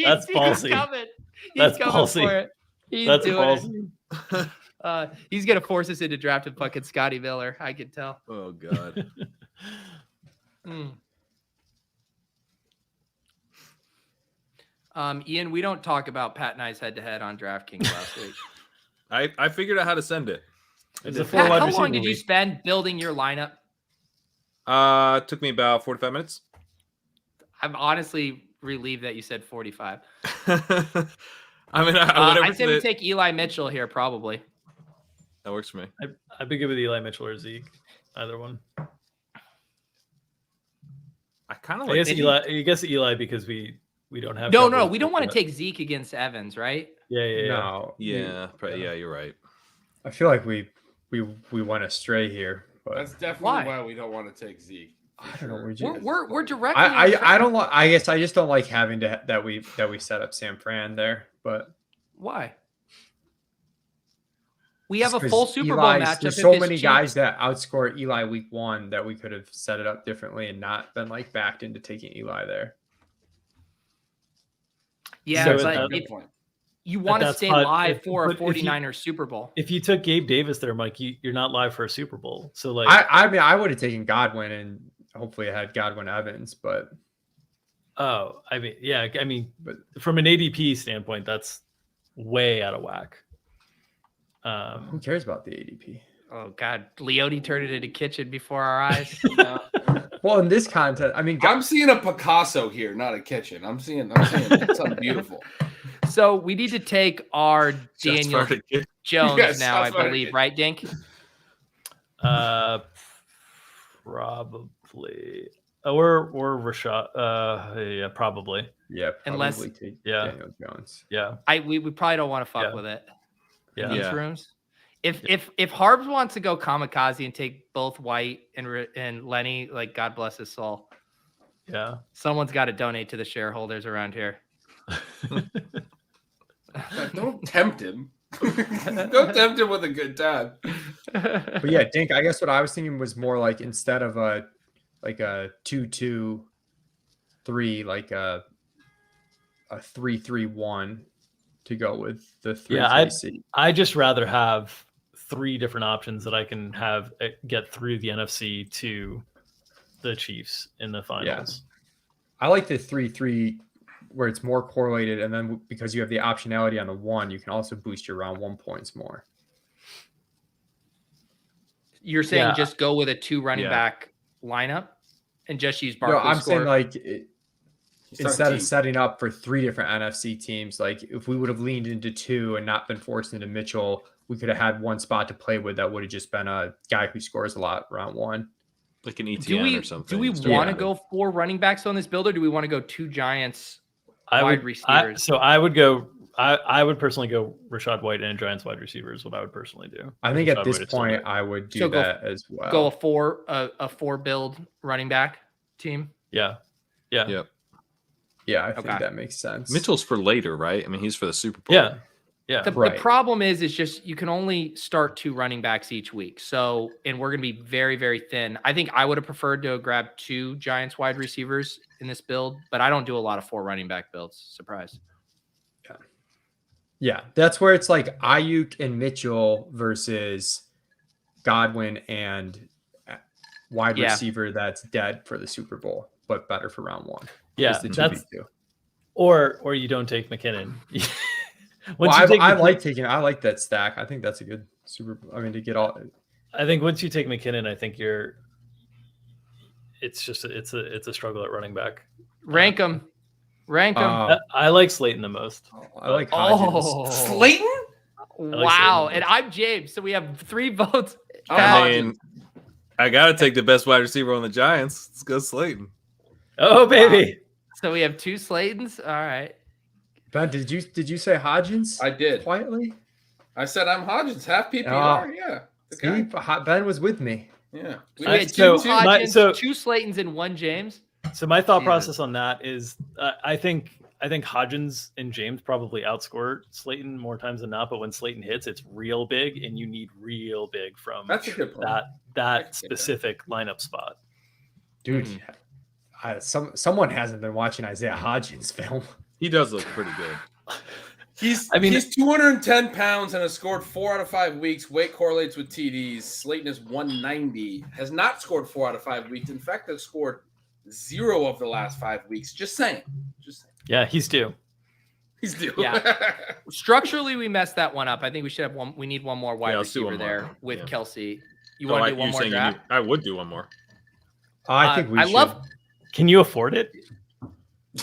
That's ballsy. He's coming ballsy. for it. He's That's doing ballsy. it. He's gonna force us into drafting fucking Scotty Miller. I can tell. Oh God. Ian, we don't talk about Pat and I's head-to-head on DraftKings last week. I figured out how to send it. Pat, how long did you spend building your lineup? It took me about 45 minutes. I'm honestly relieved that you said 45. I mean, I'd say we take Eli Mitchell here, probably. That works for me. I'd be good with Eli Mitchell or Zeke, either one. I kind of like I guess Eli because we don't have. No, we don't want to take Zeke against Evans, right? Yeah. No. Yeah, you're right. I feel like we went astray here, but that's definitely why we don't want to take Zeke. I don't know. We're directly. I don't like. I guess I just don't like having that we set up San Fran there. But why? We have a full Super Bowl matchup. There's so many guys that outscore Eli week 1 that we could have set it up differently and not been like backed into taking Eli there. Yeah, but you want to stay live for a 49ers Super Bowl. If you took Gabe Davis there, Mike, you're not live for a Super Bowl. So like, I mean, I would have taken Godwin and hopefully I had Godwin Evans, but but from an ADP standpoint, that's way out of whack. Who cares about the ADP? Oh God, Leone turned it into kitchen before our eyes. Well, in this content, I mean, I'm seeing a Picasso here, not a kitchen. I'm seeing something beautiful. So we need to take our Daniel Jones now, I believe, right, Dink? Probably. We're Rashad. Yeah, probably. Yeah, unless Daniel Jones. Yeah, we probably don't want to fuck with it. Yeah. In these rooms. If Harbs wants to go kamikaze and take both White and Lenny, like God bless his soul. Yeah, someone's got to donate to the shareholders around here. Don't tempt him. Don't tempt him with a good time. But yeah, Dink, I guess what I was thinking was more like instead of a 2-2-3, like a 3-3-1 to go with the 3. Yeah, I just rather have 3 different options that I can have get through the NFC to the Chiefs in the finals. Yeah. I like the 3-3 where it's more correlated, and then because you have the optionality on the 1, you can also boost your round 1 points more. You're saying just go with a 2 running back lineup and just use Barkley. No, I'm saying like instead of setting up for 3 different NFC teams, like if we would have leaned into 2 and not been forced into Mitchell, we could have had 1 spot to play with that would have just been a guy who scores a lot round 1. Like an ETN or something. Do we want to go 4 running backs on this build, or do we want to go 2 Giants wide receivers? I would go. I would personally go Rashad White and Giants wide receivers. What I would personally do. I think at this point I would do that as well. Go a 4 build running back team. Yeah. I think that makes sense. Mitchell's for later, right? I mean, he's for the Super Bowl. Yeah. The problem is just you can only start 2 running backs each week. So, and we're going to be very, very thin. I think I would have preferred to grab 2 Giants wide receivers in this build, but I don't do a lot of 4 running back builds. Surprise. Yeah. That's where it's like Ayuk and Mitchell versus Godwin and wide receiver that's dead for the Super Bowl, but better for round 1. Yeah. That's, or you don't take McKinnon. I like that stack. I think that's a good to get all. I think once you take McKinnon, I think it's a struggle at running back. Rank them. I like Slayton the most. I like Hodgins. Slayton. like Wow, Slayton. and I'm James, so we have 3 votes. I mean, I got to take the best wide receiver on the Giants. Let's go Slayton. Oh, baby. So we have 2 Slaytons. All right. Ben, did you say Hodgins? I did. Quietly. I said I'm Hodgins, half PPR. Yeah. See, Ben was with me. Yeah. We had 2 So Hodgins, 2 Slaytons, and 1 James. So my thought process on that is, I think Hodgins and James probably outscore Slayton more times than not. But when Slayton hits, it's real big, and you need real big from That's a good point. that specific lineup spot. Dude, someone hasn't been watching Isaiah Hodgins film. He does look pretty good. He's 210 pounds and has scored 4 out of 5 weeks. Weight correlates with TDs. Slayton is 190. Has not scored 4 out of 5 weeks. In fact, has scored 0 of the last 5 weeks. Just saying. Yeah, he's due. He's due. Yeah. Structurally, we messed that one up. I think we should have one. We need one more wide receiver there with Kelsey. You want to do one more draft? I would do one more. I think we should. Can you afford it?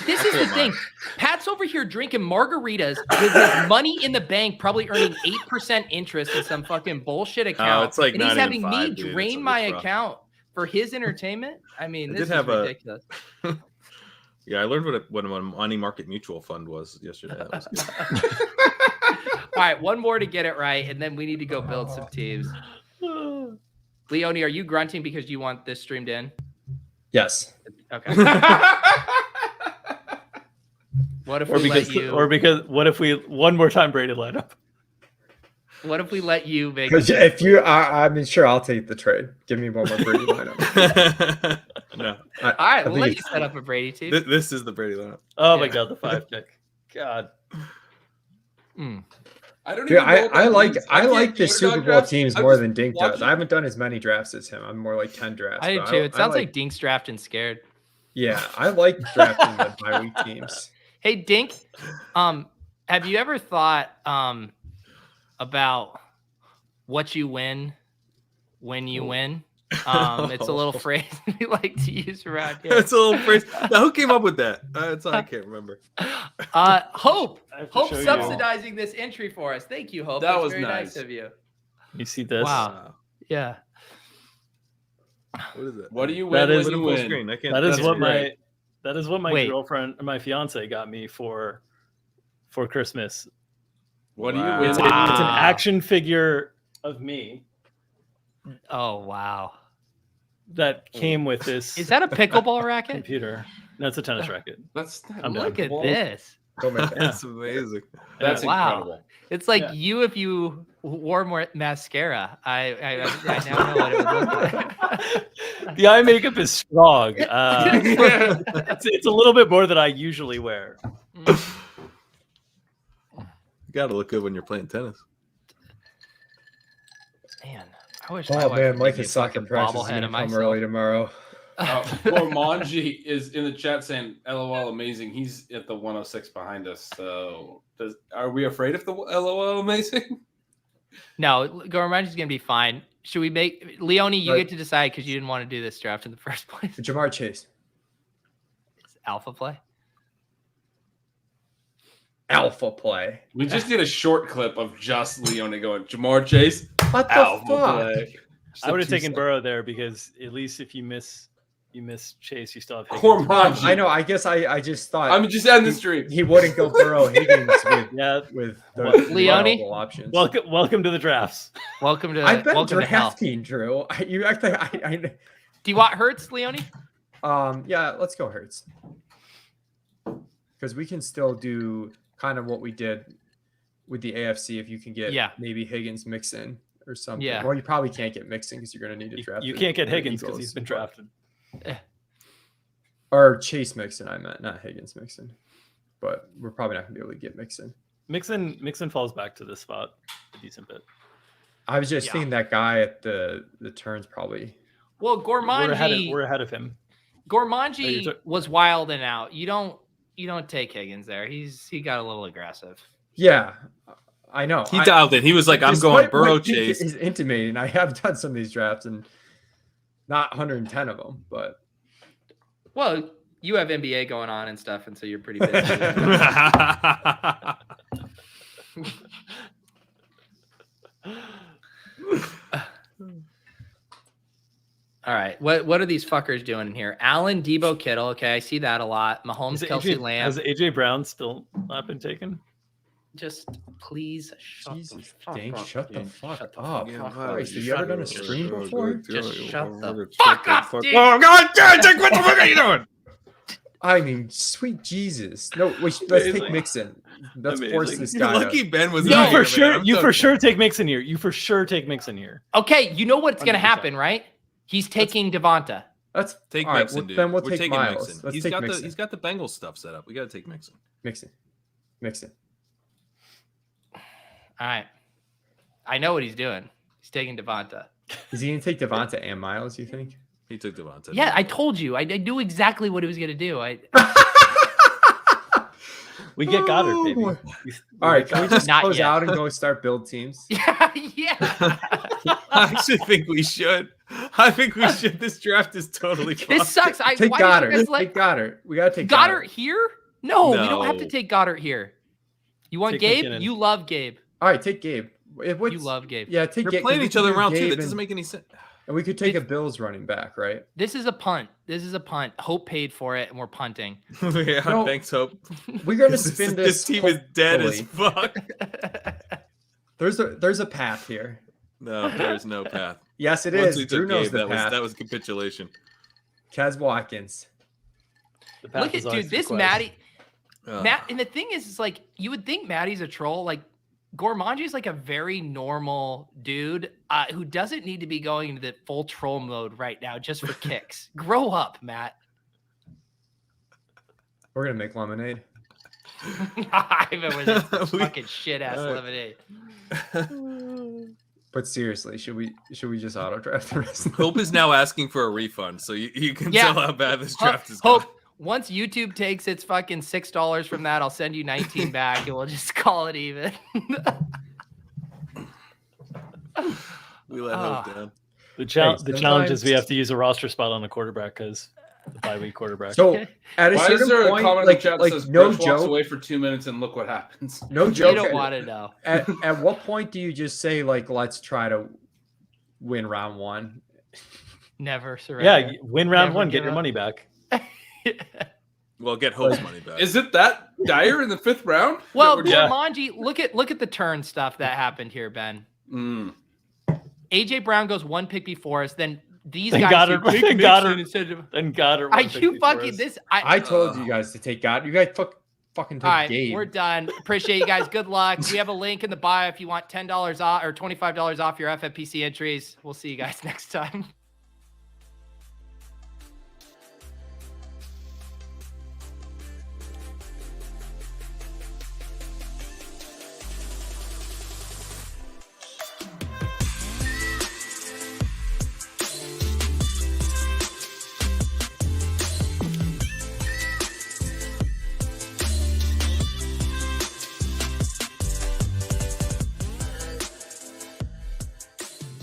This is the thing. Pat's over here drinking margaritas with his money in the bank, probably earning 8% interest in some fucking bullshit account. It's like and he's having me dude. drain my account for his entertainment. I mean, this is ridiculous. Yeah, I learned what a money market mutual fund was yesterday. That was good. All right, one more to get it right, and then we need to go build some teams. Leone, are you grunting because you want this streamed in? Yes. Okay. What if what if we one more time braided lineup? What if we let you make? Because if you, I mean, sure, I'll take the trade. Give me one more Brady lineup. No. All right, we'll let you set up a Brady team. This is the Brady lineup. Oh my God, the 5 pick. God. I like the Super Bowl teams more than Dink does. I haven't done as many drafts as him. I'm more like 10 drafts. I do too. It sounds like Dink's drafting scared. Yeah, I like drafting the bye-week teams. Hey, Dink, have you ever thought about what you win when you win? It's a little phrase we like to use around here. It's a little phrase. Now, who came up with that? I can't remember. Hope subsidizing this entry for us. Thank you, Hope. That was very nice of you. You see this? Wow. Yeah. What is it? What do you win when you win? Screen. That is what my girlfriend, my fiance, got me for Christmas. What do you win? It's an action figure of me. Oh wow! That came with this. Is that a pickleball racket? Computer. No, it's a tennis racket. Look at this. That's amazing. That's incredible. It's like you if you wore more mascara. I now know what it would look like. The eye makeup is strong. It's a little bit more than I usually wear. You got to look good when you're playing tennis. Man, I wish. Oh man, Mike is soccer practice is gonna come early tomorrow. Manji is in the chat saying LOL amazing. He's at the 106 behind us. So are we afraid of the LOL amazing? No, Gormanji's gonna be fine. Should we make Leone? You get to decide because you didn't want to do this draft in the first place. Jamar Chase. It's alpha play. Alpha play. We just did a short clip of just Leone going Jamar Chase. What the alpha fuck? play. I would have taken Burrow there because at least if you miss Chase, you still have Higgins. Gormanji. I know. I guess I just thought I'm just ending the stream. He wouldn't go Burrow Higgins with the Leone options. Welcome to the drafts. Welcome to. I've been welcome drafting, Drew. You act like I. Do you want Hurts, Leone? Yeah, let's go Hurts. Because we can still do kind of what we did with the AFC if you can get maybe Higgins Mixon or something. Yeah. Well, you probably can't get Mixon because you're going to need to draft. You can't get Higgins because he's been drafted. Or Chase Mixon, I meant, not Higgins Mixon. But we're probably not going to be able to get Mixon. Mixon falls back to this spot a decent bit. I was just thinking that guy at the turns probably. Well, Gormanji. We're ahead of him. Gormanji was wild and out. You don't take Higgins there. He got a little aggressive. Yeah. I know. He dialed in. He was like, I'm going Burrow Chase. Is intimating. I have done some of these drafts and not 110 of them, but. Well, you have NBA going on and stuff, and so you're pretty busy. All right. What are these fuckers doing in here? Allen, Debo, Kittle. Okay, I see that a lot. Mahomes, Kelsey, Lamb. Has AJ Brown still not been taken? Just please shut Jesus, the fuck Dink, up. shut the Dude. fuck Shut the up. fuck up. Christ, have you ever done a stream before? Just shut the fuck up, dude. Oh, God, Dink, what the fuck are you doing? I mean, sweet Jesus. No, let's take Mixon. Let's force this guy. Lucky Ben was You not for here, sure. man. You for sure take Mixon here. You for sure take Mixon here. Okay, you know what's going to 100%. happen, right? He's taking Devonta. Let's Take all right, Mixon, dude. Then we'll We're take taking Miles. Mixon. Let's He's take got Mixon. he's got the Bengals stuff set up. We got to take Mixon. Mixon. All right. I know what he's doing. He's taking Devonta. Is he going to take Devonta and Miles, you think? He took Devonta. Yeah, I told you. I knew exactly what he was going to do. We get Goddard, baby. All right, can we just Not close yet. out and go start build teams? Yeah. I actually think we should. I think we should. This draft is totally This fucked. sucks. Take why Goddard. did you guys Take Goddard. We got to take Goddard here? No, you don't have to No. take Goddard here. You want Take Gabe? McKinnon. You love Gabe. All right, take Gabe. You love Gabe. Yeah, take They're Gabe. playing 'cause we each can other do around too. Gabe That and- doesn't make any sense. And we could take a Bills running back, right? This is a punt. Hope paid for it, and we're punting. Yeah, No. thanks, Hope. We're gonna This spin this. team is dead as hopefully. fuck. There's a path here. No, there is no path. Yes, it Once is. we Drew took knows Gabe, the that path. was capitulation. Kez Watkins. The path Look is at always dude, this request. Matty. Ugh. Matt, and the thing is like you would think Matty's a troll. Like Gormanji's like a very normal dude who doesn't need to be going into the full troll mode right now just for kicks. Grow up, Matt. We're gonna make lemonade. I remember this We- fucking shit ass All right. lemonade. But seriously, should we just auto draft the rest? Hope is now asking for a refund, so you can Yeah. tell how bad this draft is going. Hope once YouTube takes its fucking $6 from that, I'll send you 19 back and we'll just call it even. We let Hope down. The Hey, challenge is we sometimes- have to use a roster spot on the quarterback because the bye-week quarterback. So at a Why certain is there point, a comment in like, the chat that like says no Chris walks joke, away for 2 minutes and look what happens? no You joke. don't want to know. At what point do you just say like, let's try to win round one? Never surrender. Yeah, win round Never one, get give your up. money back. Well, get Hope's money back. Is it that dire in the 5th round? Well, That we're- Yeah. Gormanji, look at the turn stuff that happened here, Ben. Mm. AJ Brown goes one pick before us, then these Then guys Goddard- do take then Mixon Goddard- instead of. Then Goddard. Are one pick you before fucking us. this? I told you guys to take God. You guys fucking take All right, Gabe. we're done. Appreciate you guys. Good luck. We have a link in the bio if you want $10 off or $25 off your FFPC entries. We'll see you guys next time.